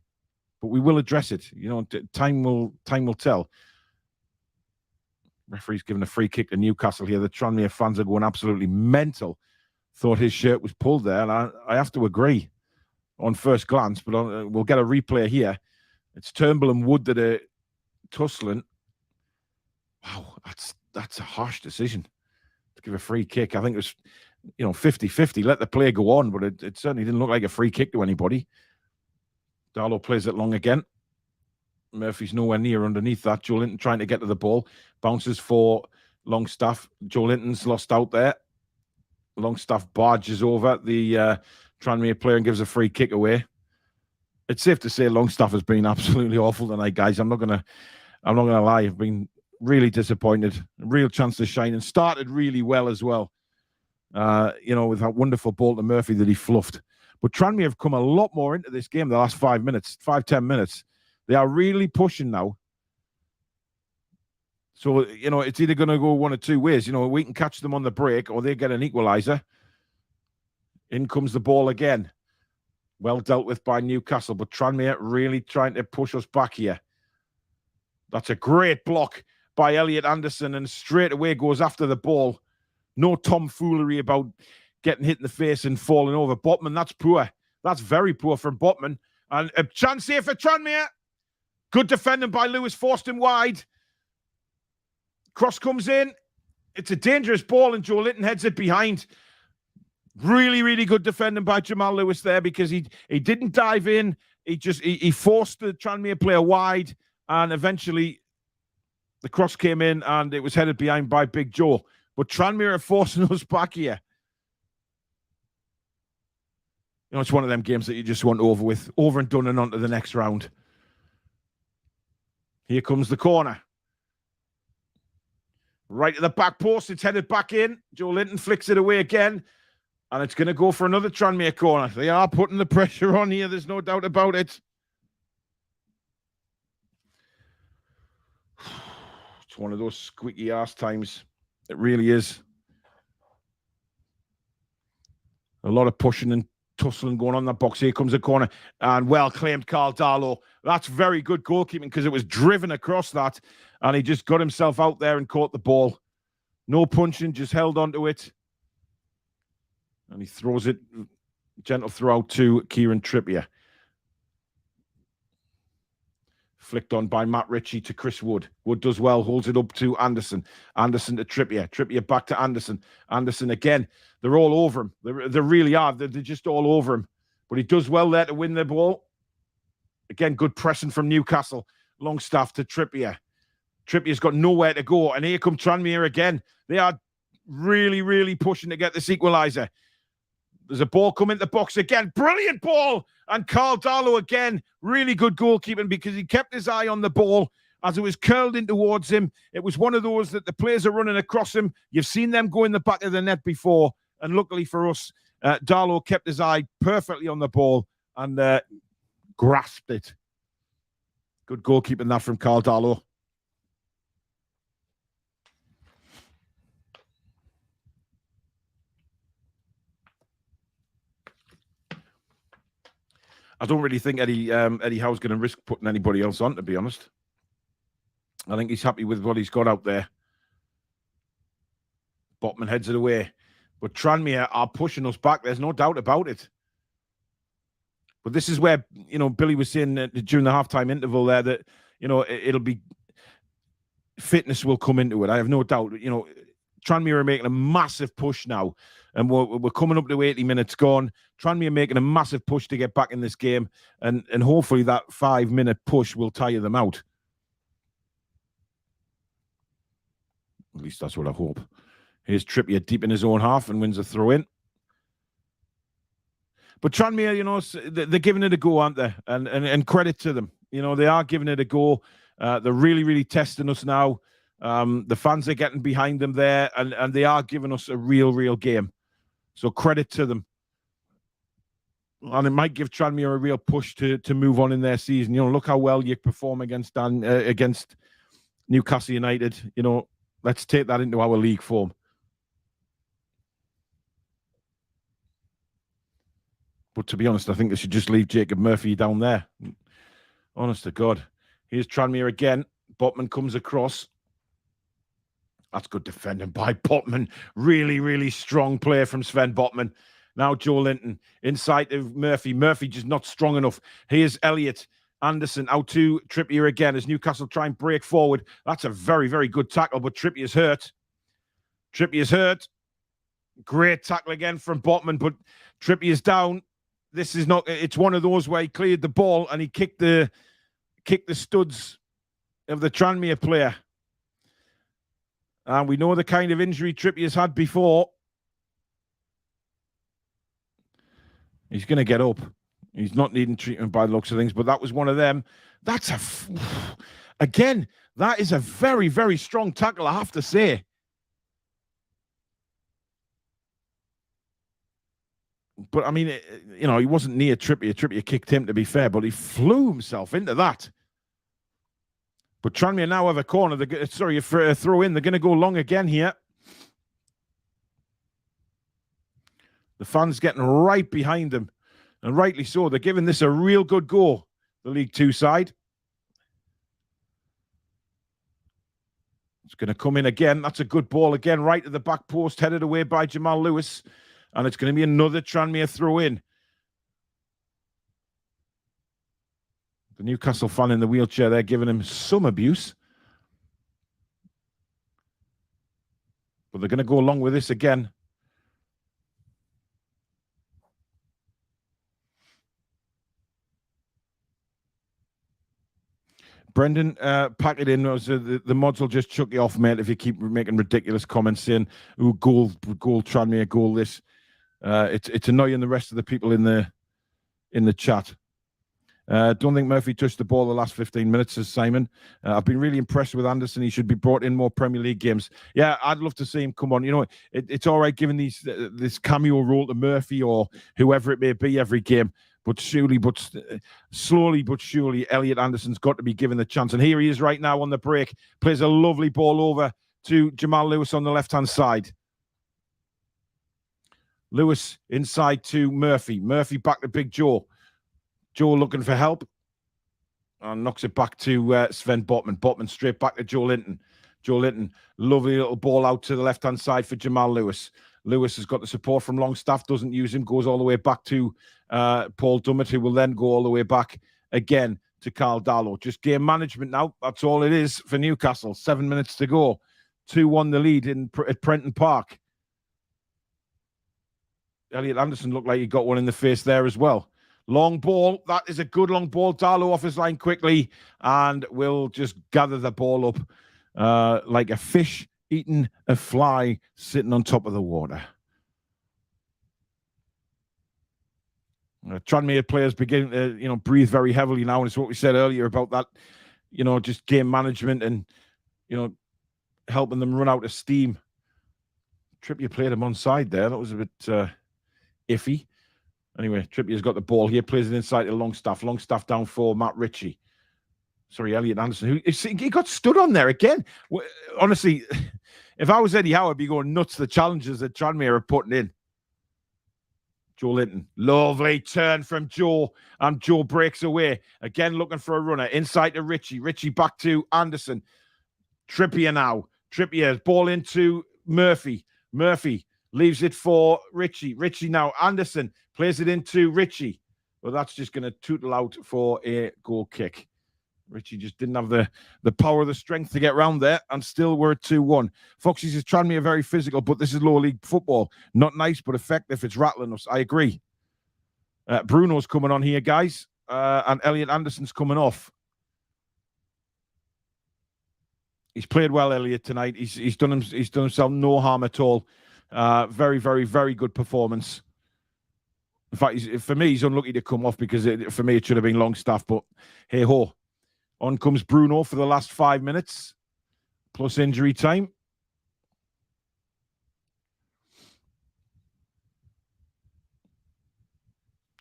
but we will address it. You know, time will tell. Referee's given a free kick to Newcastle here. The Tranmere fans are going absolutely mental. Thought his shirt was pulled there, and I have to agree on first glance, but we'll get a replay here. It's Turnbull and Wood that are tussling. Wow, that's a harsh decision to give a free kick. I think it was, 50-50. Let the play go on, but it certainly didn't look like a free kick to anybody. Darlow plays it long again. Murphy's nowhere near underneath that. Joe Linton trying to get to the ball. Bounces for Longstaff. Joe Linton's lost out there. Longstaff barges over the Tranmere player and gives a free kick away. It's safe to say Longstaff has been absolutely awful tonight, guys. I'm not gonna lie. I've been really disappointed. A real chance to shine, and started really well as well. With that wonderful ball to Murphy that he fluffed. But Tranmere have come a lot more into this game the last 10 minutes. They are really pushing now. So, it's either going to go one of two ways. We can catch them on the break, or they get an equaliser. In comes the ball again. Well dealt with by Newcastle, but Tranmere really trying to push us back here. That's a great block by Elliot Anderson, and straight away goes after the ball. No tomfoolery about getting hit in the face and falling over. Botman, that's poor. That's very poor from Botman. And a chance here for Tranmere. Good defending by Lewis, forced him wide. Cross comes in. It's a dangerous ball, and Joe Linton heads it behind. Really, really good defending by Jamal Lewis there, because he didn't dive in. He forced the Tranmere player wide, and eventually the cross came in and it was headed behind by Big Joe. But Tranmere are forcing us back here. It's one of them games that you just want over and done and on to the next round. Here comes the corner. Right at the back post, it's headed back in. Joe Linton flicks it away again, and it's going to go for another Tranmere corner. They are putting the pressure on here, there's no doubt about it. It's one of those squeaky arse times. It really is. A lot of pushing and tussling going on in that box. Here comes a corner, and well claimed Carl Darlow. That's very good goalkeeping, because it was driven across that, and he just got himself out there and caught the ball. No punching, just held onto it. And he throws it, gentle throw out to Kieran Trippier. Flicked on by Matt Ritchie to Chris Wood. Wood does well, holds it up to Anderson. Anderson to Trippier. Trippier back to Anderson. Anderson again. They're all over him. They really are. They're just all over him. But he does well there to win the ball. Again, good pressing from Newcastle. Longstaff to Trippier. Trippier's got nowhere to go. And here come Tranmere again. They are really, really pushing to get this equaliser. There's a ball coming in the box again. Brilliant ball. And Carl Darlow again. Really good goalkeeping, because he kept his eye on the ball as it was curled in towards him. It was one of those that the players are running across him. You've seen them go in the back of the net before. And luckily for us, Darlow kept his eye perfectly on the ball and grasped it. Good goalkeeping that from Carl Darlow. I don't really think Eddie Howe's going to risk putting anybody else on, to be honest. I think he's happy with what he's got out there. Botman heads it away. But Tranmere are pushing us back. There's no doubt about it. But this is where, Billy was saying during the halftime interval there that, it'll be fitness will come into it. I have no doubt. Tranmere are making a massive push now, and we're coming up to 80 minutes gone. Tranmere are making a massive push to get back in this game, and hopefully that 5-minute push will tire them out. At least that's what I hope. Here's Trippier deep in his own half and wins a throw-in. But Tranmere, they're giving it a go, aren't they? And credit to them. They are giving it a go. They're really, really testing us now. The fans are getting behind them there, and they are giving us a real game. So credit to them. And it might give Tranmere a real push to move on in their season. Look how well you perform against Newcastle United. Let's take that into our league form. But to be honest, I think they should just leave Jacob Murphy down there. Honest to God. Here's Tranmere again. Botman comes across. That's good defending by Botman. Really, really strong play from Sven Botman. Now Joe Linton inside of Murphy. Murphy just not strong enough. Here's Elliot Anderson out to Trippier again as Newcastle try and break forward. That's a very, very good tackle, but Trippier's hurt. Trippier's hurt. Great tackle again from Botman, but Trippier's down. This is not, it's one of those where he cleared the ball and he kicked the studs of the Tranmere player. And we know the kind of injury Trippier's had before. He's going to get up. He's not needing treatment by the looks of things, but that was one of them. Again, that is a very, very strong tackle, I have to say. But, I mean, he wasn't near Trippier. Trippier kicked him, to be fair, but he flew himself into that. But Tranmere now have a corner. For a throw-in. They're going to go long again here. The fans getting right behind them, and rightly so. They're giving this a real good go, the League Two side. It's going to come in again. That's a good ball again, right to the back post, headed away by Jamal Lewis. And it's going to be another Tranmere throw-in. The Newcastle fan in the wheelchair, they're giving him some abuse. But they're going to go along with this again. Brendan, pack it in. The mods will just chuck you off, mate, if you keep making ridiculous comments saying, "Ooh, goal, Tranmere, goal this." It's annoying the rest of the people in the chat. Don't think Murphy touched the ball the last 15 minutes, says Simon. I've been really impressed with Anderson. He should be brought in more Premier League games. Yeah, I'd love to see him come on. It's all right giving this cameo role to Murphy or whoever it may be every game. But slowly but surely, Elliot Anderson's got to be given the chance. And here he is right now on the break. Plays a lovely ball over to Jamal Lewis on the left-hand side. Lewis inside to Murphy. Murphy back to Big Joe. Joe looking for help. And knocks it back to Sven Botman. Botman straight back to Joe Linton. Joe Linton, lovely little ball out to the left-hand side for Jamal Lewis. Lewis has got the support from Longstaff, doesn't use him, goes all the way back to Paul Dummett, who will then go all the way back again to Carl Darlow. Just game management now. That's all it is for Newcastle. 7 minutes to go. 2-1 the lead at Prenton Park. Elliot Anderson looked like he got one in the face there as well. Long ball. That is a good long ball. Darlow off his line quickly and will just gather the ball up like a fish eating a fly sitting on top of the water. Tranmere players begin to, breathe very heavily now. And it's what we said earlier about that, just game management and, helping them run out of steam. Trippier played him onside there. That was a bit iffy. Anyway, Trippier's got the ball here, plays it inside to Longstaff. Longstaff down for Matt Ritchie. Sorry, Elliot Anderson. He got stood on there again. Honestly, if I was Eddie Howe, I'd be going nuts the challenges that Tranmere are putting in. Joe Linton. Lovely turn from Joe. And Joe breaks away. Again, looking for a runner. Inside to Ritchie. Ritchie back to Anderson. Trippier now. Trippier. Ball into Murphy. Murphy Leaves it for Richie. Richie now. Anderson plays it into Richie. Well, that's just going to tootle out for a goal kick. Richie just didn't have the power or the strength to get round there, and still we're at 2-1. Foxy's is Tranmere very physical, but this is lower league football. Not nice, but effective. It's rattling us. I agree. Bruno's coming on here, guys, and Elliot Anderson's coming off. He's played well, Elliot, tonight. He's done himself no harm at all. Very, very, very good performance. In fact, for me, he's unlucky to come off because for me it should have been Longstaff. But hey ho, on comes Bruno for the last 5 minutes plus injury time.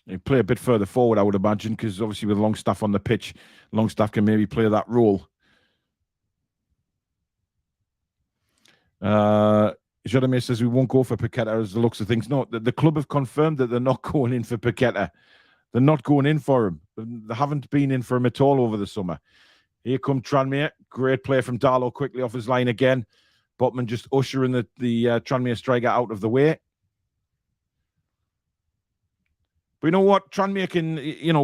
He play a bit further forward, I would imagine, because obviously with Longstaff on the pitch, Longstaff can maybe play that role. Jodemir says we won't go for Paqueta as the looks of things. No, the club have confirmed that they're not going in for Paqueta. They're not going in for him. They haven't been in for him at all over the summer. Here come Tranmere. Great play from Darlow quickly off his line again. Botman just ushering the Tranmere striker out of the way. But you know what? Tranmere can,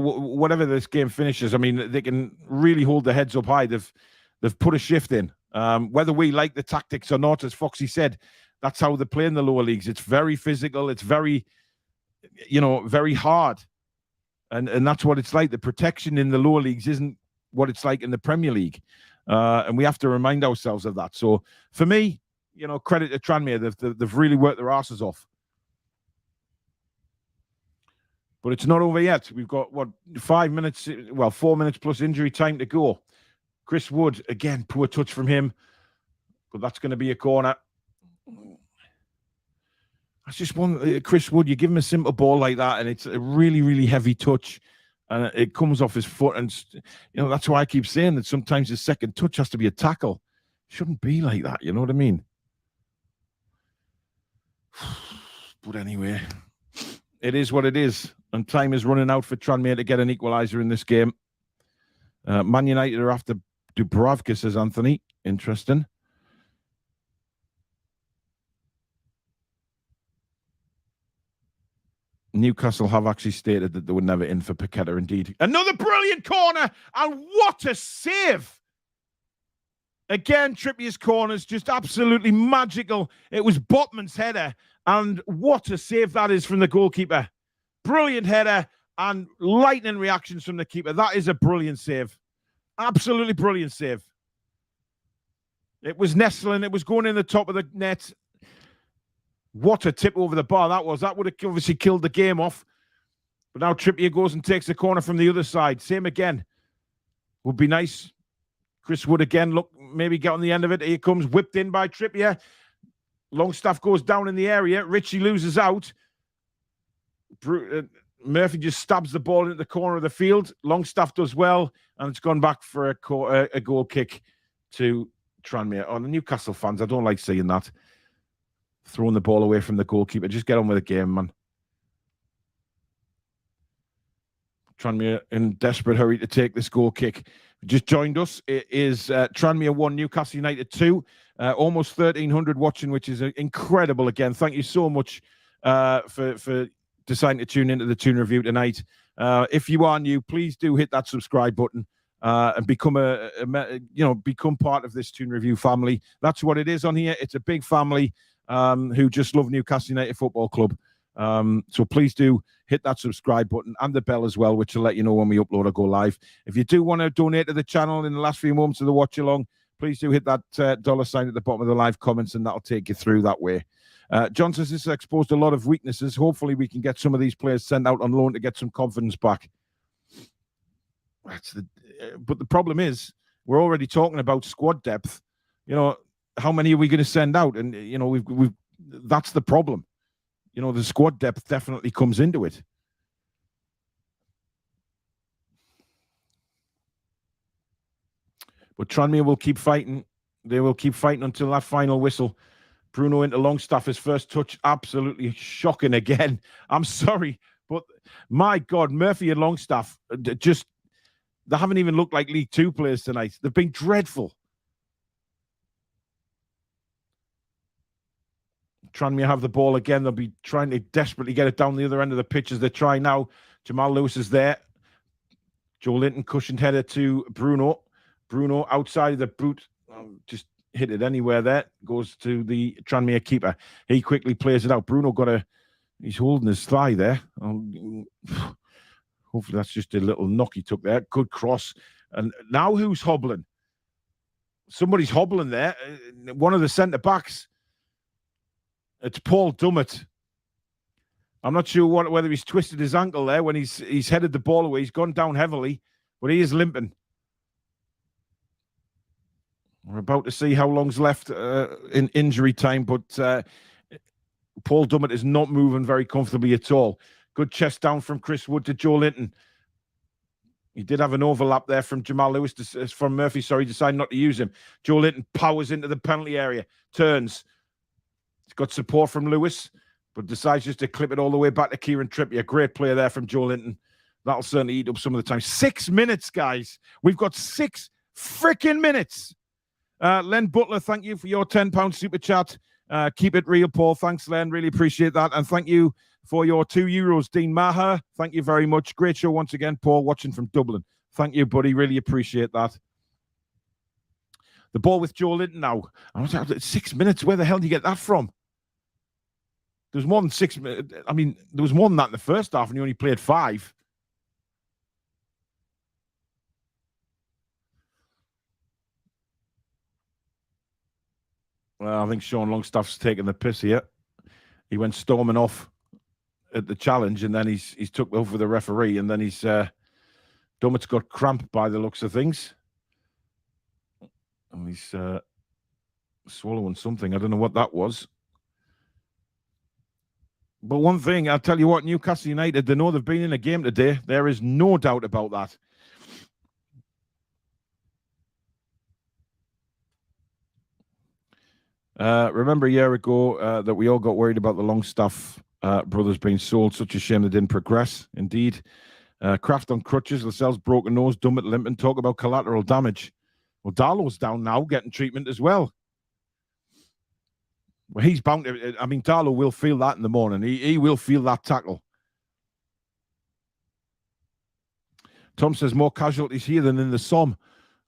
whatever this game finishes, I mean, they can really hold their heads up high. They've put a shift in. Whether we like the tactics or not, as Foxy said, that's how they play in the lower leagues. It's very physical. It's very, very hard. And that's what it's like. The protection in the lower leagues isn't what it's like in the Premier League. And we have to remind ourselves of that. So for me, credit to Tranmere. They've really worked their asses off. But it's not over yet. We've got, 4 minutes plus injury time to go. Chris Wood, again, poor touch from him. But that's going to be a corner. That's just one. Chris Wood, you give him a simple ball like that, and it's a really, really heavy touch. And it comes off his foot. And, that's why I keep saying that sometimes his second touch has to be a tackle. Shouldn't be like that, you know what I mean? But anyway, it is what it is. And time is running out for Tranmere to get an equaliser in this game. Man United are after Dubravka, says Anthony. Interesting. Newcastle have actually stated that they were never in for Paqueta, indeed. Another brilliant corner, and what a save! Again, Trippier's corners, just absolutely magical. It was Botman's header, and what a save that is from the goalkeeper. Brilliant header and lightning reactions from the keeper. That is a brilliant save. Absolutely brilliant save. It was nestling. It was going in the top of the net. What a tip over the bar that was. That would have obviously killed the game off. But now Trippier goes and takes the corner from the other side. Same again. Would be nice. Chris Wood again. Look, maybe get on the end of it. Here comes, whipped in by Trippier. Longstaff goes down in the area. Richie loses out. Murphy just stabs the ball into the corner of the field. Longstaff does well. And it's gone back for a goal kick to Tranmere. Oh, the Newcastle fans, I don't like seeing that. Throwing the ball away from the goalkeeper. Just get on with the game, man. Tranmere in desperate hurry to take this goal kick. Just joined us. It is Tranmere 1, Newcastle United 2. Almost 1,300 watching, which is incredible again. Thank you so much for deciding to tune into the Toon Review tonight. If you are new, please do hit that subscribe button and become become part of this Toon Review family. That's what it is on here. It's a big family who just love Newcastle United Football Club. So please do hit that subscribe button and the bell as well, which will let you know when we upload or go live. If you do want to donate to the channel in the last few moments of the watch along, please do hit that $sign at the bottom of the live comments, and that'll take you through that way. John says this has exposed a lot of weaknesses. Hopefully we can get some of these players sent out on loan to get some confidence back. But the problem is we're already talking about squad depth. How many are we going to send out? And we've that's the problem. The squad depth definitely comes into it. But Tranmere will keep fighting. They will keep fighting until that final whistle. Bruno into Longstaff, his first touch, absolutely shocking again. I'm sorry, but my God, Murphy and Longstaff, they haven't even looked like League Two players tonight. They've been dreadful. Tranmere have the ball again. They'll be trying to desperately get it down the other end of the pitch as they try now. Jamal Lewis is there. Joe Linton cushioned header to Bruno. Bruno outside of the boot. Just hit it anywhere there. Goes to the Tranmere keeper. He quickly plays it out. Bruno he's holding his thigh there. Hopefully that's just a little knock he took there. Good cross. And now who's hobbling? Somebody's hobbling there. One of the centre-backs. It's Paul Dummett. I'm not sure whether he's twisted his ankle there when he's headed the ball away. He's gone down heavily, but he is limping. We're about to see how long's left in injury time, but Paul Dummett is not moving very comfortably at all. Good chest down from Chris Wood to Joe Linton. He did have an overlap there from Jamal Lewis, from Murphy, decided not to use him. Joe Linton powers into the penalty area, turns. He's got support from Lewis, but decides just to clip it all the way back to Kieran Trippier. Great play there from Joe Linton. That'll certainly eat up some of the time. 6 minutes, guys. We've got 6 freaking minutes. Len Butler, thank you for your £10 super chat. Keep it real, Paul. Thanks, Len. Really appreciate that. And thank you for your €2, Dean Maher. Thank you very much. Great show once again, Paul, watching from Dublin. Thank you, buddy. Really appreciate that. The ball with Joe Linton now. 6 minutes. Where the hell do you get that from? There was more than 6 minutes. I mean, there was more than that in the first half, and you only played 5. Well, I think Sean Longstaff's taking the piss here. He went storming off at the challenge, and then he's took over the referee, and then Dummett's got cramp by the looks of things. And he's swallowing something. I don't know what that was. But one thing, I'll tell you what, Newcastle United, they know they've been in a game today. There is no doubt about that. Remember a year ago that we all got worried about the Longstaff brothers being sold. Such a shame they didn't progress. Indeed. Kraft on crutches, Lascelles broken nose, Dummett limping. Talk about collateral damage. Well, Darlow's down now, getting treatment as well. Well, he's bound to. I mean, Darlow will feel that in the morning. He will feel that tackle. Tom says more casualties here than in the Somme.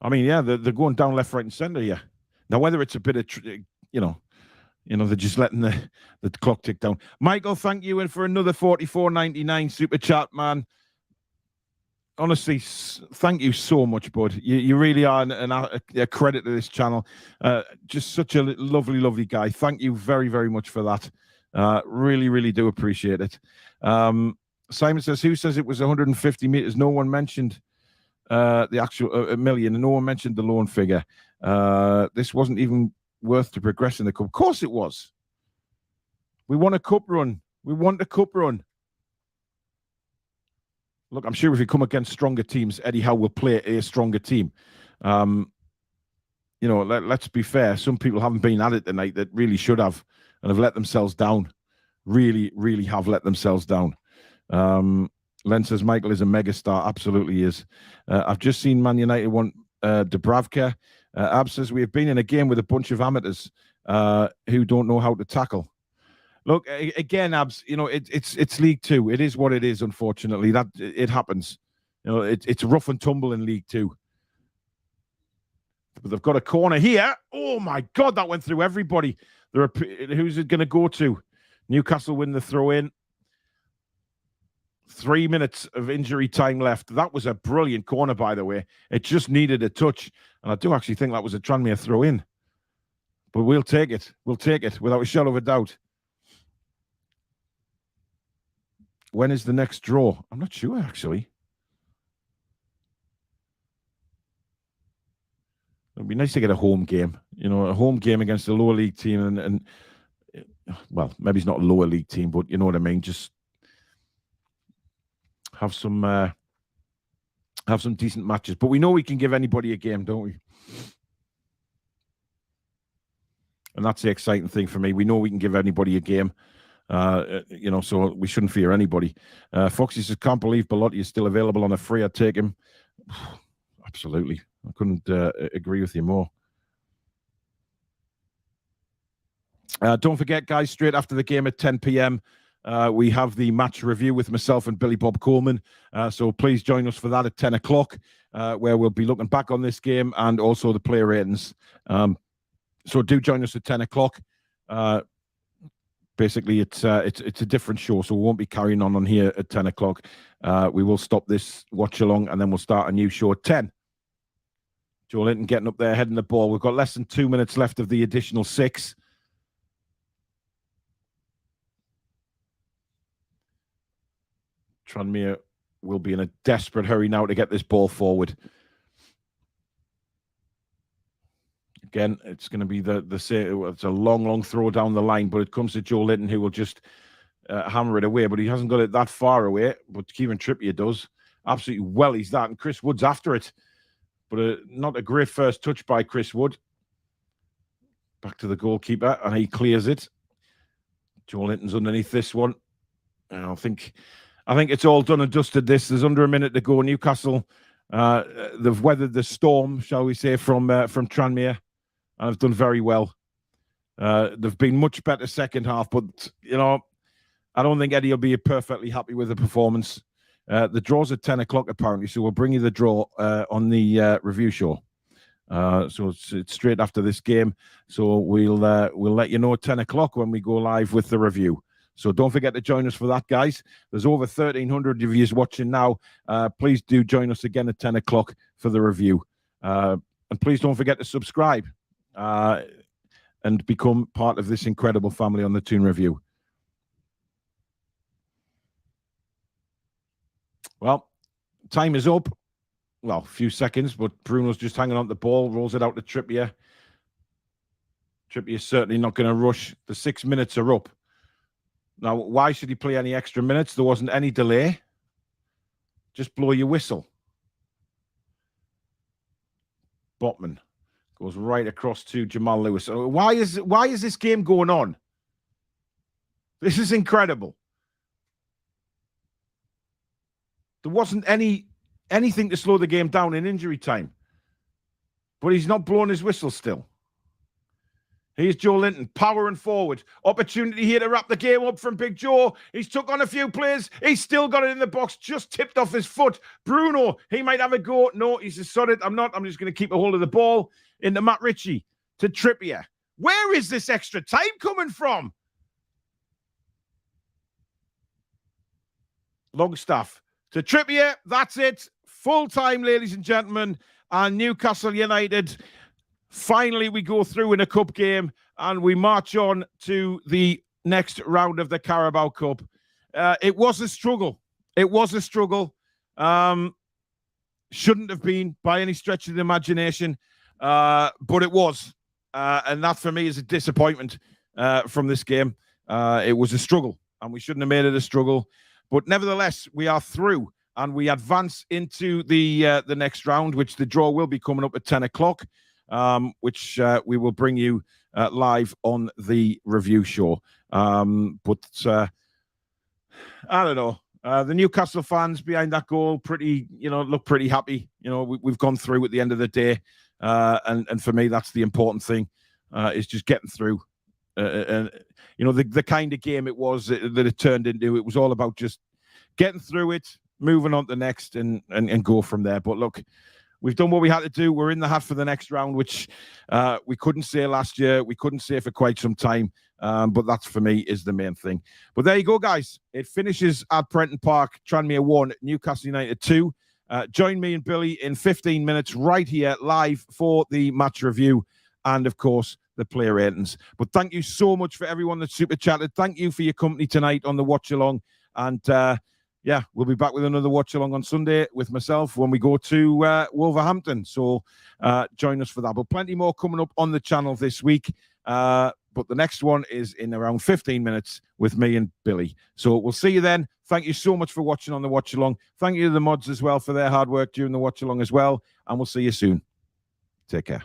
I mean, yeah, they're going down left, right, and centre here. Now, whether it's a bit of, they're just letting the clock tick down. Michael, thank you, and for another $44.99 super chat, man. Honestly, thank you so much, bud. You really are a credit to this channel. Just such a lovely, lovely guy. Thank you very, very much for that. Really, really do appreciate it. Simon says, who says it was 150 meters? No one mentioned the actual million, and no one mentioned the loan figure. This wasn't even worth to progress in the cup. Of course it was. We want a cup run. We want a cup run. Look, I'm sure if you come against stronger teams, Eddie Howe will play a stronger team. Let's be fair. Some people haven't been at it tonight that really should have and have let themselves down. Really, really have let themselves down. Len says Michael is a megastar. Absolutely is. I've just seen Man United want Dubravka. Ab says we have been in a game with a bunch of amateurs who don't know how to tackle. Look, again, Abs, it's League Two. It is what it is, unfortunately. That it happens. It's rough and tumble in League Two. But they've got a corner here. Oh, my God, that went through everybody. Who's it going to go to? Newcastle win the throw-in. 3 minutes of injury time left. That was a brilliant corner, by the way. It just needed a touch. And I do actually think that was a Tranmere throw-in. But we'll take it. We'll take it without a shadow of a doubt. When is the next draw? I'm not sure, actually. It'd be nice to get a home game. A home game against a lower league team. And well, maybe it's not a lower league team, but you know what I mean? Just have some decent matches. But we know we can give anybody a game, don't we? And that's the exciting thing for me. We know we can give anybody a game. So we shouldn't fear anybody. Foxy says, can't believe Belotti is still available on a free. I'd take him. Absolutely. I couldn't agree with you more. Don't forget, guys, straight after the game at 10 p.m., we have the match review with myself and Billy Bob Coleman. So please join us for that at 10 o'clock, where we'll be looking back on this game and also the player ratings. So do join us at 10 o'clock. Basically, it's a different show, so we won't be carrying on here at 10 o'clock. We will stop this watch along, and then we'll start a new show at 10. Joe Linton getting up there, heading the ball. We've got less than 2 minutes left of the additional 6. Tranmere will be in a desperate hurry now to get this ball forward. Again, it's going to be it's a long throw down the line, but it comes to Joe Linton, who will just hammer it away, but he hasn't got it that far away, but Kieran Trippier does. Absolutely well, he's that, and Chris Wood's after it, but not a great first touch by Chris Wood. Back to the goalkeeper, and he clears it. Joe Linton's underneath this one. And I think it's all done and dusted. There's under a minute to go. Newcastle, they've weathered the storm, shall we say, from Tranmere, and have done very well. They've been much better second half, but I don't think Eddie will be perfectly happy with the performance. The draw's at 10 o'clock apparently, so we'll bring you the draw on the review show. So it's straight after this game. So we'll let you know at 10 o'clock when we go live with the review. So don't forget to join us for that, guys. There's over 1,300 of you watching now. Please do join us again at 10 o'clock for the review. And please don't forget to subscribe and become part of this incredible family on the Toon Review. Well, time is up. Well, a few seconds, but Bruno's just hanging on the ball, rolls it out to Trippier. Trippier's certainly not going to rush. The 6 minutes are up. Now, why should he play any extra minutes? There wasn't any delay. Just blow your whistle. Botman goes right across to Jamal Lewis. Why is this game going on? This is incredible. There wasn't anything to slow the game down in injury time. But he's not blowing his whistle still. Here's Joe Linton, powering forward. Opportunity here to wrap the game up from Big Joe. He's took on a few players. He's still got it in the box, just tipped off his foot. Bruno, he might have a go. No, he's just sorted. I'm not. I'm just going to keep a hold of the ball. Into Matt Ritchie to Trippier. Where is this extra time coming from? Longstaff to Trippier. That's it. Full time, ladies and gentlemen. And Newcastle United, finally we go through in a cup game and we march on to the next round of the Carabao Cup. It was a struggle. It was a struggle. Shouldn't have been by any stretch of the imagination, but it was. And that for me is a disappointment from this game. It was a struggle and we shouldn't have made it a struggle. But nevertheless, we are through and we advance into the next round, which the draw will be coming up at 10 o'clock, which we will bring you live on the review show. But I don't know. The Newcastle fans behind that goal look pretty happy. We've gone through at the end of the day. And for me, that's the important thing, is just getting through. And the kind of game it was that it turned into. It was all about just getting through it, moving on to the next, and go from there. But look, we've done what we had to do. We're in the hat for the next round, which we couldn't say last year. We couldn't say for quite some time. But that, for me, is the main thing. But there you go, guys. It finishes at Prenton Park. Tranmere 1, Newcastle United 2. Join me and Billy in 15 minutes right here live for the match review and, of course, the player ratings. But thank you so much for everyone that super chatted. Thank you for your company tonight on the watch along. And we'll be back with another watch along on Sunday with myself when we go to Wolverhampton. So join us for that. But plenty more coming up on the channel this week. But the next one is in around 15 minutes with me and Billy. So we'll see you then. Thank you so much for watching on the watch along. Thank you to the mods as well for their hard work during the watch along as well. And we'll see you soon. Take care.